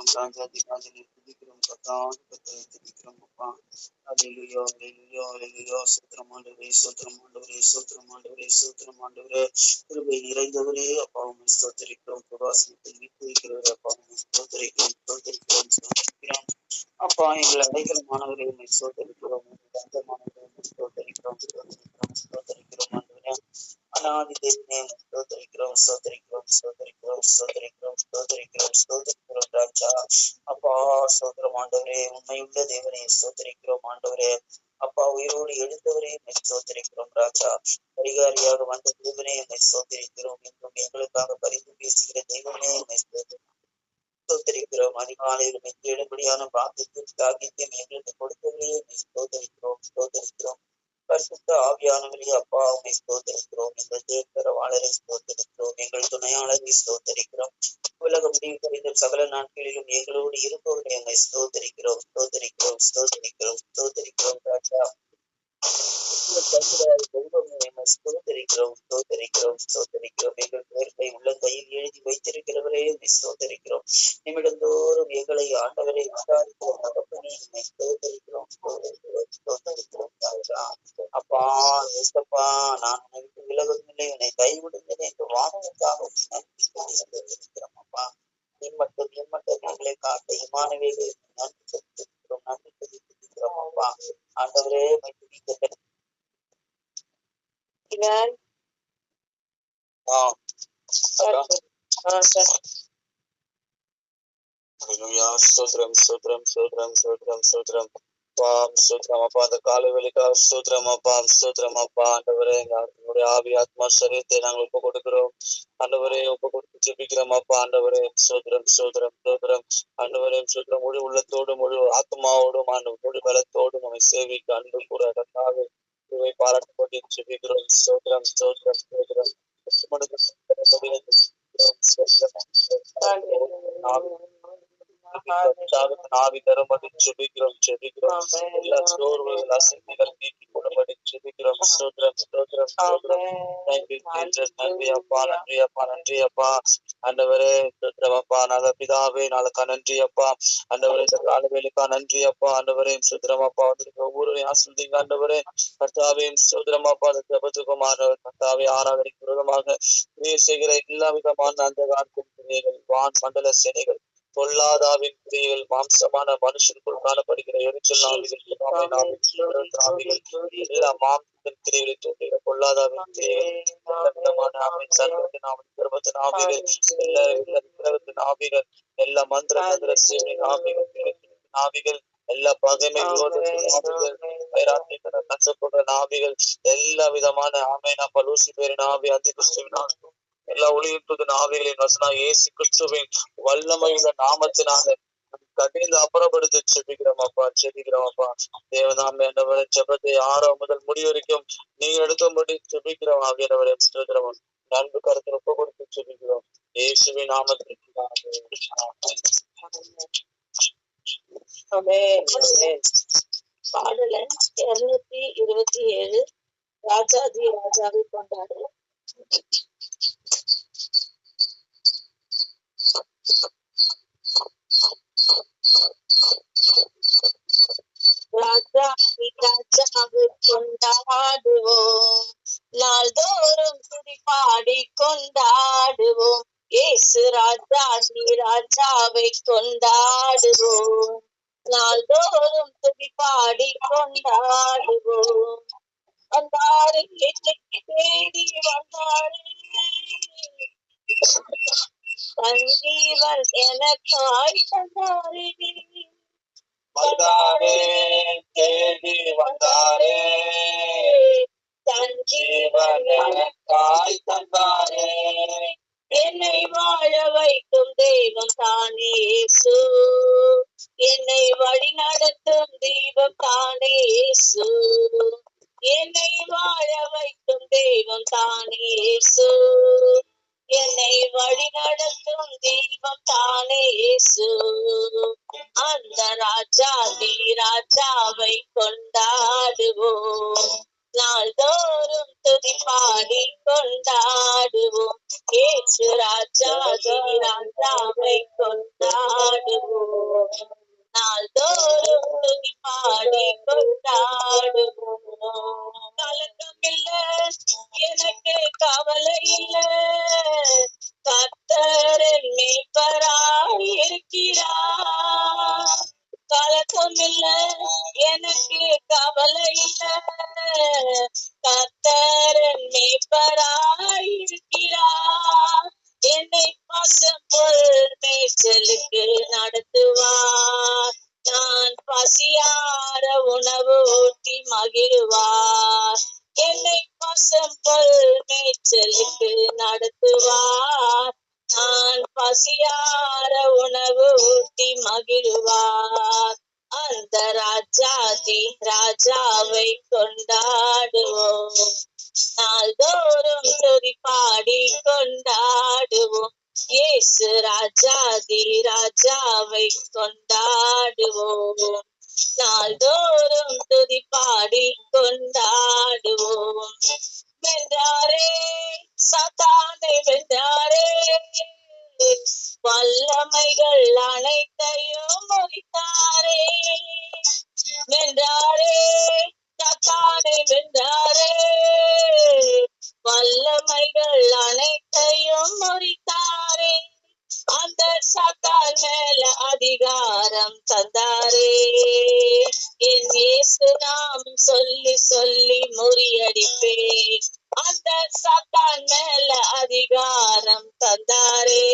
துதிக்கிறோம் ராஜாதி ராஜனை துதிக்கிறோம் கத்தாதி கத்தரை துதிக்கிறோம் அப்பா. அல்லேலூயா அல்லேலூயா அல்லேலூயா. சோத்திரம் ஆண்டவரே சோத்திரம் ஆண்டவரே சோத்திரம் ஆண்டவரே சோத்திரம் ஆண்டவரே. கிருபை நிறைந்தவரே அப்பா உம்மை ஸ்தோத்திரிக்கிறோம். பிரகாசத்தை நீக்குகிறவரே அப்பா உம்மை ஸ்தோத்திரிக்கிறோம் ஸ்தோத்திரிக்கிறோம் ஸ்தோத்திரிக்கிறோம் அப்பா. எங்கள் அடைக்கலமானவரே உம்மை ஸ்தோத்திரிக்கிறோம். எங்கள் தஞ்சமானவரே உம்மை ஸ்தோத்திரிக்கிறோம் ஸ்தோத்திரிக்கிறோம் ஸ்தோத்திரிக்கிறோம் ஆண்டவரே. அநாதி தேவனே உம்மை ஸ்தோத்திரிக்கிறோம் ஸ்தோத்திரிக்கிறோம் ஸ்தோத்திரிக்கிறோம் ஸ்தோத்திரிக்கிறோம் ஸ்தோத்திரிக்கிறோம் ஸ்தோத்திரிக்கிறோம் ராஜா. அப்பா ஸ்தோத்திரம் ஆண்டவரே. உண்மையுள்ள தேவனே ஸ்தோத்திரிக்கிறோம் ஆண்டவரே. அப்பா உயிரோடு எழுந்தவரே உம்மை ஸ்தோத்திரிக்கிறோம் ராஜா. பரிகாரியாக வந்த தேவனே உம்மை ஸ்தோத்திரிக்கிறோம். என்றும் எங்களுக்காக பரிந்து பேசுகிற தெய்வனே உம்மை ஸ்தோத்திரிக்கிறோம். அதிகாலையில் உம்மை தேடும்படியான பாக்கியத்தின் தாக்கியத்தையும் எங்களுக்கு கொடுத்தவரே உம்மை ஸ்தோத்திரிக்கிறோம் ஸ்தோத்திரிக்கிறோம். பரிசுத்த ஆவியானவரே அப்பா உம்மை ஸ்தோத்திரிக்கிறோம். எங்கள் தேர்தரவாளரை ஸ்தோத்திரிக்கிறோம். எங்கள் துணையாளரை ஸ்தோத்திரிக்கிறோம். உலக முடிவு தெரிந்த சகல நாட்களிலும் எங்களோடு இருப்பவரை உம்மை ஸ்தோத்திரிக்கிறோம் ஸ்தோத்திரிக்கிறோம் ஸ்தோத்திரிக்கிறோம் ஸ்தோத்திரிக்கிறோம் ராஜா. ஸ்தோத்திரிக்கிறோம் ஸ்தோத்திரிக்கிறோம் ஸ்தோத்திரிக்கிறோம். எங்கள் பெயர்களை உள்ள கையில் எழுதி வைத்திருக்கிறவரே உம்மை ஸ்தோத்திரிக்கிறோம். நிமிடந்தோறும் எங்களை ஆண்டவரை விசாரிக்கிறோம் தகப்பனே உம்மை ஸ்தோத்திரிக்கிறோம் ஸ்தோத்திரிக்கிறோம் ஸ்தோத்திரிக்கிறோம் ராஜா. அப்பா ஏசப்பா நான் உன்னை விட்டு விலகவில்லை உன்னை கைவிடுங்கள் என்று வானத்துக்காக ஸ்தோத்திரிக்கிறோம் அப்பா. எம்மட்டும் எங்களை காத்த இமானுவேலே நன்றி செலுத்துகிறோம் நன்றி செலுத்துகிறோம் அப்பா. ஆண்டவரே ஸ்தோத்திரம் ஸ்தோத்திரம் ஸ்தோத்திரம் ஸ்தோத்திரம் ஸ்தோத்திரம் ஸ்தோத்திரம் அப்பா. அந்த காலை வேலைக்காக ஸ்தோத்திரம் அப்பா ஸ்தோத்திரம் அப்பா. ஆண்டவரே எங்களுடைய ஆவி ஆத்மா சரீரத்தை நாங்கள் ஒப்பு கொடுக்கிறோம் ஆண்டவரே. ஒப்பு கொடுத்து ஜெபிக்கிறோம் அப்பா. ஆண்டவரே ஸ்தோத்திரம் ஸ்தோத்திரம் ஸ்தோத்திரம் ஆண்டவரே ஸ்தோத்திரம். முழு உள்ளத்தோடும் முழு ஆத்மாவோடும் முழு பலத்தோடும் உம்மை சேவிக்க அன்பு கூட அதற்காக இவை பாராட்டப்பட்டு ஜெபிக்கிறோம். ஸ்தோத்திரம் ஸ்தோத்திரம் ஸ்தோத்திரம் ஆவி தரும்படி ஜெபிக்கிறோம் ஜெபிக்கிறோம். எல்லா சோர்வுகள் அசைவுகள் நீக்கி கொள்ளும்படி ஜெபிக்கிறோம். ஸ்தோத்திரம் ஸ்தோத்திரம் ஸ்தோத்திரம். நன்றி அப்பா நன்றி அப்பா நன்றி அப்பா. ஆண்டவரே ஸ்தோத்திரம் அப்பா. நல்ல பிதாவே நாளுக்கா நன்றி அப்பா. ஆண்டவரே இந்த கால வேலைக்கா நன்றி அப்பா. ஆண்டவரே ஸ்தோத்திரம் அப்பா. வந்திருக்க ஒவ்வொருவரையும் ஆசீர்வதிங்க ஆண்டவரே. கர்த்தாவே ஸ்தோத்திரம் அப்பா. ஜெபத்துக்கும் கர்த்தாவே ஆராதனைக்கு விரோதமாக கிரியை செய்கிற எல்லா விதமான அந்த கிரியைகள் வான் மண்டல சேனைகள் பொல்லாதாவின் கிரியைகள் மாம்சமான மனுஷனுக்குள் காணப்படுகிற எரிச்சல் ஆவிகள் எல்லா மாம்சத்தின் கிரியைகளை தூண்டுகிற பொல்லாதாவின் கிரியைகள் ஆவிகள் எல்லா மந்திர ஆவிகள் எல்லா பகைமை கஷ்டப்படுற ஆவிகள் எல்லா விதமான ஆமைனா பலூசி பேரின் ஆவி அதிகிறிஸ்துவின் ஆவி எல்லா ஒளியிட்டு ஆவிகளின் வசனா இயேசு கிறிஸ்துவின் வல்லமையுள்ள நாமத்தினால கடிந்து அப்புறப்படுத்தி ஜெபிக்கிறோம் அப்பா ஜெபிக்கிறோம் அப்பா. தேவனாமே ஆண்டவரே ஜெபத்தை 6 முதல் முடிவு வரைக்கும் நீங்க எடுக்கும்படி ஜெபிக்கிறோம் ஆகியவரை ஸ்தோத்திரம். அன்பு கருத்து ஒப்பு கொடுத்து ஜெபிக்கிறோம் இயேசுவின் நாமத்தில். பாடல் 227 ராஜாதி ராஜாவை கொண்டாடு. ராஜாவை ராஜாவை கொண்டாடுவோம் நாள்தோறும் துதி பாடி கொண்டாடுவோம். இயேசு ராஜாதி ராஜாவை கொண்டாடுவோம் நாள்தோறும் துதி பாடி கொண்டாடுவோம். வந்தாரு தேடி வந்தாரு சஞ்சீவன் எனக்காய் தந்தாரே. வந்தாரே தேடி வந்தாரே சஞ்சீவன் எனக்காய் தந்தாரே. என்னை வாழ வைக்கும் தெய்வம் தானே இயேசு. என்னை வழி நடத்தும் தெய்வம் தானே இயேசு. என்னை வாழ வைக்கும் தெய்வம் தானே இயேசு. என்னை வழி நடத்தும் தெய்வம் தானே இயேசு. அந்த ராஜாதி ராஜாவை கொண்டாடுவோம் நாள்தோறும் துதி பாடி கொண்டாடுவோம். இயேசு ராஜாதி ராஜாவை கொண்டாடுவோம். நாள்தோறும் துதி பாடி கொண்டாடுவோம். கலக்கம் இல்ல, எனக்கு கவலை இல்ல, கர்த்தர் என் மேய்ப்பராய் இருக்கிறார். கலக்கம் இல்ல, எனக்கு கவலை இல்ல, கர்த்தர் என் மேய்ப்பராய் இருக்கிறார். என்னை பசும்புல் மேய்ச்சலுக்கு நடத்துவார். நான் பசியார உணவு ஊட்டி மகிழ்வார். என்னை பசும்புல் மேய்ச்சலுக்கு நடத்துவார். நான் பசியார உணவு ஊட்டி மகிழ்வார். அந்த ராஜாதி ராஜாவை கொண்டாடுவோம். நாள்தோறும் துதி பாடி கொண்டாடுவோம். இயேசு ராஜாதி ராஜாவை கொண்டாடுவோம். நாள்தோறும் துதி பாடி கொண்டாடுவோம். வென்றாரே, சாத்தானை வென்றாரே, வல்லமைகள் அனைத்தையும் முறித்தாரே. வென்றாரே, சாத்தானை வென்றாரே, வல்லமைகள் அனைத்தையும் முறித்தாரே. அந்த சாத்தான் மேல அதிகாரம் தந்தாரே. என் இயேசு நாமம் சொல்லி சொல்லி முறியடிப்பேன். அந்த சாத்தான் மேல அதிகாரம் தந்தாரே.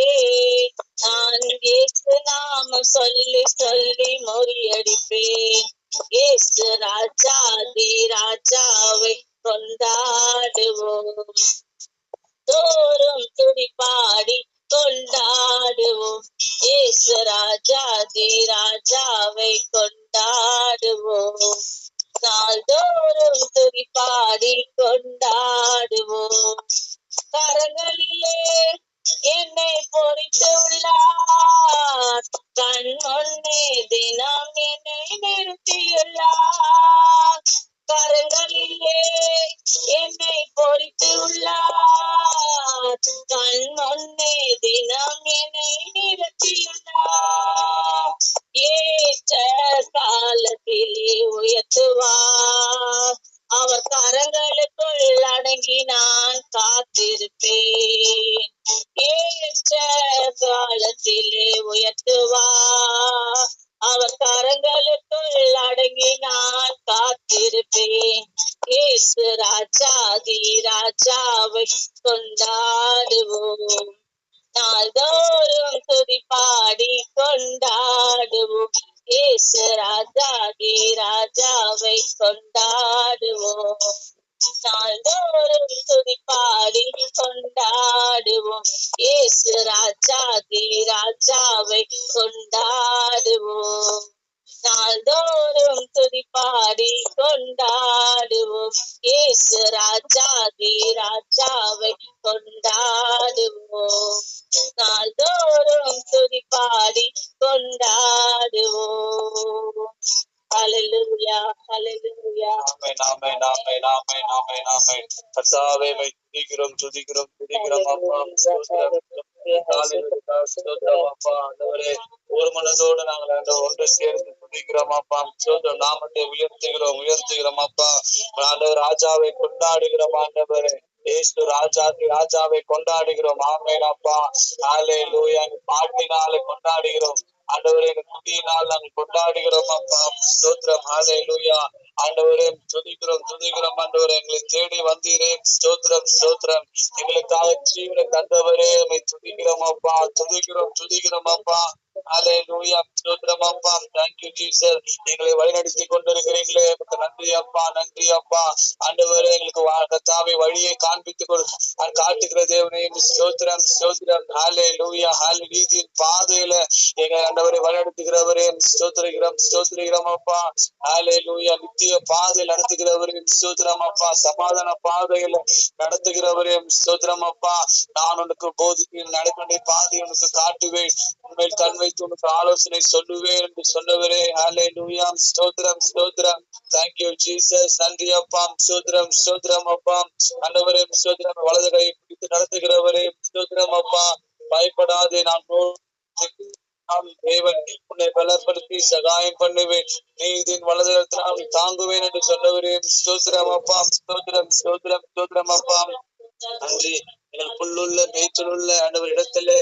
நான் இயேசு நாமம் சொல்லி சொல்லி முறியடிப்பேன். இயேசு ராஜாதி ராஜாவை கொண்டாடுவோம். தோறும் துதி பாடி கொண்டாடுவோம். இயேசு ராஜாதி ராஜாவை கொண்டாடுவோம். நாள்தோறும் துதி பாடி கொண்டாடுவோம். கரங்களிலே என்னை பொறித்துள்ளார், கண் முன்னே தினம் என்னை நிறுத்தியுள்ளார். கரங்களிலே என்னை பொறித்துள்ளார், கண் முன்னே தினம் என்னை நிறுத்தியுள்ளார். ஏற்ற காலத்திலே உயர்த்துவார். அவர் கரங்களுக்குள் அடங்கி நான் காத்திருப்பேன். ஏற்ற காலத்திலே உயர்த்துவார். அவர் கரங்களுக்குள் அடங்கி நான் காத்திருப்பேன். இயேசு ராஜாதி ராஜாவை கொண்டாடுவோம். நாள்தோறும் துதி பாடி கொண்டாடுவோம். இயேசு ராஜாதி ராஜாவை கொண்டாடுவோம். நாள்தோறும் துதி பாடி கொண்டாடுவோம். இயேசு ராஜாதி ராஜாவை கொண்டாடுவோம். நாள்தோறும் துதி பாடி கொண்டாடுவோம். இயேசு ராஜாதி ராஜாவை கொண்டாடுவோம். நாள்தோறும் துதி பாடி கொண்டாடுவோம். ஹல்லேலூயா, ஹல்லேலூயா. ஆமென், ஆமென், ஆமென், ஆமென், ஆமென், ஆமென். கர்த்தாவே, உம்மை துதிக்கிறோம், துதிக்கிறோம், துதிக்கிறோம் அப்பா. ஸ்தோத்திரம், ஹல்லேலூயா, ஸ்தோத்திரம் அப்பா. ஆண்டவரே, ஒரு மனதோடு நாங்கள் அந்த ஒன்று சேர்ந்து துதிக்கிறோம் அப்பா. ஸ்தோத்திரம், நாமத்தை உயர்த்துகிறோம், உயர்த்துகிறோம் அப்பா. ஆண்டவர் ராஜாவை கொண்டாடுகிறோம் ஆண்டவரே. இயேசு ராஜாதி ராஜாவை கொண்டாடுகிறோம். ஆமென் அப்பா. ஹல்லேலூயா. பாட்டினாலே கொண்டாடுகிறோம் ஆண்டவரே. துதியினால் நாங்கள் கொண்டாடுகிறோம் அப்பா. ஸ்தோத்திரம், ஹல்லேலூயா. ஆண்டவரே, துதிக்கிறோம், துதிக்கிறோம் ஆண்டவரே. எங்களை தேடி வந்தீரே. ஸ்தோத்திரம், ஸ்தோத்திரம். எங்களுக்காக ஜீவனை தந்தவரே, உம்மை துதிக்கிறோம் அப்பா. துதிக்கிறோம், துதிக்கிறோம் அப்பா. ஹல்லேலூயா, ஸ்தோத்திரம் அப்பா. Thank you Jesus. எங்களை வழிநடத்தி கொண்டிருக்கிறீங்களே, நன்றி அப்பா, நன்றி அப்பா. ஆண்டவரே, எங்களுக்கு கர்த்தாவே வழியை காட்டுகிற தேவனே, ஸ்தோத்திரம், ஸ்தோத்திரம். ஹல்லேலூயா, ஹல்லேலூயா. நீதியின் பாதையில எங்க ஆண்டவரை வழிநடத்துகிறவரே, ஸ்தோத்திரிக்கிறோம், ஸ்தோத்திரிக்கிறோம் அப்பா. ஹல்லேலூயா. நித்திய பாதையில் நடத்துகிறவரே, ஸ்தோத்திரம் அப்பா. சமாதான பாதையில நடத்துகிறவரே, ஸ்தோத்திரம் அப்பா. நான் உனக்கு போதிப்பேன், நடக்க வேண்டிய பாதையை உனக்கு காட்டுவேன். உண்மையில் கண் வைத்து உனக்கு ஆலோசனை சொல்லுவேன் என்று சொன்னவரே. ஹல்லேலூயா. ஸ்தோத்திரம் ஸ்தோத்திரம். Thank you Jesus. நன்றி அப்பா. ஸ்தோத்திரம் ஸ்தோத்திரம் அப்பா. ஆண்டவரே ஸ்தோத்திரம். வலது கை பிடித்து நடத்துகிறவரே ஸ்தோத்திரம் அப்பா. பயப்படாதே, நான் தேவன் உன்னை பலப்படுத்தி சகாயம் பண்ணுவேன், நீ இதன் வலது கரத்தினால் தாங்குவேன் என்று சொன்னவரே ஸ்தோத்திரம் அப்பா. ஸ்தோத்திரம் ஸ்தோத்திரம் ஸ்தோத்திரம் அப்பா. நன்றி. எங்கள் புல்லுள்ள மேய்ச்சலுள்ள ஆண்டவர் இடத்திலே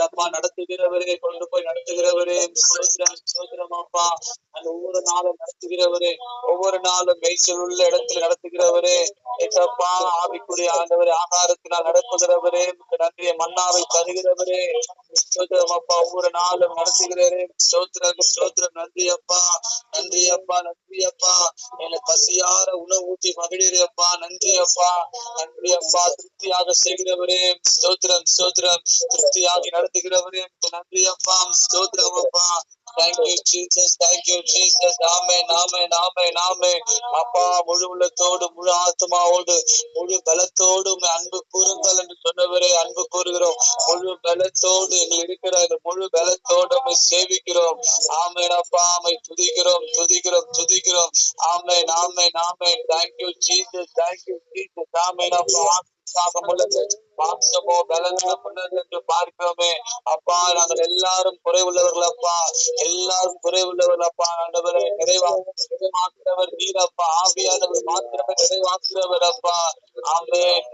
அப்பா நடத்துகிறவரே, கொண்டு போய் நடத்துகிறவரே ஸ்தோத்திரம் ஸ்தோத்திரம் அப்பா. அந்த ஒவ்வொரு நாளும் நடத்துகிறவரே, ஒவ்வொரு நாளும் மேய்ச்சல் உள்ள இடத்தில் நடத்துகிறவரே அப்பா. ஆவிக்குரிய ஆண்டவரே, ஆகாரத்தினால் நடத்துகிறவரே, நன்றிய மன்னாவை தருகிறவரே ஸ்தோத்திரம் அப்பா. ஒவ்வொரு நாளும் நடத்துகிறவரே ஸ்தோத்திரம் ஸ்தோத்திரம். நன்றி அப்பா, நன்றி அப்பா, நன்றி அப்பா. என்னை பசியார உணவு ஊட்டி மகிழீரே அப்பா. நன்றி அப்பா, நன்றி அப்பா. திருப்தியாக செய்கிறவரே ஸ்தோத்திரம் ஸ்தோத்திரம். திருப்தியாகி நடத்துகிறவரே நன்றி அப்பா. ஸ்தோத்திரம் அப்பா. Thank you Jesus, thank you Jesus. Amen amen amen amen அப்பா. முழு உள்ளத்தோடு, முழு ஆத்மாவோடு, முழு பலத்தோடு அன்பு கூறுங்கள் என்று சொன்னவரே அன்பு கூறுகிறோம். முழு பலத்தோடு எங்கள் இருக்கிற முழு பலத்தோடு சேவிக்கிறோம். ஆமென் அப்பா. துதிக்கிறோம் துதிக்கிறோம் துதிக்கிறோம். Amen amen amen. Thank you Jesus, thank you Jesus. Amen அப்பா. மாம்சமோ பலவீனமுள்ளது என்று பார்க்கிறோமே அப்பா. நாங்கள் எல்லாரும் குறைவுள்ளவர்கள் அப்பா, எல்லாரும் குறைவுள்ளவர்கள் அப்பா. ஆண்டவரை நிறைவாக்குறவர் நீரப்பா. ஆவியானவர் மாத்திரமே நிறைவாக்குறவர் அப்பா. ஆமென்.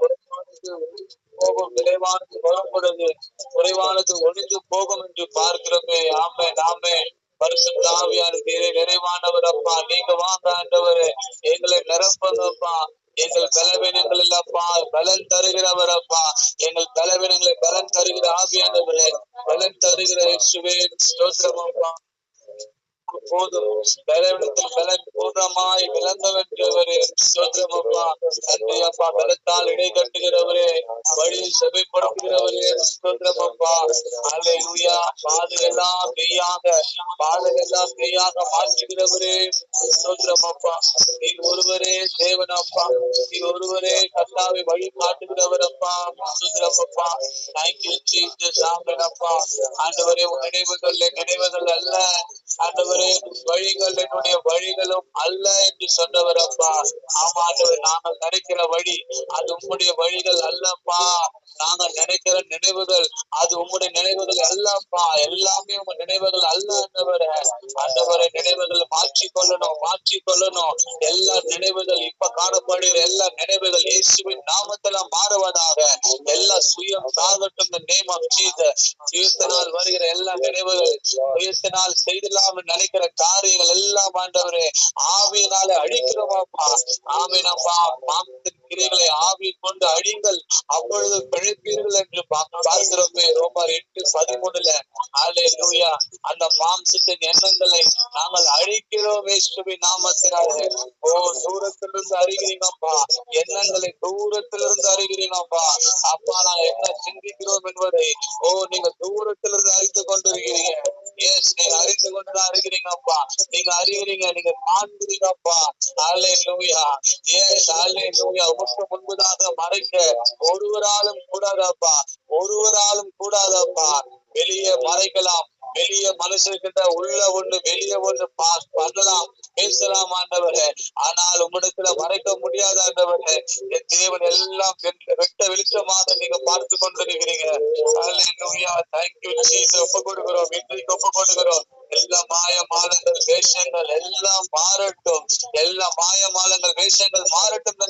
போகும், விரைவானது வரும் பொழுது குறைவானது ஒழிந்து போகும் என்று பார்க்கிறோமே. ஆமென் ஆமென். பரிசுத்த ஆவியானவரே நிறைவானவர் அப்பா. நீங்க வாங்க ஆண்டவரே, எங்களை நிரப்பப்பா. எங்கள் பலவீனங்கள் இல்லப்பா பலன் தருகிறவர் அப்பா. எங்கள் பலவீனங்களை பலன் தருகிற ஆவியானவரே, பலன் தருகிற இயேசுவே ஸ்தோத்திரம் அப்பா. போதும் பலவீனத்தில் பலன் பூர்ணமாய் விளங்க வேண்டியவரே ஸ்தோத்திரம் அப்பா. நன்றி அப்பா. பலத்தால் இடை கட்டுகிறவரே, வழியை செவைப்படுத்துகிறவரே ஸ்தோத்திரம் அப்பா. அல்லேலூயா. பாதையெல்லாம் மெய்யாக, பாதையெல்லாம் மெய்யாக மாற்றுகிறவரே ஸ்தோத்திரம் அப்பா. நீ ஒருவரே தேவன் அப்பா. நீ ஒருவரே கர்த்தாவை வழி காட்டுகிறவர் அப்பா. ஸ்தோத்திரம் அப்பா. Thank you Jesus. ஆமென் அப்பா. ஆண்டவரே, உன் நினைவுகள் அல்ல ஆண்டவரே, வழிகள் என்னுடைய வழிகளும் அல்ல என்று சொன்னவர் அப்பா. ஆமா ஆண்டவர், நாங்கள் நினைக்கிற வழி அது உம்முடைய வழிகள் அல்லப்பா. நாங்கள் நினைக்கிற நினைவுகள் அது உம்முடைய நினைவுகள் அல்லப்பா. எல்லாமே உங்க நினைவுகள் அல்ல ஆண்டவரே. ஆண்டவரை நினைவுகள் மாற்றிக்கொள்ளணும், மாற்றிக்கொள்ளணும். எல்லா நினைவுகள் இப்ப காணப்படுகிற எல்லா நினைவுகள் இயேசுவின் நாமத்துல மாறுவதாக. எல்லா சுயம் சாகட்டும். இந்த நேம் ஆஃப் ஜீசஸ். சுயத்தினால் வருகிற எல்லா நினைவுகள், சுயத்தினால் செய்தலாம் நினைக்கிற காரியங்கள் எல்லாம் ஆண்டவரே ஆவியினாலே அழிக்கிறோமாப்பா. ஆமீனப்பா. மாம்சத்தின் கிரியைகளை ஆவி கொண்டு அழிங்கள், அப்பொழுது பிழைப்பீர்கள் என்று பார்க்கிறோமே ரோமர் 8:13. அல்லேலூயா. அந்த மாம்சத்தின் எண்ணங்களை நாங்கள் அழிக்கிறோம் இயேசுவின் நாமத்தினாலே. ஓ, தூரத்திலிருந்து அறிகிறீங்கப்பா, எண்ணங்களை தூரத்திலிருந்து அறிகிறீங்கப்பா. அப்பா, நான் என்ன சிந்திக்கிறோம் என்பதை நீங்க தூரத்திலிருந்து அறிந்து கொண்டிருக்கிறீங்க. நீங்க அறிந்து கொண்டுதான் இருக்கிறீங்கப்பா. நீங்க அறிகிறீங்க, நீங்க காண்கிறீங்கப்பா. அல்லேலூயா. அல்லேலூயா. உமக்கு முன்பதாக மறைக்க ஒருவராலும் கூடாதப்பா, ஒருவராலும் கூடாதப்பா. வெளியே மறைக்கலாம், வெளியே மனுஷர்கிட்ட உள்ள ஒண்ணு வெளியே ஒண்ணு பண்ணலாம், பேசலாம் ஆண்டவரே. ஆனால் உம்மிடத்துல மறைக்க முடியாத ஆண்டவரே. என் தேவன் எல்லாம் வெட்ட வெளிச்சமாக நீங்க பார்த்து கொண்டிருக்கிறீங்க. அல்லேலூயா. Thank you Jesus. ஒப்பு கொடுக்கிறோம், இன்றைக்கு ஒப்பு கொடுக்கிறோம். எல்லா மாயமாலங்கள் வேஷங்கள் எல்லாம் மாறட்டும். எல்லா மாயமாலங்கள் வேஷங்கள் மாறட்டும்.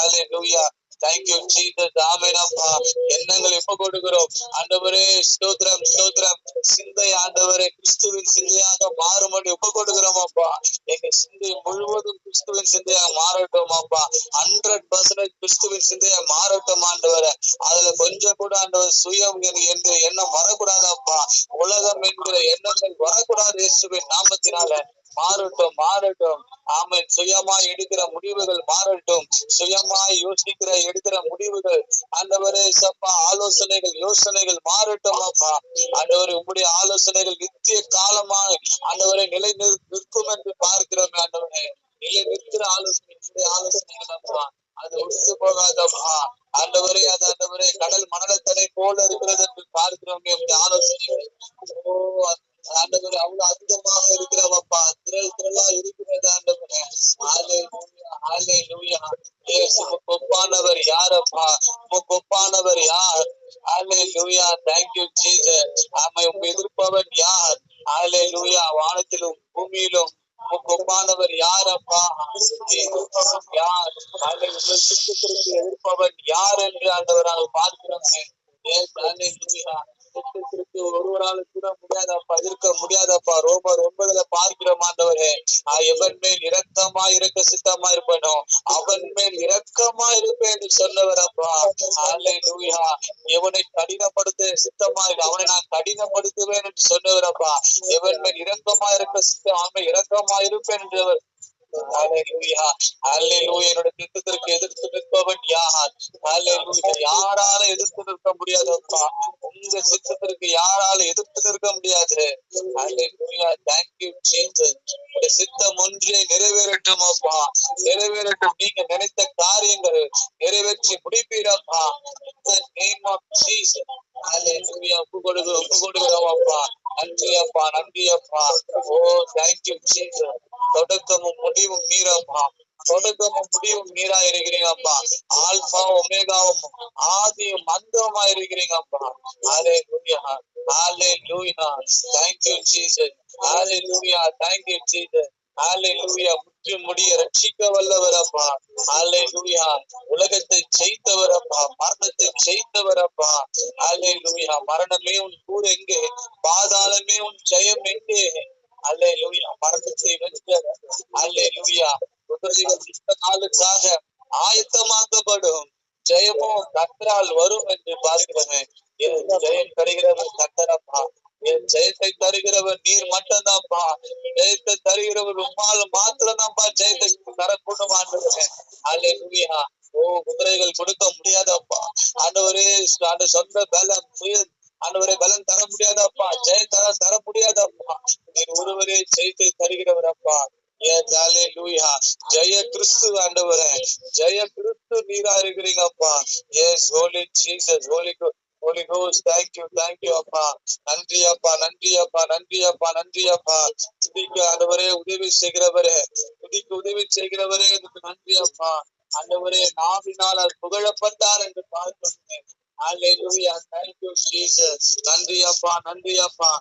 அல்லேலூயா. Thank you Jesus. ஆமென் அப்பா. எண்ணங்கள் எப்ப கொடுக்கிறோம் ஆண்டவரே. ஸ்தோத்திரம் ஸ்தோத்திரம். சிந்தை ஆண்டவரே கிறிஸ்துவின் சிந்தையாக மாறும்படி ஒப்பு கொடுக்கிறோம் அப்பா. எங்க சிந்தை முழுவதும் கிறிஸ்துவின் சிந்தையாக மாறட்டும் அப்பா. 100% கிறிஸ்துவின் சிந்தையா மாறட்டும் ஆண்டவரே. அதுல கொஞ்சம் கூட ஆண்டவர் சுயம் என்கிற எண்ணம் வரக்கூடாதப்பா. உலகம் என்கிற எண்ணங்கள் வரக்கூடாது. இயேசுவின் நாமத்தினால மாறட்டும், மாறட்டும். ஆமென். சுயமாய் எடுக்கிற முடிவுகள் மாறட்டும். சுயமாய் யோசிக்கிற எடுக்கிற முடிவுகள் ஆண்டவரே சப்பா, ஆலோசனைகள் யோசனைகள் மாறட்டும் அப்பா. ஆண்டவரே, உங்களுடைய ஆலோசனைகள் நித்திய காலமாக ஆண்டவரை நிலை நிற்கும் என்று பார்க்கிறோம் ஆண்டவரே. நிலை நிற்கிற ஆலோசனைகள் அப்பா, அது ஒழிந்து போகாதப்பா. ஆண்டவரே, அது ஆண்டவரே கடல் மணலத்தனை போல இருக்கிறது என்று பார்க்கிறோம் ஆலோசனைகள். ஓ ஆண்டவரே அவ்வளவு அதிகமாக இருக்கிறவப்பா, திரளா இருக்கிறது ஆண்டவரே. ஹalleluya ஹalleluya. இயேசு உமக்கு ஒப்பானவர் யாரப்பா? உமக்கு ஒப்பானவர் யார்? ஹalleluya. thank you Jesus. ஆமை உம்மை எதிர்ப்பவன் யார்? ஹalleluya. வானத்திலும் பூமியிலும் உமக்கு ஒப்பானவர் யாரப்பா? எதிர்ப்பவன் யார்? ஹalleluya. சித்தத்திற்கு எதிர்ப்பவன் யார் என்று ஆண்டவர் நாங்கள் பார்க்கிறோம். சித்தத்திற்கு ஒருவரால் கூட முடியாதப்பா, இருக்க முடியாதப்பா. ரோமர் 9 பார்க்கிறோம் ஆண்டவரே, எவன் மேல் இரக்கமா இருக்க சித்தமா இருப்பனோ அவன் மேல் இரக்கமா இருப்பேன் என்று சொன்னவரப்பா. ஹalleluya. எவனை கடினப்படுத்த சித்தமா இருக்கு அவனை நான் கடினப்படுத்துவேன் என்று சொன்னவரப்பா. எவன் மேல் இரக்கமா இருக்க சித்தம் அவன் இரக்கமா இருப்பேன் என்றவர். ஹalleluya ஹalleluya. என்னோட சித்தத்திற்கு எதிர்த்து நிற்பவன் யார்? ஹalleluya. யாரால எதிர்த்து நிற்க முடியாதப்பா? உங்க சித்தத்திற்கு யாரால எதிர்த்து நிற்க முடியாது. ஹalleluya. thank you Jesus. உங்க சித்தம் ஒன்றே நிறைவேறட்டும் அப்பா, நிறைவேறட்டும். நீங்க நினைத்த காரியங்கள் நிறைவேற்றி முடிப்பீரப்பா. in the name of Jesus. ஹalleluya. ஒப்பு கொடுக்கிறோம் அப்பா. நன்றி அப்பா, நன்றி அப்பா. ஓ thank you Jesus. தொடக்கமும் முடிவும் நீரப்பா, தொடக்கமும் முடிவும் நீரா இருக்கிறீங்கப்பா. ஆல்பா ஒமேகாவும் ஆதியும் அந்தமா இருக்கிறீங்கப்பா. ஹalleluya ஹalleluya. thank you Jesus. Hallelujah thank you Jesus. ஹalleluya. முற்று முடிய ரட்சிக்க வல்லவரப்பா. ஹalleluya. உலகத்தை ஜெயித்தவரப்பா, மரணத்தை ஜெயித்தவரப்பா. ஹalleluya. மரணமே உன் கூர் எங்கே? பாதாளமே உன் ஜெயம் எங்கே? ஹalleluya. மரணத்தை வென்றவர். ஹalleluya. குதிரைகள் இந்த நாளுக்காக ஆயத்தமாக்கப்படும், ஜெயமோ கர்த்தரால் வரும் என்று பார்க்கிறேன். என் ஜெயம் தருகிறவர் கர்த்தரப்பா. என் ஜெயத்தை தருகிறவர் நீர் மட்டும்தான்ப்பா. ஜெயத்தை தருகிறவர் உம்மால் மாத்திரம்தான்ப்பா ஜெயத்தை தரக்கூடும் ஆண்டவரே. ஹalleluya. ஓ குதிரைகள் கொடுக்க முடியாதப்பா ஆண்டவரே. அந்த சொந்த பலம் ஆண்டவரே பலன் தர முடியாதப்பா, ஜெயம் தர முடியாதப்பா. நீர் ஒருவரே ஜெயத்தை தருகிறவரப்பா. ஹalleluya. ஜெய கிறிஸ்து ஆண்டவரே, ஜெய கிறிஸ்து நீரா இருக்கிறீங்கப்பா. Yes holy Jesus, Holy Ghost, thank you அப்பா. நன்றி அப்பா, நன்றி அப்பா, நன்றி அப்பா, நன்றி அப்பா. துதிக்க ஆண்டவரே உதவி செய்கிறவரே, துதிக்க உதவி செய்கிறவரே நன்றி அப்பா. ஆண்டவரே நாவினால் அவர் புகழப்பட்டார் என்று பார்க்கிறேன். ஹalleluya. thank you Jesus. நன்றி அப்பா, நன்றி அப்பா.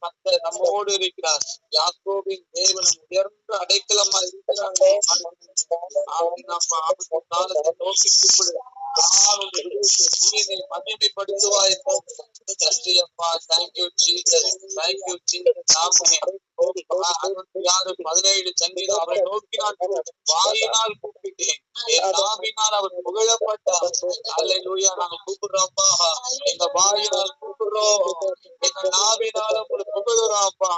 கர்த்தர் நம்மோடு இருக்கிறார். யாக்கோபின் தேவன் உயர்ந்த அடைக்கலமா இருக்கிறார். ஆபத்து காலத்தை நோக்கி கூப்பிடு, மகிமைப்படுத்துவாய். நன்றி அப்பா. thank you Jesus. thank you Jesus. 17 சங்கீதம் அவரை நோக்கினான், வாயினால் கூப்பிட்டேன், என் நாவினால் அவர் புகழப்பட்டார். ஹalleluya. நாங்க கூப்பிடுறோம்ப்பா, எங்க வாயினால் கூப்பிடுறோம், எங்க நாவினால் உங்களை புகழுறோம் அப்பா.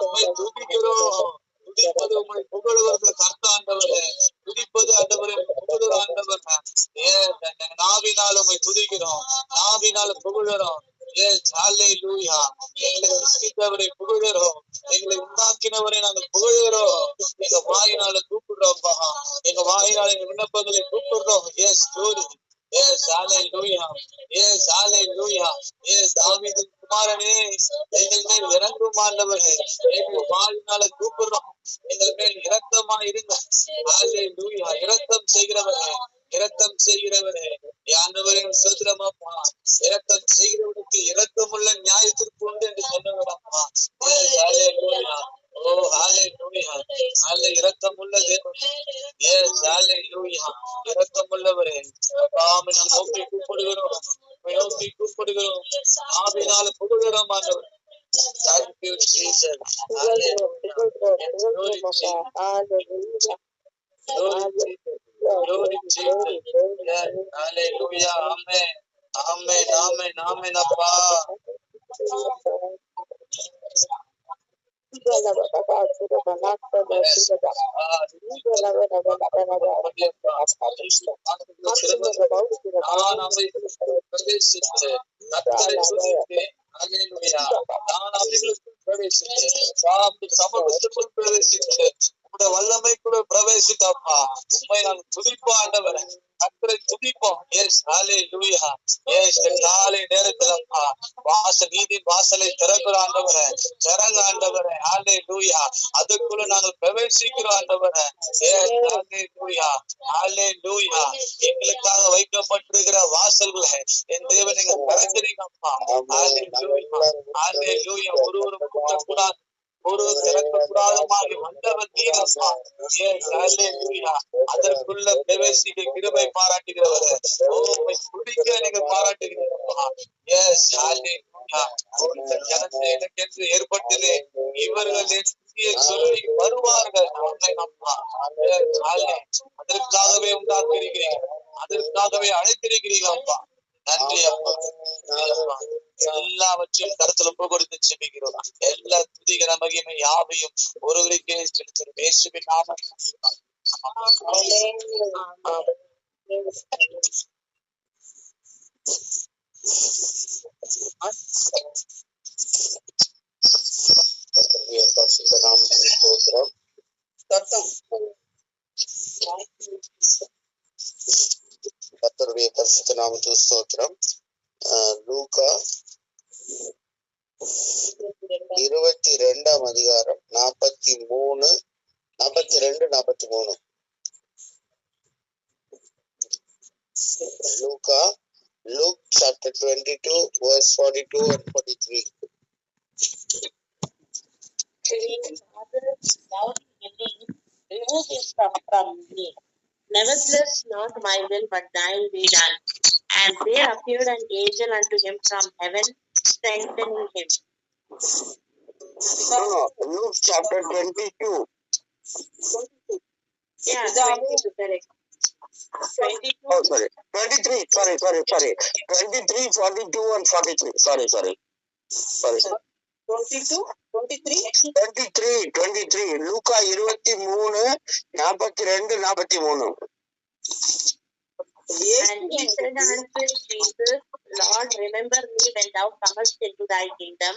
உண்மை துதிக்கிறோம். துதிப்பது உங்களை புகழுவது கர்த்தாண்டவரே, துதிப்பது ஆண்டவரே புகழுற ஆண்டவர். நாவினால் உண்மை துதிக்கிறோம், நாவினால் புகழுறோம். ஹalleluya. எங்களை சிருஷ்டித்தவரை புகழுறோம், எங்களை உண்டாக்கினவரை நாங்கள் புகழுகிறோம். எங்க வாயினால கூப்பிடுறோம்ப்பா, எங்க வாயினால எங்க விண்ணப்பங்களை கூப்பிடுறோம். எஸ் ஸ்டோரி. Yes, hallelujah. Yes, hallelujah. Yes, தாவீதின் குமாரனே, எங்கள் மேல் இறங்கும் ஆண்டவரே. எங்கள் வாழ்நாள கூப்பிடுறோம், எங்கள் மேல் இரக்கமா இருங்க. ஹalleluya. இரக்கம் செய்கிறவரே, இரக்கம் செய்கிறவரே, ஆண்டவரே சோத்திரமாப்பா. இரக்கம் செய்கிறவனுக்கு இரக்கமுள்ள நியாயத்திற்கு உண்டு என்று சொன்னவரப்பா. Yes, hallelujah. ஓ ஹalleluya. இரக்கமுள்ள தேவன். Yes, hallelujah. இரக்கமுள்ளவரே, நாம நோக்கி கூப்பிடுகிறோம், நோக்கி கூப்பிடுகிறோம், ஆவினால புகழுகிறோம் ஆண்டவர். Thank you Jesus. Hallelujah. Glory Jesus. Glory Jesus. Yes, hallelujah. Amen. Amen. Amen. Amen அப்பா. உங்களுடைய வல்லமை கூட பிரவேசிக்கப்பா. உண்மை நாங்கள் துதிப்போம் ஆண்டவரே, கர்த்தரை துதிப்போம். எஸ் ஹல்லேலூயா. எஸ் காலை நேரத்திலப்பா நீதி வாசலை திறக்கிற ஆண்டவரே, திறங்க ஆண்டவரே. ஹல்லேலூயா. அதுக்குள்ள நாங்கள் பிரவேசிக்கிறோம் ஆண்டவரே. எஸ் ஹல்லேலூயா. ஹல்லேலூயா. எங்களுக்காக வைக்கப்பட்டிருக்கிற வாசல்களை என் தேவன் நீங்க திறக்கிறீங்கப்பா. ஹல்லேலூயா. ஹல்லேலூயா. ஒருவரும் கூட்டக்கூடாது, ஒரு திறக்கக்கூடாதமாகி வந்தவர் நீரப்பா. எஸ் ஹல்லேலூயா. அதற்குள்ள பிரவேசிக்க கிருபை பாராட்டுகிறவரே, உம்மை துதிக்க நீங்க பாராட்டுகிறீங்கப்பா. எஸ் ஹல்லேலூயா. இந்த ஜனத்தை எனக்கென்று ஏற்பட்டது, இவர்கள் என் துதியை சொல்லி வருவார்கள். அப்பா அதற்காகவே உண்டாக்கியிருக்கிறீங்க, அதற்காகவே அழைத்திருக்கிறீங்க அப்பா. நன்றி அப்பா. எல்லாவற்றையும் கருத்துல ஒப்பு கொடுத்து செபிக்கிறோம். எல்லா துதிகிற மகிமை யாவையும் ஒருவருக்கே செலுத்தும். இயேசுவின் நாமத்தில் கர்த்தருடைய பரிசுத்த நாமத்துக்கு ஸ்தோத்திரம். லூக்கா 22 அதிகாரம் 43, 42, 43. Luke chapter 22 verse 42 and 43. Remove his cup from me. Nevertheless, not my will, but thine be done. And there appeared an angel unto him from heaven, strengthening him. No, Luke chapter 22. Yeah, 22, correct. 22. Oh, sorry. 23. Sorry. 23, 42 and 43. Sorry. 22, 23. Luca 23, 42, 43. And he said unto Jesus, Lord, remember me when thou comest into thy kingdom.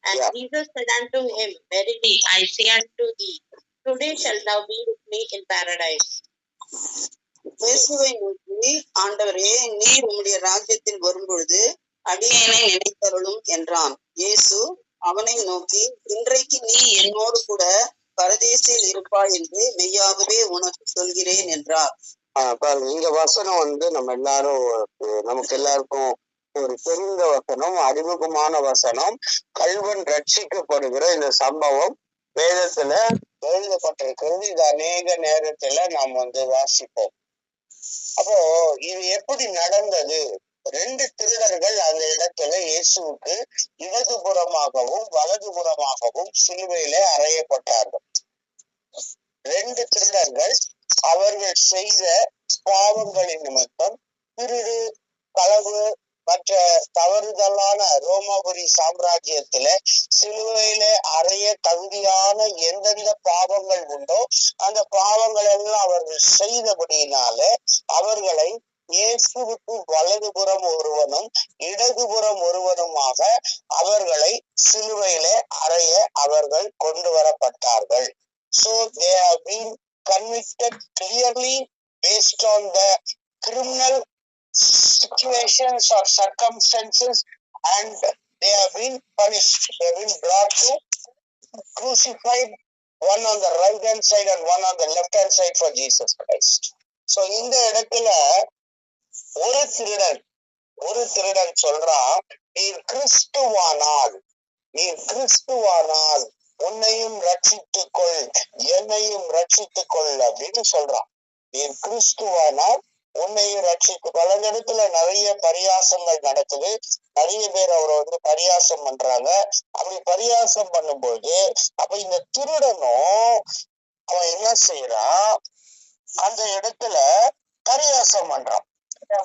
And Jesus said unto him, Verily I say unto thee, today shalt thou be with me in paradise. இயேசுவை நோக்கி, ஆண்டவரே, நீர் உம்முடைய ராஜ்யத்தில் வரும்பொழுது அடியேனை நினைத்தருளும் என்றான். இயேசு அவனை நோக்கி, இன்றைக்கு நீ என்னோடு கூட பரதேசில் இருப்பாய் என்று மெய்யாகவே உனக்கு சொல்கிறேன் என்றார். பாருங்க, இந்த வசனம் நமக்கு எல்லாருக்கும் ஒரு தெரிந்த வசனம், அறிமுகமான வசனம். கள்வன் ரட்சிக்கப்படுகிற இந்த சம்பவம் வேதத்துல எழுதப்பட்டிருக்கிறது. இது அநேக நேரத்துல நாம் வாசிப்போம். அப்போ இது எப்படி நடந்தது? 2 திருடர்கள் அந்த இடத்துல இயேசுவுக்கு இடதுபுறமாகவும் வலதுபுறமாகவும் சிலுவையிலே அறையப்பட்டார்கள். 2 திருடர்கள் அவர்கள் செய்த பாவங்களின் நிமித்தம், திருடு, களவு மற்ற தவறுதலான ரோமாபுரி சாம்ராஜ்யத்தில சிலுவையிலே அறைய தகுதியான எந்தெந்த பாவங்கள் உண்டோ அந்த பாவங்கள் எல்லாம் அவர்கள் செய்தபடியினால அவர்களை இயேசுவுக்கு வலதுபுறம் ஒருவனும் இடதுபுறம் ஒருவனுமாக அவர்களை சிலுவையிலே அறைய அவர்கள் கொண்டு வரப்பட்டார்கள். So they have been convicted clearly based on the criminal situations or circumstances, and they have been punished. They have been brought to crucified, one on the right hand side and one on the left hand side for Jesus Christ. So இந்த இடத்துல ஒரு திருடன் சொல்றான், நீர் கிறிஸ்துவானால் உன்னையும் ரட்சித்துக்கொள், என்னையும் ரட்சித்துக்கொள் அப்படின்னு சொல்றான். நீர் கிறிஸ்துவானால் உன்னையும் ரட்சித்துக்கொள். அந்த இடத்துல நிறைய பரியாசங்கள் நடக்குது. நிறைய பேர் அவரை பரியாசம் பண்றாங்க. அப்படி பரியாசம் பண்ணும்போது அப்ப இந்த திருடனும் அவன் என்ன செய்யறான், அந்த இடத்துல பரியாசம் பண்றான்.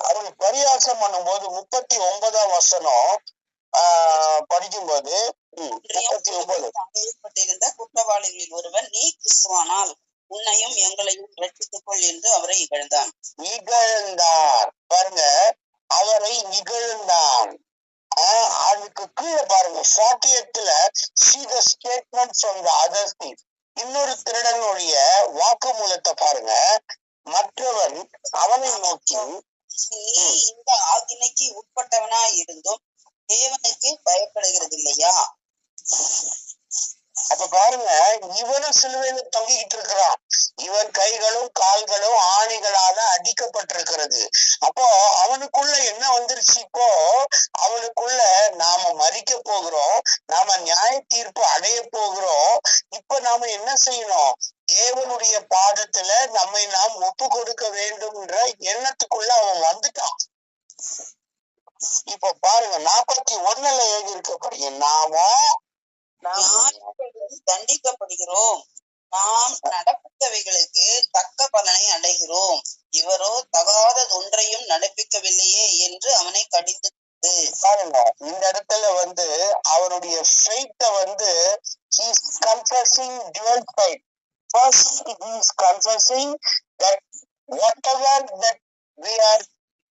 அவன் பரியாசம் பண்ணும்போது 39ஆம் வசனம் படிக்கும்போது, 39 குற்றவாளிகளில் ஒருவன், நீ கிறிஸ்துவானால் உன்னையும் எங்களையும் ரட்சித்துக்கொள் என்று அவரை இகழ்ந்தான். பாருங்க, அவரை இகழ்ந்தான். அதுக்கு கீழே பாருங்க, 40th see the statement from the other thief. இன்னொரு திருடனுடைய வாக்குமூலத்தை பாருங்க. மற்றவன் அவனை நோக்கி, நீ இந்த ஆக்கினைக்கு உட்பட்டவனா இருந்தும் தேவனுக்கு பயப்படுகிறது இல்லையா? அப்ப பாருங்க, இவனும் சிலுவையில தொங்கிக்கிட்டு இருக்கிறான். இவன் கைகளும் கால்களும் ஆணிகளால அடிக்கப்பட்டிருக்கிறது. அப்போ அவனுக்குள்ள என்ன வந்துருச்சு? இப்போ அவனுக்குள்ள நாம மரிக்க போகிறோம், நாம நியாய தீர்ப்பு அடைய போகிறோம். இப்ப நாம என்ன செய்யணும்? தேவனுடைய பாதத்துல நம்மை நாம் ஒப்பு கொடுக்க வேண்டும்ன்ற எண்ணத்துக்குள்ள அவன் வந்துட்டான். இப்ப பாருங்க, 41 எழுதி இருக்கப்படி, நாமோ தண்டிக்கப்படுகிறோம், நாம் நடப்பித்தவைகளுக்கு தக்க பலனை அடைகிறோம், இவரோ தகாதது ஒன்றையும் நடப்பிக்கவில்லையே என்று அவனை கடிந்து பாருங்க. இந்த இடத்துல வந்து அவருடைய ஃபெய்த்தை வந்து he is confessing dual faith. First he is confessing that whatever that we are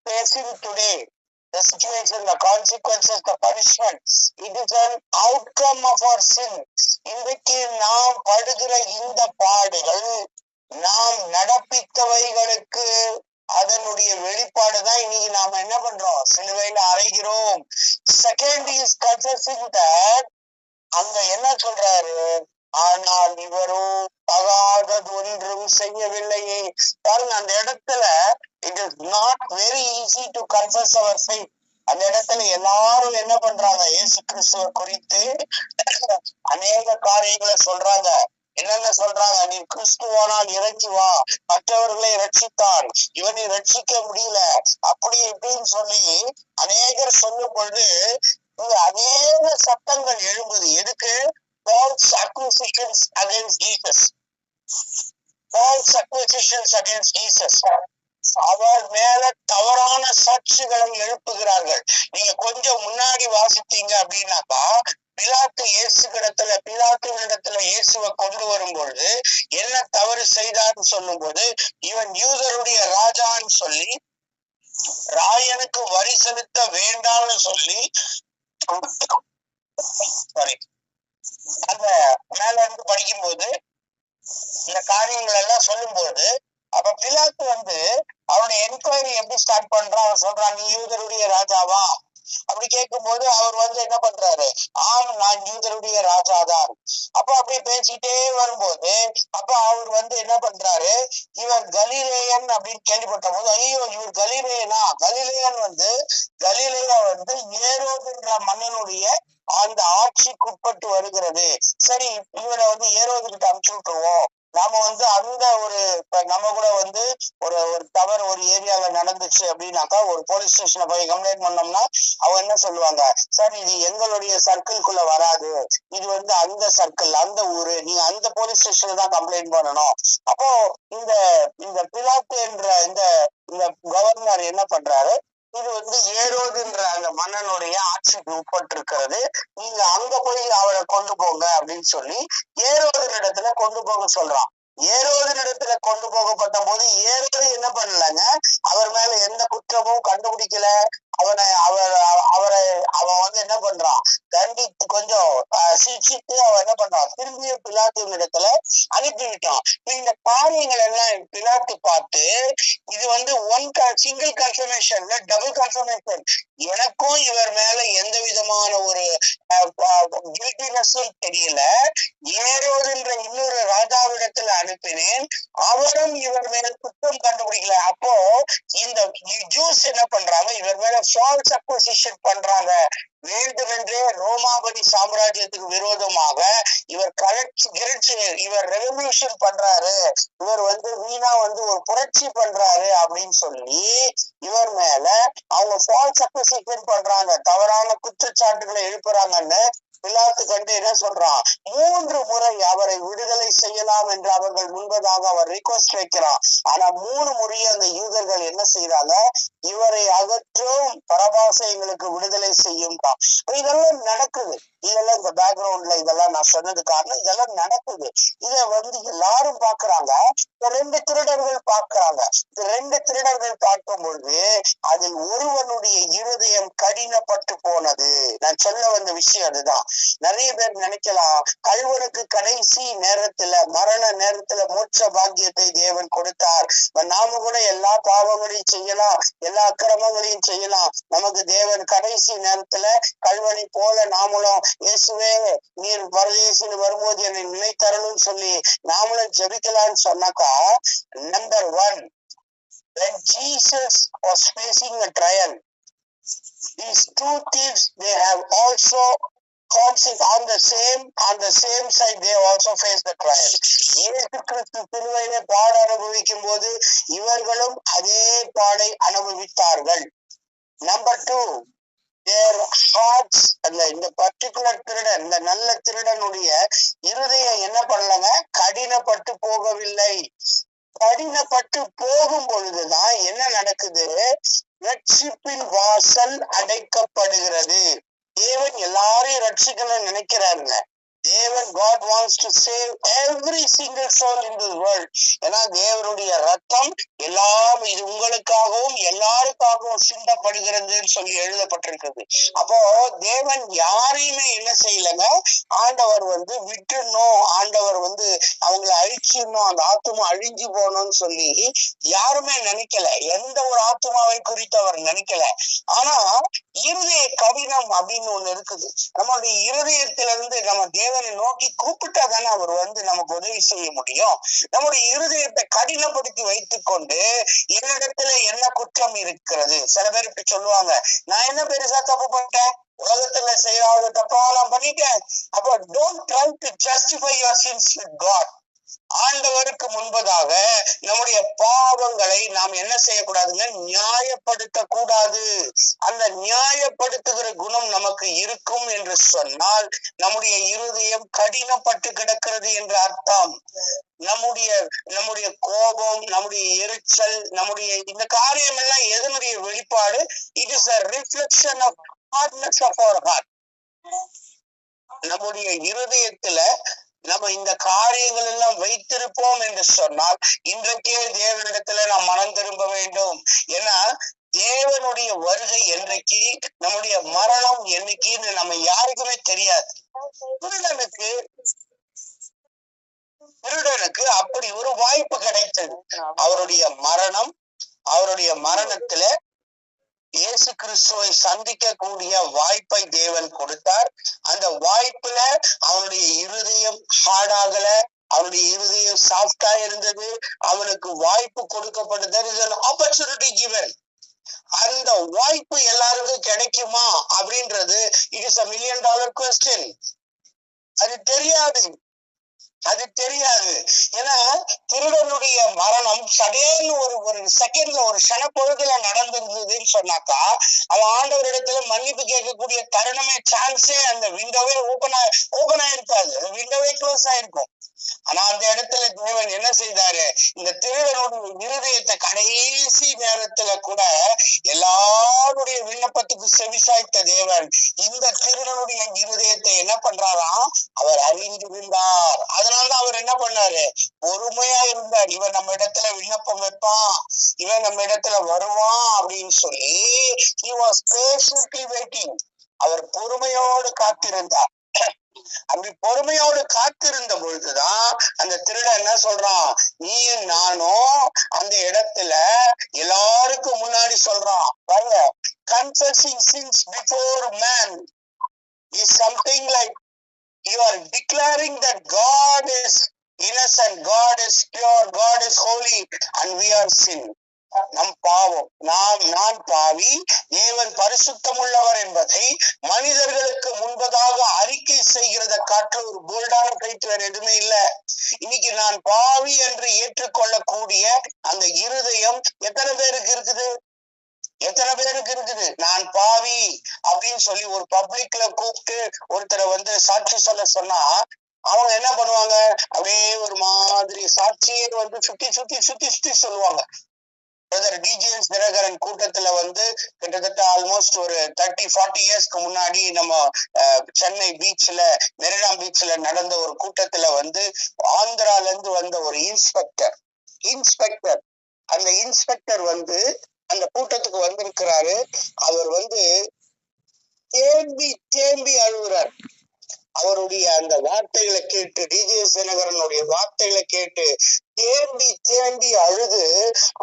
facing today, the situation, the consequences, the punishment, it is an outcome of our sin. இன்றைக்கு நாம் படுகிற இந்த பாடுகள் நாம் நடப்பித்தவைகளுக்கு அதனுடைய வெளிப்பாடுதான் இன்னைக்கு நாம என்ன பண்றோம்? சிலுவையில அறைகிறோம். செகண்ட் இஸ் கன்ஃபெசிங் தட், அங்க என்ன சொல்றாரு? ஆனால் இவரோ தகாதது ஒன்றும் செய்யவில்லையே. பாருங்க, அந்த இடத்துல it is not very easy to confuse our faith. அந்த இடத்துல எல்லாரும் என்ன பண்றாங்க? இயேசு கிறிஸ்துவ குறித்து அநேக காரியங்களை சொல்றாங்க. என்னென்ன சொல்றாங்க? நீ கிறிஸ்துவானால் இறங்கி வா, மற்றவர்களை ரட்சித்தான், இவனை ரட்சிக்க முடியல, அப்படி இப்படின்னு சொல்லி அநேகர் சொல்லும் பொழுது அநேக சத்தங்கள் எழும்புது. எதுக்கு? false accusations against Jesus. false accusations against Jesus. அவர் மேல தவறான சாட்சிகளை எழுப்புகிறார்கள். நீங்க கொஞ்சம் முன்னாடி வாசித்தீங்க அப்படின்னாக்கா, பிலாத்துவினிடத்துல இயேசுவை கொண்டு வரும்பொழுது என்ன தவறு செய்தார்னு சொல்லும் போது, இவன் யூதருடைய ராஜான்னு சொல்லி ராயனுக்கு வரி செலுத்த வேண்டாம்னு சொல்லி அந்த மேல இருந்து படிக்கும் போது இந்த காரியங்கள் எல்லாம் சொல்லும் போது, அப்ப பிலாத்து வந்து அவனுடைய என்கொயரி எப்படி ஸ்டார்ட் பண்றான்? அவன் சொல்றான், நீ யூதருடைய ராஜாவா? அப்படி கேட்கும் போது அவர் வந்து என்ன பண்றாரு? ஆம், நான் யூதருடைய ராஜாதான். அப்ப அப்படியே பேசிட்டே வரும்போது அப்ப அவர் வந்து என்ன பண்றாரு? இவர் கலிலேயன் அப்படின்னு கேள்விப்பட்ட போது, ஐயோ இவர் கலிலேயனா? கலிலேயன் வந்து கலிலேயா வந்து ஏரோதுன்ற மன்னனுடைய அந்த ஆட்சிக்குட்பட்டு வருகிறது. சரி, இவனை வந்து ஏரோதுகிட்ட அனுப்பிச்சு விட்டுருவோம். நாம வந்து அந்த ஒரு நம்ம கூட வந்து ஒரு தவறு ஒரு ஏரியால நடந்துச்சு அப்படின்னாக்கா, ஒரு போலீஸ் ஸ்டேஷனை போய் கம்ப்ளைண்ட் பண்ணோம்னா அவங்க என்ன சொல்லுவாங்க? சார், இது எங்களுடைய சர்க்கிள்குள்ள வராது, இது வந்து அந்த சர்க்கிள், அந்த ஊரு, நீங்க அந்த போலீஸ் ஸ்டேஷன்ல தான் கம்ப்ளைண்ட் பண்ணணும். அப்போ இந்த பிலாத்து என்ற இந்த கவர்னர் என்ன பண்றாரு? இது வந்து ஏரோதுன்ற அந்த மன்னனுடைய ஆட்சிக்கு உட்பட்டு இருக்கிறது, நீங்க அங்க போய் அவரை கொண்டு போங்க அப்படின்னு சொல்லி ஏரோதினிடத்துல கொண்டு போக சொல்றான். ஏரோதினிடத்துல கொண்டு போகப்பட்ட போது ஏரோது என்ன பண்ணலங்க? அவர் மேல எந்த குற்றமும் கண்டுபிடிக்கல. அவன் வந்து என்ன பண்றான்? கண்டித்து கொஞ்சம் சிரிச்சிட்டு அவன் என்ன பண்றான்? திரும்பியும் பிலாத்துவின் இடத்துல அனுப்பிவிட்டான். இந்த காரியங்கள் எல்லாம் பிலாத்து பார்த்து, இது வந்து சிங்கிள் கன்ஃபர்மேஷன், டபுள் கன்ஃபர்மேஷன். எனக்கும் இவர் மேல எந்த விதமான ஒரு கில்ட்டினஸும் தெரியல. ஏரோதுன்ற இன்னொரு ராஜாவிடத்துல அனுப்பினேன், அவரும் இவர் மேல குற்றம் கண்டுபிடிக்கல. அப்போ இந்த ஜூஸ் என்ன பண்றாங்க? இவர் மேல ஃபால்ஸ் அக்யூசிஷன் பண்றாங்க. வேண்டுமென்றே ரோமாபுரி சாம்ராஜ்யத்துக்கு விரோதமாக இவர் ரெவல்யூஷன் பண்றாரு, இவர் வந்து வீணா வந்து ஒரு புரட்சி பண்றாரு அப்படின்னு சொல்லி இவர் மேல அவங்க ஃபால்ஸ் அக்யூசிஷன் பண்றாங்க, தவறான குற்றச்சாட்டுகளை எழுப்புறாங்கன்னு பிலாத்து கண்டு என்ன சொல்றான்? 3 முறை அவரை விடுதலை செய்யலாம் என்று அவர்கள் முன்பதாக அவர் ரிக்வெஸ்ட் வைக்கிறான். ஆனா 3 முறையும் அந்த யூதர்கள் என்ன செய்யறாங்க? இவரை அகற்றும், பரபாசை எங்களுக்கு விடுதலை செய்யும். இதெல்லாம் நடக்குது. இதெல்லாம் இந்த பேக்ரவுண்ட்ல இதெல்லாம் நான் சொன்னது காரணம், இதெல்லாம் நடக்குது. இத வந்து எல்லாரும் பாக்குறாங்க. 2 திருடர்கள் பாக்குறாங்க. 2 திருடர்கள் பார்க்கும் பொழுது அதில் ஒருவனுடைய இருதயம் கடினப்பட்டு போனது. நான் சொல்ல வந்த விஷயம் அதுதான். நிறைய பேர் நினைக்கலாம் கல்வனுக்கு கடைசி நேரத்துல மரண நேரத்துல மோட்ச பாக்கியத்தை தேவன் கொடுத்தார். நாம கூட எல்லா பாவங்களையும் செய்யலாம், எல்லா அக்கிரமங்களையும் செய்யலாம். நமக்கு தேவன் கடைசி நேரத்துல கல்வனை போல நாமளும் இயேசுவே நீர் பரதேசின்னு வரும்போது என்னை நினைத்தரணும்னு சொல்லி நாமளும் ஜெபிக்கலாம்னு சொன்னாக்கா, number 1, when Jesus was facing a trial, these two thieves, they have also on the same side, they also face the trial. இயேசு கிறிஸ்து சிலுவையிலே பாடு அனுபவிக்கும் போது இவர்களும் அதே பாடை அனுபவித்தார்கள். நம்பர் 2, their hearts, இந்த பர்டிகுலர் திருடன், இந்த நல்ல திருடனுடைய இருதயம் என்ன பண்ணலங்க, கடினப்பட்டு போகவில்லை. கடினப்பட்டு போகும் பொழுதுதான் என்ன நடக்குது, ரட்சிப்பின் வாசல் அடைக்கப்படுகிறது. தேவன் எல்லாரையும் ரட்சிக்கணும்னு நினைக்கிறாருங்க. தேவன் God wants to save every single soul in this world. ஏன்னா தேவனுடைய ரத்தம் எல்லாம் இது உங்களுக்காகவும் எல்லாருக்காகவும் சிந்தப்படுகிறதுன்னு சொல்லி எழுதப்பட்டிருக்குது. அப்போ தேவன் யாரையுமே என்ன செய்யலங்க, ஆண்டவர் விட்டுணும், ஆண்டவர் அவங்களை அழிச்சிடணும், அந்த ஆத்துமா அழிஞ்சு போகணும்னு சொல்லி யாருமே நினைக்கல. எந்த ஒரு ஆத்துமாவை குறித்து அவர் நினைக்கல. ஆனா இருதய கடினம் அப்படின்னு ஒண்ணு இருக்குது. நம்மளுடைய இருதயத்திலிருந்து நம்ம தேவனை நோக்கி கூப்பிட்டா தானே அவர் நமக்கு உதவி செய்ய முடியும். நம்முடைய இருதயத்தை கடினப்படுத்தி வைத்துக் கொண்டு என்னிடத்துல என்ன குற்றம் இருக்கிறது. சில பேர் இப்படி சொல்லுவாங்க, நான் என்ன பெருசா தப்பு பண்ணிட்டேன், உலகத்துல செய்யாத தப்பா நான் பண்ணிட்டேன். அப்ப don't try to justify your sins with God. ஆண்டவருக்கு முன்பதாக நம்முடைய பாவங்களை நாம் என்ன செய்யக்கூடாதுங்க, நியாயப்படுத்த கூடாது. அந்த நியாயப்படுத்துகிற குணம் நமக்கு இருக்கும் என்று சொன்னால் நம்முடைய இருதயம் கடினப்பட்டு கிடக்கிறது என்று அர்த்தம். நம்முடைய கோபம், நம்முடைய எரிச்சல், நம்முடைய இந்த காரியம் எல்லாம் எதனுடைய வெளிப்பாடு? It is a reflection of hardness of our heart. நம்முடைய இருதயத்துல நம்ம இந்த காரியங்கள் எல்லாம் வைத்திருப்போம் என்று சொன்னால் இன்றைக்கே தேவனிடத்துல நாம் மனம் திரும்ப வேண்டும். ஏன்னா தேவனுடைய வருகை என்றைக்கு, நம்முடைய மரணம் என்னைக்குன்னு நம்ம யாருக்குமே தெரியாது. திருடனுக்கு அப்படி ஒரு வாய்ப்பு கிடைத்தது. அவருடைய மரணத்துல இயேசு கிறிஸ்துவை சந்திக்கக்கூடிய வாய்ப்பை தேவன் கொடுத்தார். அந்த வாய்ப்புல அவனுடைய இருதயம் ஹார்டாகல, அவனுடைய இருதயம் சாஃப்டா இருந்தது. அவனுக்கு வாய்ப்பு கொடுக்கப்பட்டது, ஆப்பர்ச்சுனிட்டி கிவன். அந்த வாய்ப்பு எல்லாருக்கும் கிடைக்குமா அப்படின்றது it is a $1 million question. அது தெரியாது. ஏன்னா திருடனுடைய மரணம் சடேன்னு ஒரு செகண்ட்ல, ஒரு க்ஷணப்பொழுதுல நடந்திருந்ததுன்னு சொன்னாக்கா அவன் ஆண்டவரிடத்துல மன்னிப்பு கேட்கக்கூடிய தருணமே, சான்ஸே, அந்த விண்டோவே ஓபன் ஆயிருக்காது, அந்த விண்டோவே க்ளோஸ் ஆயிருக்கும். ஆனா அந்த இடத்துல தேவன் என்ன செய்தாரு, இந்த திருடனுடைய இருதயத்தை கடைசி நேரத்துல கூட எல்லாருடைய விண்ணப்பத்துக்கு செவிசாய்த்த தேவன் இந்த திருடனுடைய இருதயத்தை என்ன பண்றாராம், அவர் அறிந்திருந்தார். அதனாலதான் அவர் என்ன பண்ணாரு, பொறுமையா இருந்தார். இவன் நம்ம இடத்துல விண்ணப்பம் வைப்பான், இவன் நம்ம இடத்துல வருவான் அப்படின்னு சொல்லி he was patiently waiting. அவர் பொறுமையோடு காத்திருந்தார். அப்படி பொறுமையோடு காத்திருந்த பொழுதுதான் அந்த திருடன் என்ன சொல்றான், நீயும் நானும் அந்த இடத்துல எல்லாருக்கும் முன்னாடி சொல்றான் பாருங்க, confessing sins before man is something like you are declaring that God is innocent, God is pure, God is holy and we are sin. நம் பாவம், நான் பாவி, தேவன் பரிசுத்தம் உள்ளவர் என்பதை மனிதர்களுக்கு முன்பதாக அறிக்கை செய்கிறத காட்ட ஒரு போல்டான கைத்து வேற எதுவுமே இல்ல. இன்னைக்கு நான் பாவி என்று ஏற்றுக்கொள்ளக்கூடிய அந்த இருதயம் எத்தனை பேருக்கு இருக்குது? நான் பாவி அப்படின்னு சொல்லி ஒரு பப்ளிக்ல கூப்பிட்டு ஒருத்தரை சாட்சி சொன்னா அவங்க என்ன பண்ணுவாங்க, அப்படியே ஒரு மாதிரி சாட்சியை சுத்தி சொல்லுவாங்க. டிஜிஎஸ் தினகரன் கூட்டத்துல கிட்டத்தட்ட ஆல்மோஸ்ட் ஒரு 30-40 இயர்ஸ்க்கு முன்னாடி நம்ம சென்னை பீச்ல, மெரினா பீச்ல நடந்த ஒரு கூட்டத்துல ஆந்திரால இருந்து வந்த ஒரு இன்ஸ்பெக்டர் அந்த இன்ஸ்பெக்டர் அந்த கூட்டத்துக்கு வந்திருக்கிறாரு. அவர் தேம்பி அழுகுறார். அவருடைய அந்த வார்த்தைகளை கேட்டு, டிஜே சேனகரனுடைய வார்த்தைகளை கேட்டு தேம்பி தேம்பி அழுது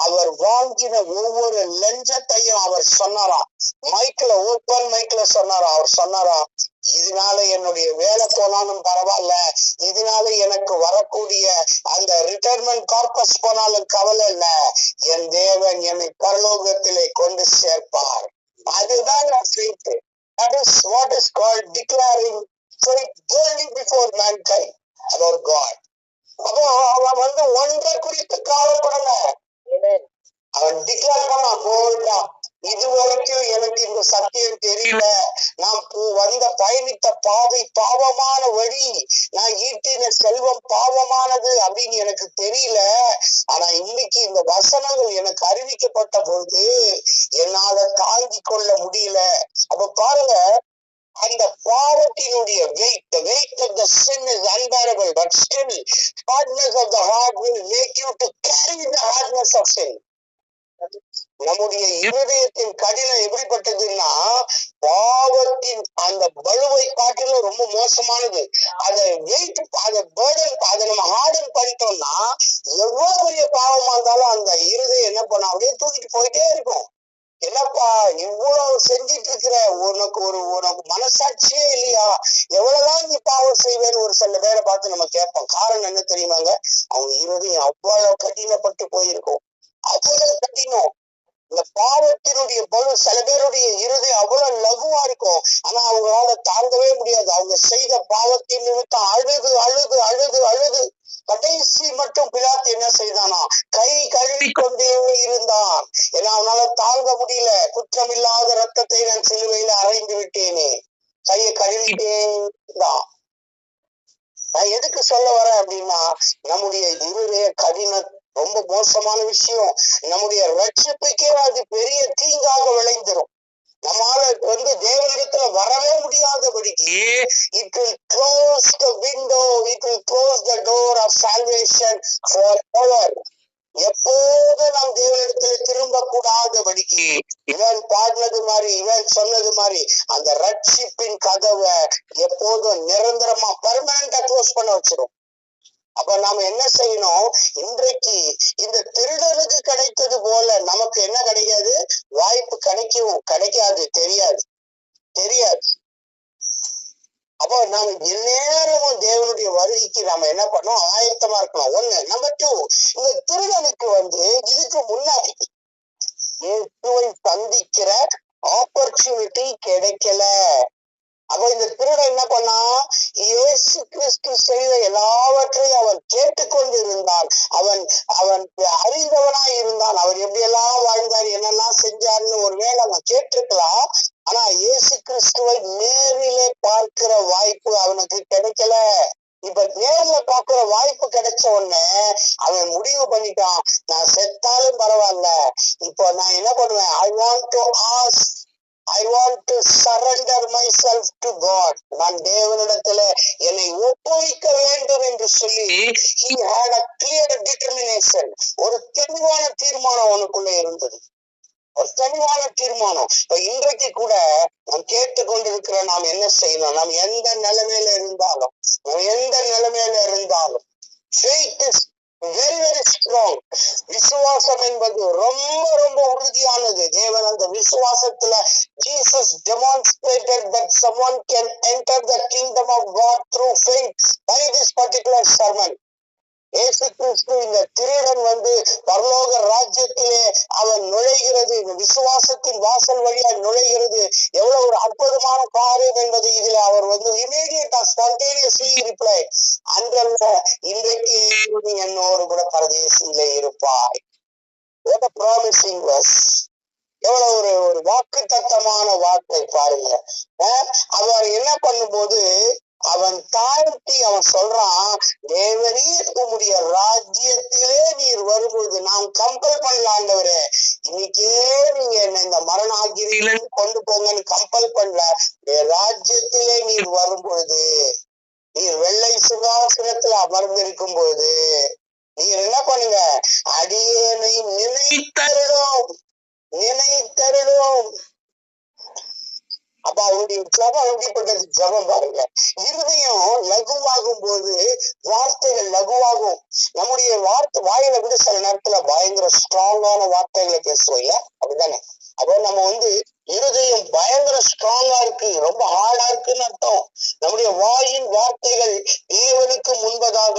அவர் வாங்கின ஒவ்வொரு லஞ்சத்தையும் அவர் சொன்னாராம். ஓப்பன் மைக்ல சொன்னாராம். அவர் சொன்னாராம், இதனால என்னுடைய வேலை போனாலும் பரவாயில்ல, இதனால எனக்கு வரக்கூடிய அந்த ரிட்டையர்மெண்ட் கார்பஸ் போனாலும் கவலை இல்ல, என் தேவன் என்னை பரலோகத்திலே கொண்டு சேர்ப்பார். அதுதான் faith. That is what is called declaring faith boldly before mankind about God. அப்போ அவன் ஒன்றை குறித்து கவலைப்படல, அவன் டிக்ளேர் பண்ணான் போல்டா, இது வரைக்கும் எனக்கு இந்த சத்தியம் தெரியல, நான் வந்த பயணித்த பாதை பாவமான வழி, நான் ஈட்டின செல்வம் பாவமானது அப்படின்னு எனக்கு தெரியல, ஆனா இன்னைக்கு இந்த வசனங்கள் எனக்கு அறிவிக்கப்பட்ட பொழுது என்னால தாங்கி கொள்ள முடியல. அப்ப பாருங்க, அந்த பாவத்தினுடைய weight of the sin is unbearable, but still hardness of the heart will make you to carry the hardness of sin. நம்முடைய இருதயத்தின் கடினம் எப்படிப்பட்டதுன்னா, பாவத்தின் அந்த பலுவை காட்டிலும் ரொம்ப மோசமானது. அதை வெயிட், அதை பேர்டன், அதை நம்ம ஹார்டன் பண்ணிட்டோம்னா எவ்வளவு பெரிய பாவமா இருந்தாலும் அந்த இருதயம் என்ன பண்ண அப்படியே தூக்கிட்டு போயிட்டே இருக்கும். என்னப்பா இவ்வளவு செஞ்சிட்டு இருக்கிற, உனக்கு மனசாட்சியே இல்லையா, எவ்வளவுதான் நீ பாவம் செய்வேன்னு ஒரு சில பேரை பார்த்து நம்ம கேட்போம். காரணம் என்ன தெரியுமாங்க, அவங்க இருதயம் அவ்வளவு கடினப்பட்டு போயிருக்கும், அவ்வளவு கடினம். இந்த பாவத்தினுடைய பலு, சில பேருடைய இருதயம் அவ்வளவு லகுவா இருக்கும், ஆனா அவங்களால தாங்கவே முடியாது. அவங்க செய்த பாவத்தின் நிமித்தம் அழுது அழுது அழுது அழுது கடைசி மட்டும் பிலாத்து என்ன செய்தானா, கை கழுவி கொண்டே இருந்தான். ஏன்னா அவனால தாங்க முடியல, குற்றமில்லாத ரத்தத்தை நான் சிலுவையில அறைந்து விட்டேனே, கையை கழுவிட்டே இருந்தான். நான் எதுக்கு சொல்ல வரேன் அப்படின்னா, நம்முடைய இருதய கடின ரொம்ப மோசமான விஷயம். நம்முடைய ரட்சிப்புக்கே அது பெரிய தீங்காக விளைந்துரும். நம்மால தேவனிடத்துல வரவே முடியாதபடிக்கு it will close the window, it will close the door of salvation forever. எப்போது நாம் தேவனிடத்துல திரும்ப கூடாதபடிக்கு இவன் பாடினது மாதிரி, இவன் சொன்னது மாதிரி அந்த ரட்சிப்பின் கதவை எப்போதும் நிரந்தரமா பெர்மனண்டா க்ளோஸ் பண்ண வச்சிடும். அப்ப நாம என்ன செய்யணும், இன்றைக்கு இந்த திருடனுக்கு கிடைத்தது போல நமக்கு என்ன கிடைக்காது, வாய்ப்பு கிடைக்காது, தெரியாது. அப்போ நாம எந்நேரமும் தேவனுடைய வருகைக்கு நாம என்ன பண்ணோம், ஆயத்தமா இருக்கணும். ஒண்ணு. நம்பர் 2, இந்த திருடனுக்கு இதுக்கு முன்னாடி இயேசுவை சந்திக்கிற ஆப்பர்ச்சுனிட்டி கிடைக்கல. அப்ப இந்த திருடன் என்ன பண்ணா, இயேசு கிறிஸ்து செய்த எல்லாவற்றையும் அவன் கேட்டுக்கொண்டு இருந்தான், அவன் அறிந்தவனா இருந்தான், அவர் எப்படி எல்லாம் வாழ்ந்தார், என்னெல்லாம் செஞ்சாருன்னு ஒருவேளை அவன் கேட்டிருக்கலாம். ஆனா இயேசு கிறிஸ்துவை நேரிலே பார்க்கிற வாய்ப்பு அவனுக்கு கிடைக்கல. இப்ப நேர்ல பாக்குற வாய்ப்பு கிடைச்ச உடனே அவன் முடிவு பண்ணிட்டான், நான் செத்தாலும் பரவாயில்ல, இப்போ நான் என்ன பண்ணுவேன், I want to surrender myself to God. நான் தேவனிடத்துல என்னை ஒப்புவிக்க வேண்டும் என்று சொல்லி he had a clear determination. ஒரு தெளிவான தீர்மானம் அவனுக்குள்ள இருந்தது, ஒரு தெளிவான தீர்மானம். இப்ப இன்றைக்கு கூட நாம் கேட்டுக்கொண்டிருக்கிற நாம் என்ன செய்யணும், நாம் எந்த நிலைமையில இருந்தாலும் faith is very very strong. விசுவாசம் என்பது ரொம்ப ரொம்ப உறுதியானது. தேவன் அந்த விசுவாசத்துல Jesus demonstrated that someone can enter the kingdom of God through faith by this particular sermon. இயேசு கிறிஸ்து இந்த திருடன் பரலோக ராஜ்யத்திலே அவன் நுழைகிறது, இந்த விசுவாசத்தின் வாசல் வழியா நுழைகிறது எவ்வளவு ஒரு அற்புதமான காரியம் என்பது இதுல அவர் இமீடியட்டா ஸ்பான்டேனியஸ்லி ரிப்ளை, அன்றல்ல இன்றைக்கு நீ என்னோடு கூட பரதேசியிலே இருப்பாய். What a promising verse. எவ்வளவு ஒரு வாக்கு தத்தமான வார்த்தை பாருங்க. அவர் என்ன பண்ணும்போது அவன் தாழ்த்தி அவன் சொல்றான், தேவரே உம்முடைய ராஜ்யத்திலே நீர் வரும்பொழுது, நாம் கம்பல் பண்ணல ஆண்டவரே, இன்னைக்கே நீங்க என்ன இந்த மரணாகிரியில கொண்டு போங்கன்னு கம்பல் பண்ணல, ராஜ்யத்திலே நீர் வரும்பொழுது, நீர் வெள்ளை சுகாசனத்துல அமர்ந்திருக்கும் பொழுது நீர் என்ன பண்ணுங்க, அடியேனை நினைத்தருளும். அப்ப அவருடைய ஜபம் எப்படிப்பட்டது? ஜபம் பாருங்க, இருதயம் லகுவாகும் போது வார்த்தைகள் லகுவாகும். நம்முடைய வாயில கூட சில நேரத்துல பயங்கர ஸ்ட்ராங்கான வார்த்தைகளை பேசுவோம் இல்ல, அப்படித்தானே? அப்போ நம்ம இருதயம் பயங்கர ஸ்ட்ராங்கா இருக்கு, ரொம்ப ஹார்டா இருக்குன்னு அர்த்தம். நம்முடைய வாயின் வார்த்தைகள் தேவனுக்கு முன்பதாக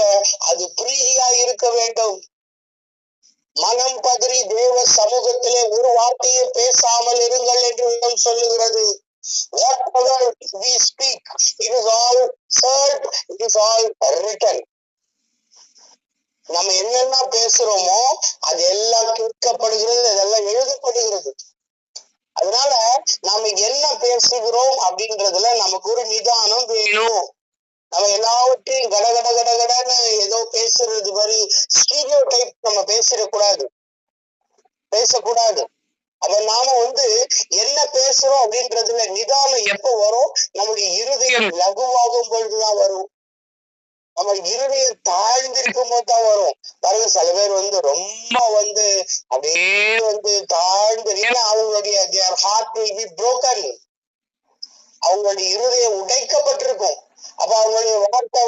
அது பிரீதியா இருக்க வேண்டும். மனம் பதறி தேவ சமூகத்திலே ஒரு வார்த்தையை பேசாமல் இருங்கள் என்று வேதம் சொல்லுகிறது. Whatever we speak, it is all said, it is all written. நம்ம என்னென்ன பேசுறோமோ அது எல்லாம் கேட்கப்படுகிறது, அதெல்லாம் எழுதப்படுகிறது. அதனால நாம என்ன பேசுகிறோம் அப்படின்றதுல நமக்கு ஒரு நிதானம் வேணும். நம்ம எல்லாவற்றையும் கடன்னு ஏதோ பேசுறது மாதிரி ஸ்டீரியோ டைப் நம்ம பேசக்கூடாது. அப்ப நாம என்ன பேசுறோம் அப்படின்றதுல நிதானம் எப்ப வரும்? நம்முடைய இருதயம் லகுவாகும் பொழுதுதான் வரும். நம்ம இருதயம் தாழ்ந்திருக்கும் போது தான் வரும். பாருங்க, சில பேர் ரொம்ப அப்படியே தாழ்ந்து, ஏன்னா அவங்களுடைய heart will be broken. அவங்களுடைய இருதயம் உடைக்கப்பட்டிருக்கும். அப்ப அவங்களுடைய வார்த்தை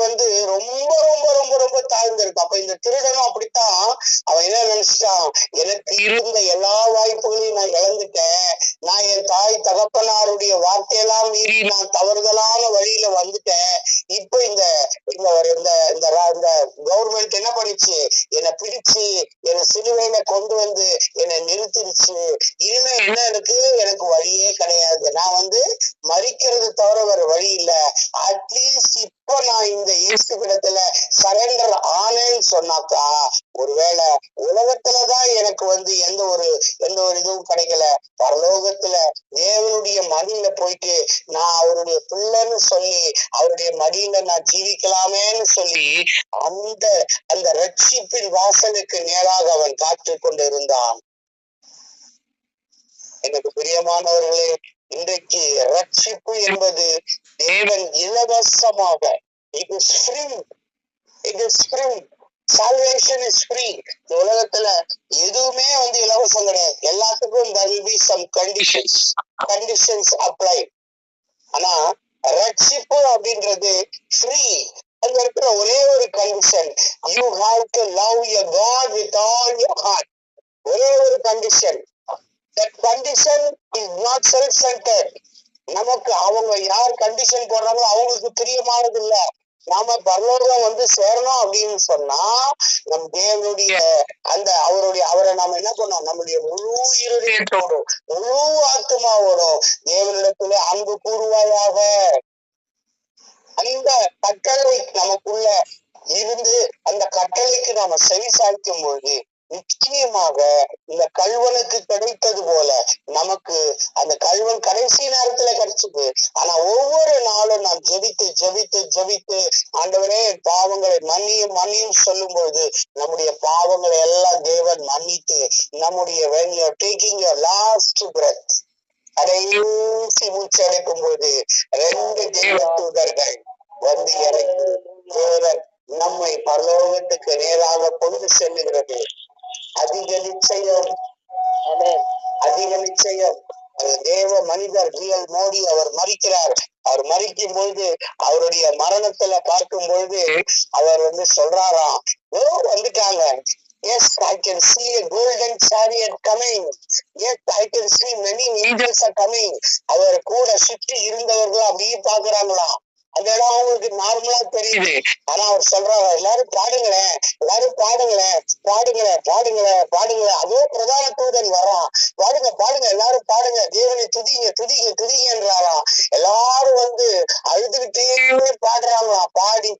ரொம்ப ரொம்ப ரொம்ப ரொம்ப தாழ்ந்திருக்கும். அப்ப இந்த திருடனும் அப்படித்தான். அவன் என்ன நினைச்சிட்டான்? எனக்கு இருந்த எல்லா வாய்ப்புகளையும் நான் இழந்துட்டேன். நான் என் தாய் தகப்பனாருடைய வார்த்தையெல்லாம் மீறி நான் தவறுதலான வழியில வந்துட்டேன். இப்ப இந்த கவர்மெண்ட் என்ன பண்ணிச்சு? என்னை பிடிச்சு என்னை சிலுவையில கொண்டு என்னை நிறுத்திடுச்சு. இனிமே என்ன எனக்கு வழியே கிடையாது. நான் மறிக்கிறது தவிர வேற வழி இல்ல. அட்லீஸ்ட் இப்ப நான் இந்த இயேசுவிடத்துல சரண்டர் ஆனேன்னு சொன்னாக்கா, ஒருவேளை உலகத்துலதான் எனக்கு எந்த ஒரு இதுவும் கிடைக்கல, பரலோகத்துல தேவனுடைய மடியில போயிட்டு நான் அவருடைய பிள்ளைன்னு சொல்லி அவருடைய மடியில நான் ஜீவிக்கலாமேன்னு சொல்லி அந்த ரட்சிப்பின் வாசலுக்கு நேராக அவன் காத்து கொண்டு இருந்தான். எனக்கு பிரியமானவர்களே, இன்றைக்கு ரட்சிப்பு என்பது தேவன் இலவசமாக, it is free, it is free, salvation is free. இந்த உலகத்துல எதுவுமே இலவசம் கிடையாது. எல்லாத்துக்கும் there will be some conditions apply. ஆனா ரட்சிப்பு அப்படின்றது ஃப்ரீ. அங்க இருக்கிற ஒரே ஒரு condition, you have to love your God with all your heart. ஒரே ஒரு condition. That condition is not self-centered. நமக்கு அவங்க யார் கண்டிஷன் போடுறாங்களோ அவங்களுக்கு பிரியமானது இல்ல. நாம பரலோகம் சேரணும் அப்படின்னு சொன்னா நம் தேவனுடைய அவரை நாம என்ன பண்ணோம்? நம்முடைய முழு இருதயத்தோடும் முழு ஆத்மாவோடும் தேவனிடத்துல அன்பு கூறுவாயாக. அந்த கட்டளை நமக்குள்ள இருந்து அந்த கட்டளைக்கு நாம செவி சாய்க்கும் பொழுது நிச்சயமாக இந்த கல்வனுக்கு கிடைத்தது போல நமக்கு அந்த கல்வன் கடைசி நேரத்துல கிடைச்சது. ஆனா ஒவ்வொரு நாளும் நாம் ஜெபித்து ஆண்டவரே பாவங்களை மன்னியும் சொல்லும் பொழுது நம்முடைய பாவங்களை எல்லாம் தேவன் மன்னித்து நம்முடைய when you are taking your last breath, கடைசி மூச்சு அடைக்கும் போது 2 தேவ தூதர்கள் இறங்கி தேவன் நம்மை பரலோகத்துக்கு நேராக கொண்டு செல்லுகிறது. அதிக நிச்சயம் தேவ மனிதர் ரியல் மோடி அவர் மரிக்கிறார். அவர் மரிக்கும் பொழுது அவருடைய மரணத்துல பார்க்கும் பொழுது அவர் சொல்றாராம், வந்துட்டாங்க. Yes, I can see a golden chariot coming. Yes, I can see many angels are coming. அவர் கூட சுற்றி இருந்தவர்கள் அப்படியே பாக்குறாங்களாம். அந்த இடம் அவங்களுக்கு நார்மலா தெரியுது. ஆனா அவர் சொல்றாரு, எல்லாரும் பாடுங்களேன், அதோ பிரதான தூதன் வரான், பாடுங்க எல்லாரும் பாடுங்க, தேவனை துதிங்கன்றாராம். எல்லாரும் அழுதுகிட்டே பாடுறாங்களாம். பாடி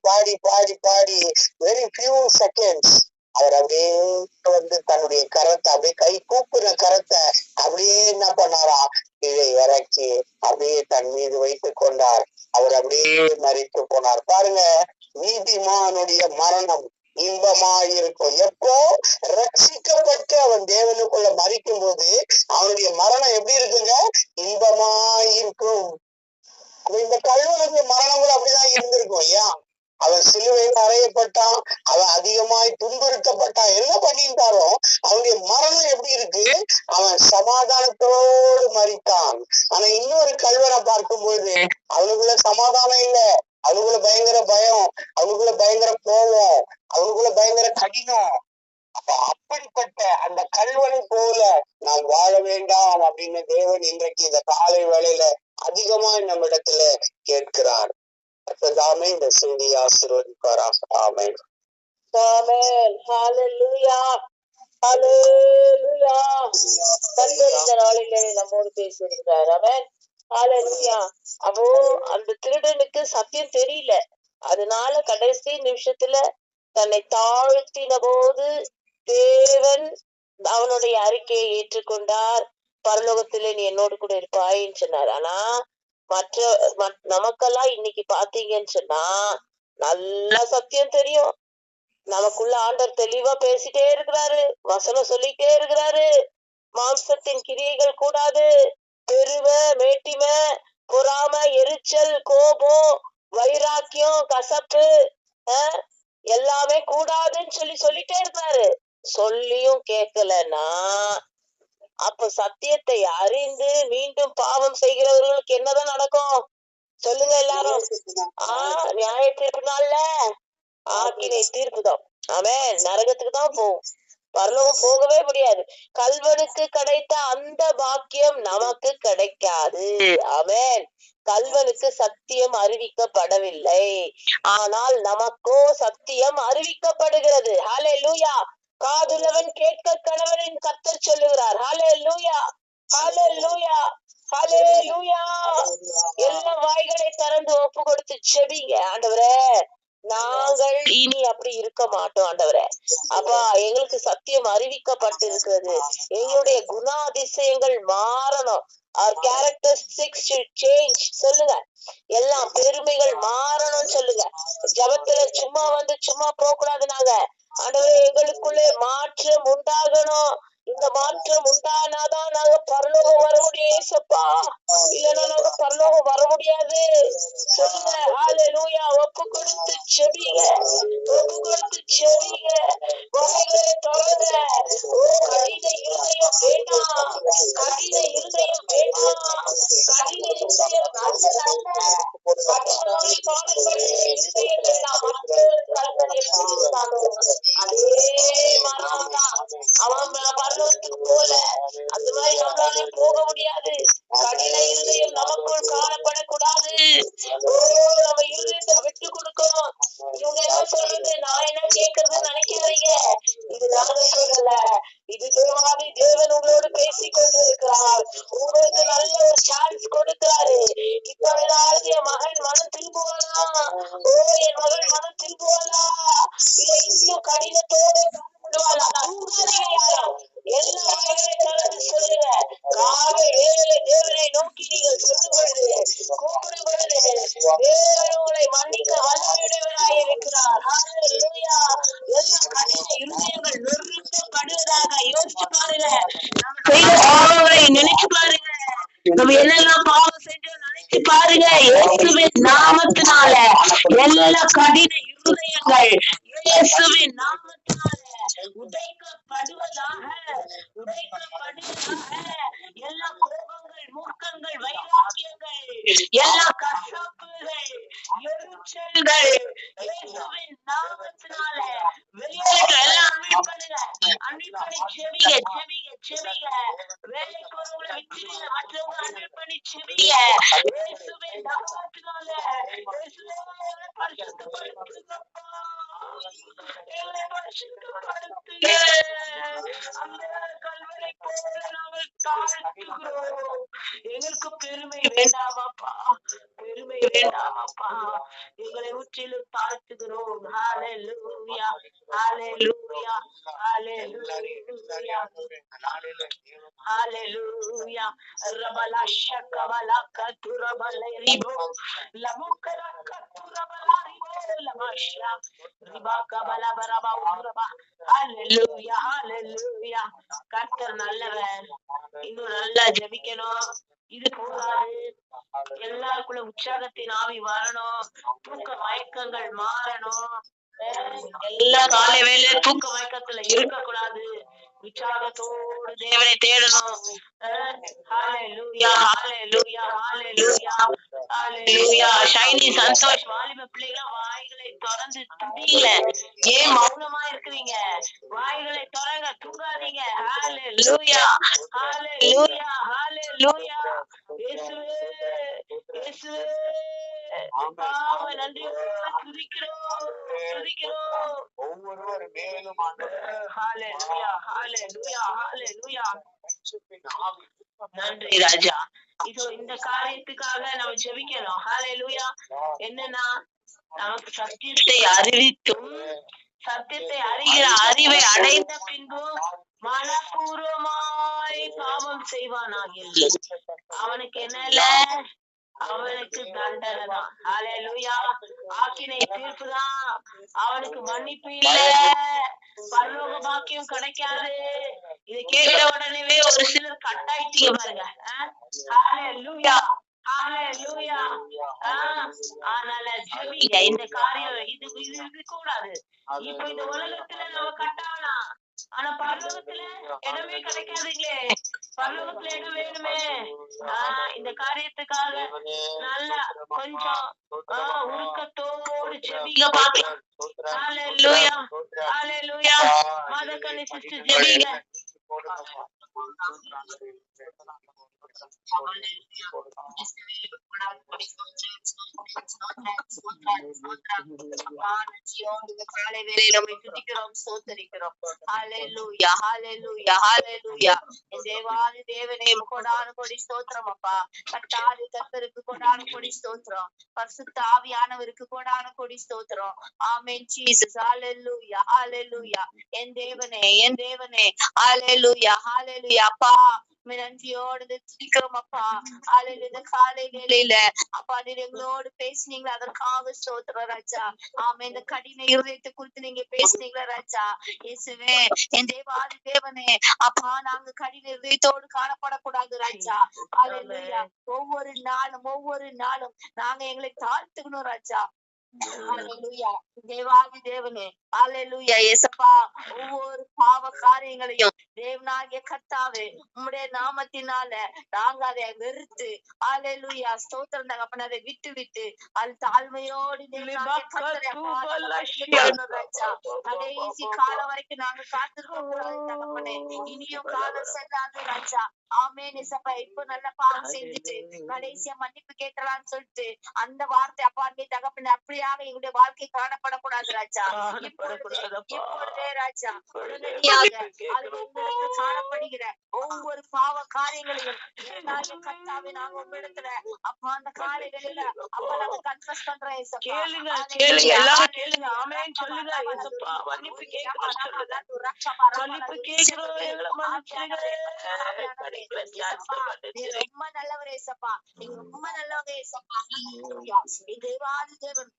வெரி ஃபியூ செகண்ட்ஸ் அவர் அப்படியே தன்னுடைய கரத்தை அப்படியே கை கூப்பின கரத்தை அப்படியே என்ன பண்ணாராம்? கீழே இறக்கி அப்படியே தன் மீது வைத்துக் கொண்டார். அவர் அப்படியே மரித்து போனார். பாருங்க, நீதிமானுடைய மரணம் இன்பமாயிருக்கும். எப்போ ரட்சிக்கப்பட்டு அவன் தேவனுக்குள்ள மரிக்கும் போது அவனுடைய மரணம் எப்படி இருக்குங்க? இன்பமாயிருக்கும். இந்த கல்வனுடைய மரணம் கூட அப்படிதான் இருந்திருக்கும். ஏன் அவன் சிலுவையில் அறையப்பட்டான், அவன் அதிகமாய் துன்புறுத்தப்பட்டான், என்ன பண்ணியிருந்தாலும் அவனுடைய மரணம் எப்படி இருக்கு? அவன் சமாதானத்தோடு மரித்தான். ஆனா இன்னொரு கல்வனை பார்க்கும்போது அவனுக்குள்ள சமாதானம் இல்ல, அவனுக்குள்ள பயங்கர பயம், அவனுக்குள்ள பயங்கர கோபம், அவனுக்குள்ள பயங்கர கடினம். அப்படிப்பட்ட அந்த கல்வனை போல நாம் வாழ வேண்டாம் அப்படின்னு தேவன் இன்றைக்கு இந்த காலை வேளையில அதிகமா நம்ம இடத்துல கேட்கிறார். தாமே இந்த செய்தியை ஆசீர்வதிப்பாராக. ஆமென். ஆமென். ஹalleluya. ஹalleluya. கர்த்தர் இந்த நாளிலே நம்மோடு பேசியிருக்கிறார். ஆமென். ஹalleluya. அப்போ அந்த திருடனுக்கு சத்தியம் தெரியல, அதனால கடைசி நிமிஷத்துல தன்னை தாழ்த்தின போது தேவன் அவனுடைய அறிக்கையை ஏற்றுக்கொண்டார். பரலோகத்திலே நீ என்னோடு கூட இருப்பாயின்னு சொன்னார். ஆனா நமக்கெல்லாம் இன்னைக்கு பாத்தீங்கன்னு சொன்னா நல்லா சத்தியம் தெரியும், நமக்குள்ள ஆண்டவர் தெளிவா பேசிட்டே இருக்கிறாரு, வசனம் சொல்லிட்டே இருக்கிறாரு. மாம்சத்தின் கிரியைகள் கூடாது, பெருமை, மேட்டிமை, பொறாமை, எரிச்சல், கோபம், வைராக்கியம், கசப்பு எல்லாமே கூடாதுன்னு சொல்லிட்டே இருக்கிறாரு. சொல்லியும் கேட்கலன்னா அப்ப சத்தியத்தை அறிந்து மீண்டும் பாவம் செய்கிறவர்களுக்கு என்னதான் நடக்கும் சொல்லுங்க எல்லாரும்? நியாய தீர்ப்பு நாள்ல ஆக்கினை தீர்ப்பு தான். ஆமென். நரகத்துக்கு தான் போகும், பரலோகம் போகவே முடியாது. கல்வனுக்கு கிடைத்த அந்த பாக்கியம் நமக்கு கிடைக்காது. ஆமென். கல்வனுக்கு சத்தியம் அறிவிக்கப்படவில்லை, ஆனால் நமக்கோ சத்தியம் அறிவிக்கப்படுகிறது. ஹல்லேலூயா. காதுள்ளவன் கேட்க கடவனின் கர்த்தர் சொல்லுகிறார். ஹல்லேலூயா, ஹல்லேலூயா, ஹல்லேலூயா. எல்லா வாய்களை திறந்து ஒப்பு கொடுத்து செபிங்க. ஆண்டவரே, நாங்கள் இனி அப்படி இருக்க மாட்டோம் ஆண்டவரே. அப்பா, எங்களுக்கு சத்தியம் அறிவிக்கப்பட்டிருக்கிறது, எங்களுடைய குணாதிசயங்கள் மாறணும். our characteristics should change சொல்லுங்க. எல்லாம் பெருமைகள் மாறணும்னு சொல்லுங்க. ஜபத்துல சும்மா வந்து சும்மா போக கூடாது. நாங்க ஆண்டவரே, எங்களுக்குள்ளே மாற்றம் உண்டாகணும். இந்த மாற்றம் உண்டானாதான் நாங்க பரலோகம் வர முடியும் ஏசப்பா, இல்லைன்னா நாங்க பரலோகம் வர முடியாது. சொல்லுங்க. ஹல்லேலூயா. ஒப்பு கொடுத்து செபிங்க, ஒப்பு கொடுத்து செபிங்க. வாய்களை திறங்க. கடின இருதயம் வேண்டாம், கடின இருதயம் வேண்டாம், கடின இருதயம் நல்லதல்ல. கடினமாய் காணப்படுகிற இருதயங்கள் நாம் அதே மரணம்தான். அவன் பரலோகத்துக்கு போல, அந்த மாதிரி நம்மளால போக முடியாது. கடின இருதயம் நமக்குள் காணப்படக்கூடாது. நம்ம இருதயத்தை விட்டு கொடுக்கணும். இவங்க என்ன சொல்றது, நான் என்ன கேட்கறதுன்னு நினைக்காதீங்க. இது நாங்க சொல்லல, இது தேவாதி தேவன் உங்களோடு பேசிக் கொண்டிருக்கிறார். உங்களுக்கு நல்ல ஒரு சான்ஸ் கொடுக்கிறாரு. இப்ப ஏதாவது என் மகன் மனம் திரும்புவானா? என் மகன் மனம் திரும்புவானா? இல்ல இன்னும் கடினத்தோடு காணப்படுவானா? யாரும் எல்லா வாய்களை திறந்து சொல்லுங்க. காலை வேளையிலே தேவனை நோக்கி நீங்கள் சொல்லும் பொழுது, கூப்பிடும் பொழுது, தேவன் உங்களை மன்னிக்க வல்லமையுடையவராய் இருக்கிறார். ஹல்லேலூயா. எல்லா கடின இருதயங்கள் நொறுக்கப்படுவதாக. யோசிச்சு பாருங்க, நம்ம செய்த பாவங்களை நினைச்சு பாருங்க, நம்ம என்னெல்லாம் பாவம் செஞ்சோம் நினைச்சு பாருங்க. இயேசுவின் நாமத்தினால எல்லா கடின இருதயங்கள் இயேசுவின் நாமத்தினால உடைக்கப்படுவதாக, உடைக்கப்படுவதாக. எல்லா கோபங்கள், மூர்க்கங்கள், வைராக்கியங்கள், எல்லா கசப்புகள், எரிச்சல்கள் இயேசுவின் நாமத்தினால வெளியேற. எல்லாம் அன்மிட் பண்ணுங்க, அன்மிட் பண்ணி செபிங்க, செபிங்க, செபிங்க. வேலைக்கு வரவங்களை விட்டுருங்க, மற்றவங்க அன்மிட் பண்ணி செபிங்க. இயேசுவின் நாமத்தினால இயேசுவே பரிசுத்தப்படுத்துங்கப்பா, எங்களை பரிசுத்தப்படுத்துங்க. அந்த கல்வனை போல நாங்கள் தாழ்த்துகிறோம். எங்களுக்கு பெருமை வேண்டாமாப்பா, பெருமை வேண்டாமாப்பா, எங்களை முற்றிலும் தாழ்த்துகிறோம். ஹல்லேலூயா, ஹல்லேலூயா, ஹல்லேலூயா, ஹல்லேலூயா. ரபலா ஷகவலா கதுரபலை ரிபோ லமுக்கரா கதுரபலா ரிபோ லமாஷா ரிபா கபலா பரபா உரபா. ஹல்லேலூயா, ஹல்லேலூயா. கர்த்தர் நல்லவர். இன்னும் நல்லா ஜெபிக்கணும். இது போதாது, எல்லாருக்குள்ள உற்சாகத்தின் ஆவி வரணும், தூக்க மயக்கங்கள் மாறணும். எல்லா காலை வேளையில தூக்க மயக்கத்துல இருக்க கூடாது, உற்சாகத்தோடு தேவனை தேடணும். ஹalleluya ஹalleluya ஹalleluya ஹalleluya. ஷைனி, சந்தோஷ், வாலிப பிள்ளைங்க வாய்களை திறந்து துதிங்க. ஏன் மௌனமா இருக்கிறீங்க? வாய்களை திறங்க, தூங்காதீங்க. ஹalleluya ஹalleluya ஹalleluya. இயேசுவே இயேசுவே, நன்றியோடு துதிக்கிறோம் துதிக்கிறோம். ஒவ்வொருவர் மேலும் ஹalleluya ஹalleluya ஹalleluya. நன்றி ராஜா. இதோ இந்த காரியத்துக்காக நம்ம ஜெபிக்கணும். ஹalleluya. என்னன்னா, நமக்கு சத்தியத்தை அறிவித்தும் சத்தியத்தை அறிகிற அறிவை அடைந்த பின்பும் மனப்பூர்வமாய் பாவம் செய்வானாகில் அவனுக்கு என்னல, அவனுக்கு தண்டனை தான். ஹalleluya. ஆக்கினை தீர்ப்பு தான். அவனுக்கு மன்னிப்பு இல்ல, பரலோக பாக்கியம் கிடைக்காது. இதை கேட்ட உடனே ஒரு சிலர் கட்டாயிட்டீங்க பாருங்க. ஹalleluya ஹalleluya. ஆனால ஜெபிங்க. இந்த காரியம் இது இது கூடாது. இப்ப இந்த உலகத்துல நம்ம கட்டாவலாம், ஆனா பரலோகத்துல இடமே கிடைக்காதுங்களே. பரலோகத்துல இடம் வேணுமே. இந்த காரியத்துக்காக நல்லா கொஞ்சம் உருக்கத்தோடு ஜெபிங்க பாக்கலாம். ஹalleluya ஹalleluya. மதக்கணி சிஸ்டர் ஜெபிங்க. காலை வேளையில துதிக்கிறோம், ஸ்தோத்திரிக்கிறோம். ஹalleluya ஹalleluya ஹalleluya. தேவாதி தேவனே, கொடான கொடி ஸ்தோத்திரம் அப்பா. கர்த்தாதி கர்த்தருக்கு கொடான கொடி ஸ்தோத்திரம். பரிசுத்த ஆவியானவருக்கு கொடான கொடி ஸ்தோத்திரம். ஆமென் ஜீசஸ். ஹalleluya ஹalleluya. என் தேவனே என் தேவனே. ஹalleluya ஹalleluya. அப்பா நன்றியோடு துதிக்கிறோம் அப்பா. ஹalleluya. காலை வேளையில அப்பா நீர் எங்களோடு பேசினீங்களா, அதற்காக ஸ்தோத்திரம் ராஜா. ஆமே, இந்த கடின இருதயத்தை குறித்து நீங்க பேசினீங்களா ராஜா. இயேசுவே, என் தேவாதி தேவனே, அப்பா நாங்க கடின இருதயத்தோடு காணப்படக்கூடாது ராஜா. ஹalleluya. ஒவ்வொரு நாளும் நாங்க எங்களை தாழ்த்துக்கணும் ராஜா. ஹalleluya. தேவாதி தேவனே, ஹalleluya. இயேசப்பா, ஒவ்வொரு பாவ காரியங்களையும் தேவனாகிய கர்த்தாவே உம்முடைய நாமத்தினால நாங்க அதை வெறுத்து, ஹalleluya ஸ்தோத்திரம் தகப்பனே, அதை விட்டு அது தாழ்மையோடு கடைசி காலம் வரைக்கும் நாங்க காத்திருக்க கூடாது தகப்பனே. இனியும் காலம் செல்லாது ராஜா. ஆமென் இயேசப்பா. இப்ப நல்ல பாவம் செஞ்சுட்டு கடைசியா மன்னிப்பு கேட்கலான்னு சொல்லிட்டு அந்த வார்த்தை அப்பா தகப்பனே அப்படியாக எங்களுடைய வாழ்க்கை காணப்படக்கூடாது ராஜா. இப்பொழுதே ராஜா உடனடியாக அது உங்களுக்கு காணப்படுகிற ஒவ்வொரு பாவ காரியங்களையும் கர்த்தாவே நாங்க உங்களிடத்துல அப்பா அந்த காலைகளில அப்பா நாங்க கன்ஃபஸ் பண்றோம் இயேசப்பா. கேளுங்க எல்லாரும் கேளுங்க. ஆமென் சொல்லுங்க இயேசப்பா. மன்னிப்பு கேட்கிறோம் சொல்லுங்க. மன்னிப்பு கேட்கிறோம், எங்களை மன்னிச்சிடுங்க. ரொம்ப நல்லவர் ஏசப்பா, நீங்க ரொம்ப நல்லவங்க ஏசப்பா. தேவாதி தேவன்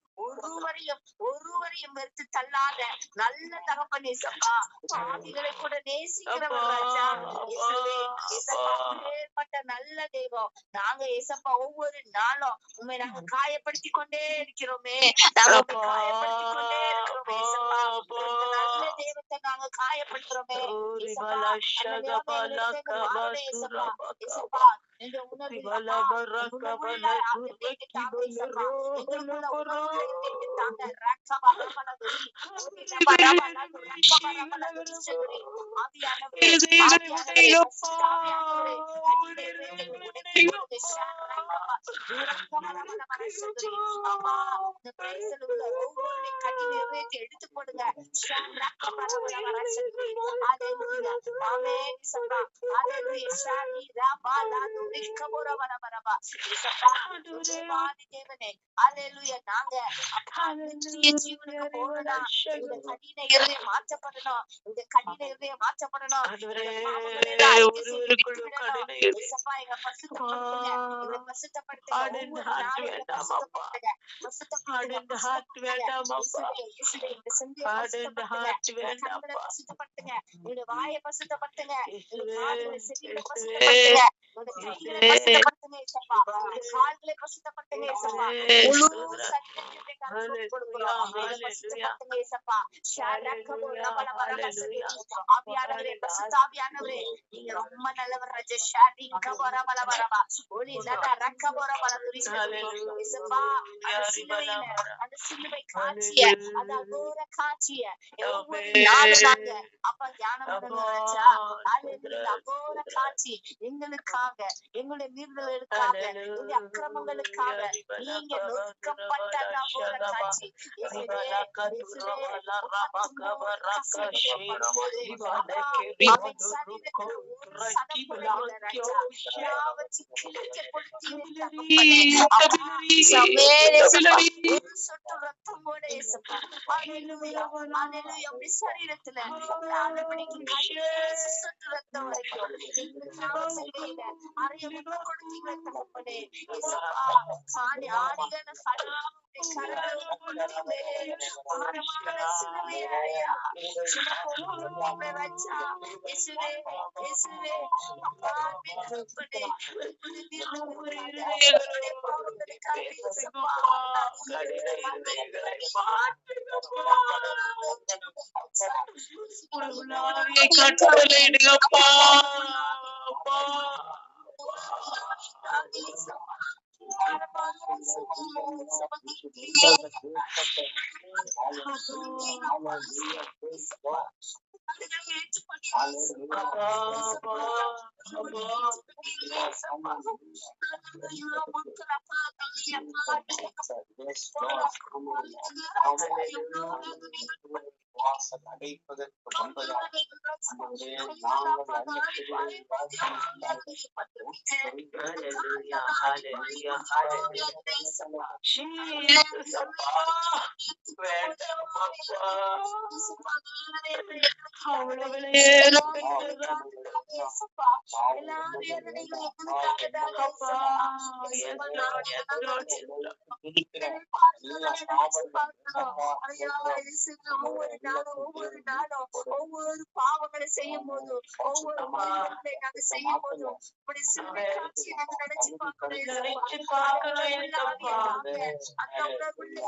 ஒருவரையும் வெறுத்து தள்ளாத நல்ல தகப்பன் ஏசப்பா. பாவிகளை கூட நேசிக்கிறவர் ராஜா. ஏற்பட்ட நல்ல தெய்வம் நாங்க ஏசப்பா. ஒவ்வொரு நாளும் உண்மை நாங்க காயப்படுத்தி கொண்டே இருக்கிறோமே, நாங்க காயப்படுத்தி கொண்டே இருக்கிறோமே ஏசப்பா. நல்ல தெய்வத்தை நாங்க காயப்படுத்துறோமே ஏசப்பா. இந்த உணர்வு எடுத்து போடுங்க. மாற்றப்படணும். இந்த கடின இருதயம் மாற்றப்படணும். வாயை பசுத்தப்படுத்துங்க. படுத்துங்க ஏசப்பா, கால்களை பிரசுத்தப்படுத்துங்க ஏசப்பா, முழு சரீரத்தை கொடுக்கிறோம். பிரசுத்தப்படுத்துங்க ஏசப்பா. ஆவியானவரே, பரிசுத்த ஆவியானவரே, நீங்க ரொம்ப நல்லவர் ராஜா. ஷாரி கபர பல வரபா ஒளி லதா ரக்க போற பல துரிசப்பா. அந்த சிலுவையில, அந்த சிலுவை காட்சிய, அந்த அகோர காட்சிய ஒவ்வொரு நாளும் நாங்க அப்ப தியானம் பண்ணணும் ராஜா. அகோர காட்சி எங்களுக்காக, எங்களுடைய மீறுதலுக்காக, எங்களுடைய அக்கிரமங்களுக்காக நீங்க நொறுக்கப்பட்ட அந்த அகோர காட்சி. சரீரத்துல ஒவ்வொரு நாளும் ஒவ்வொரு பாவங்களை செய்யும் போது, ஒவ்வொரு பாவங்களை நாங்க செய்யும் போதும் இப்படி சிலுவை காட்சியை நாங்க நினைச்சு பார்க்கணும். அந்த உணர்வுள்ள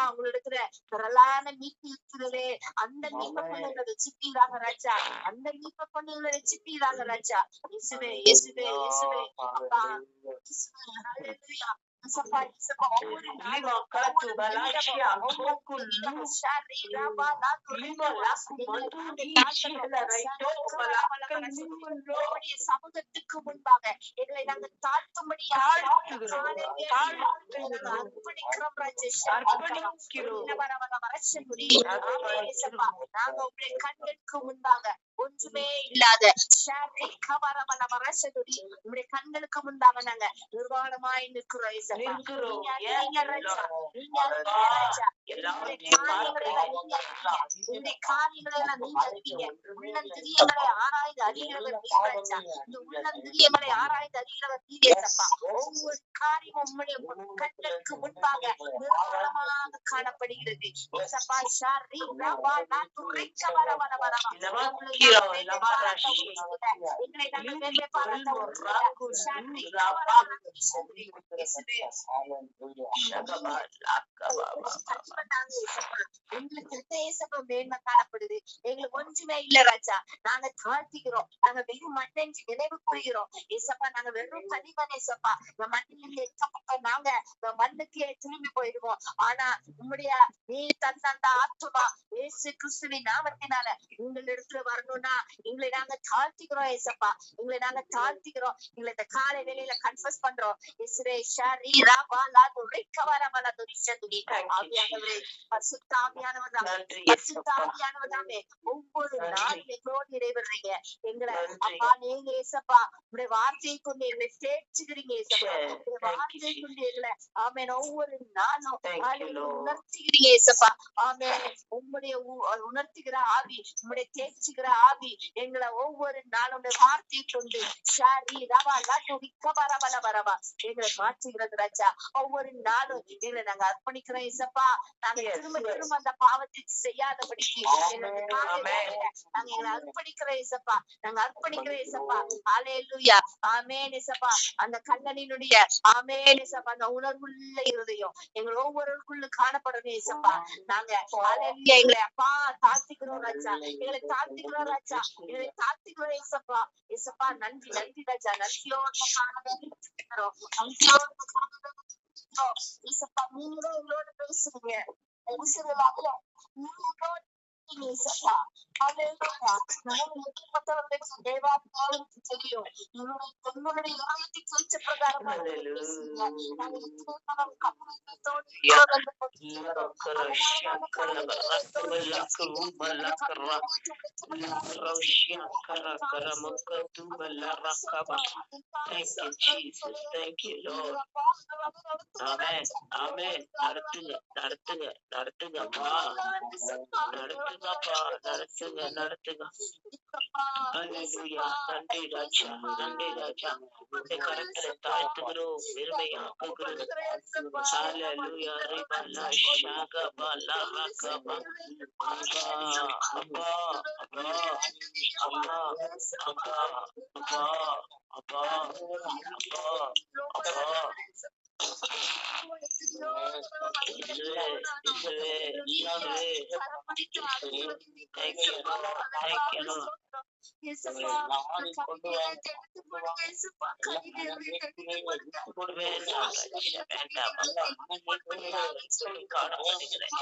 உங்களிடத்துல திரளான மீட்பு இருக்கிறதே, அந்த மீட்பை கொண்டு ரசிப்பீராக ராஜா. அந்த மீட்பை கொண்டு ரசிப்பீராக ராஜா. இயேசுவே, இயேசுவே, இயேசுவே, அப்பா, ஹல்லேலூயா. சமூகத்துக்கு முன்பாக எங்களை நாங்கள் தாழ்த்தும்படி அர்ப்பணிக்கிறோம் நாங்க உங்களுடைய கண்களுக்கு முன்பாக ஒன்றுமே இல்லாத உங்களுடைய கண்களுக்கு முன்பாக நாங்க நிர்வாணமாய் நிற்கிறோம். ஆராய்ந்து அறிகிறவர் நீரப்பா. இந்த உள்ளந்திரியங்களை ஆராய்ந்து அறிகிறவர் நீரப்பா. ஒவ்வொரு காரியம் உம்முடைய கண்களுக்கு முன்பாக நிர்மலமாக காணப்படுகிறது. மேன்மை காணப்படுது. எங்களுக்கு ஒன்றுமே இல்ல ராஜா. நாங்க தாழ்த்திக்கிறோம். நாங்க வெறும் மண்ணெஞ்சு நினைவு கூறுகிறோம். ஏசப்பா நாங்க வெறும் களிமண் ஏசப்பா. இந்த மண்ணில் எச்சப்பட்ட நாங்க இந்த மண்ணுக்கே திரும்பி போயிடுவோம். ஆனா உம்முடைய நீ தந்த அந்த ஆத்துமா இயேசு கிறிஸ்துவின் நாமத்தினால உங்களிடத்துல வரணும்னா எங்களை நாங்க தாழ்த்திக்கிறோம் ஏசப்பா. எங்களை நாங்க தாழ்த்திக்கிறோம். எங்களை இந்த காலை வேளையில கன்ஃபஸ் பண்றோம். இஸ்ரே ஷரி ராபா லாது ரிக்கவரமல துரிஷதுடி. ஆவியானவரே பரிசுத்த ஆவியானவரே பரிசுத்த ஆவியானவரே ஒவ்வொரு நாளும் எங்களோடு இடைவெறீங்க. எங்களை அப்பா நீங்க ஏசப்பா உங்களுடைய வார்த்தையை கொண்டு எங்களை தேர்ச்சுக்கிறீங்க ஏசப்பா. உங்களுடைய வார்த்தையை கொண்டு எங்களை ஆமென் ஒவ்வொரு நாளும் உணர்த்துகிறீங்க ஏசப்பா. ஆமென் உங்களுடைய உணர்த்துகிற ஆவி உங்களுடைய தேர்ச்சுகிற ஆவி எங்களை ஒவ்வொரு நாளும் உடைய வார்த்தையை கொண்டு ஷாரி ரவா லாட்டு விக்கபரபல பரபா எங்களை மாற்றுகிறது ராஜா. ஒவ்வொரு நாளும் எங்களை நாங்க அர்ப்பணிக்கிறோம் ஏசப்பா. நாங்க திரும்ப திரும்ப அந்த பாவத்தை செய்யாதபடிக்கு நாங்க எங்களை அர்ப்பணிக்கிறோம் ஏசப்பா. நாங்க அர்ப்பணிக்கிறோம் ஏசப்பா. ஹல்லேலூயா ஆமென் ஏசப்பா. அந்த கண்ணனினுடைய ஆமென் ஏசப்பா அந்த உணர்வுள்ள இருதயம் எங்களை ஒவ்வொருக்குள்ள காணப்படணும் ஏசப்பா. நாங்க ஹல்லேலூயா எங்களை அப்பா தாழ்த்திக்கிறோம் ராஜா. எங்களை தாழ்த்திக்கிறோம் ராஜா. எங்களை தாழ்த்திக்கிறோம் ஏசப்பா. ஏசப்பா நன்றி நன்றி ராஜா. நன்றியோட ஏசப்பா நீங்களே எங்களோட பேசுறீங்க. தெரியும் உங்களுடைய பிரகாரம் நடத்துங்க. நன்றி ராஜா, நன்றி ராஜா. கருத்துல தாழ்த்துகிறோம், பெருமையாக்குகிறோம். ஹல்லேலூயா ரிபல்லா ஷாகபல்லா ரகபா. அப்பா அப்பா அப்பா அப்பா அப்பா அப்பா அப்பா அப்பா அப்பா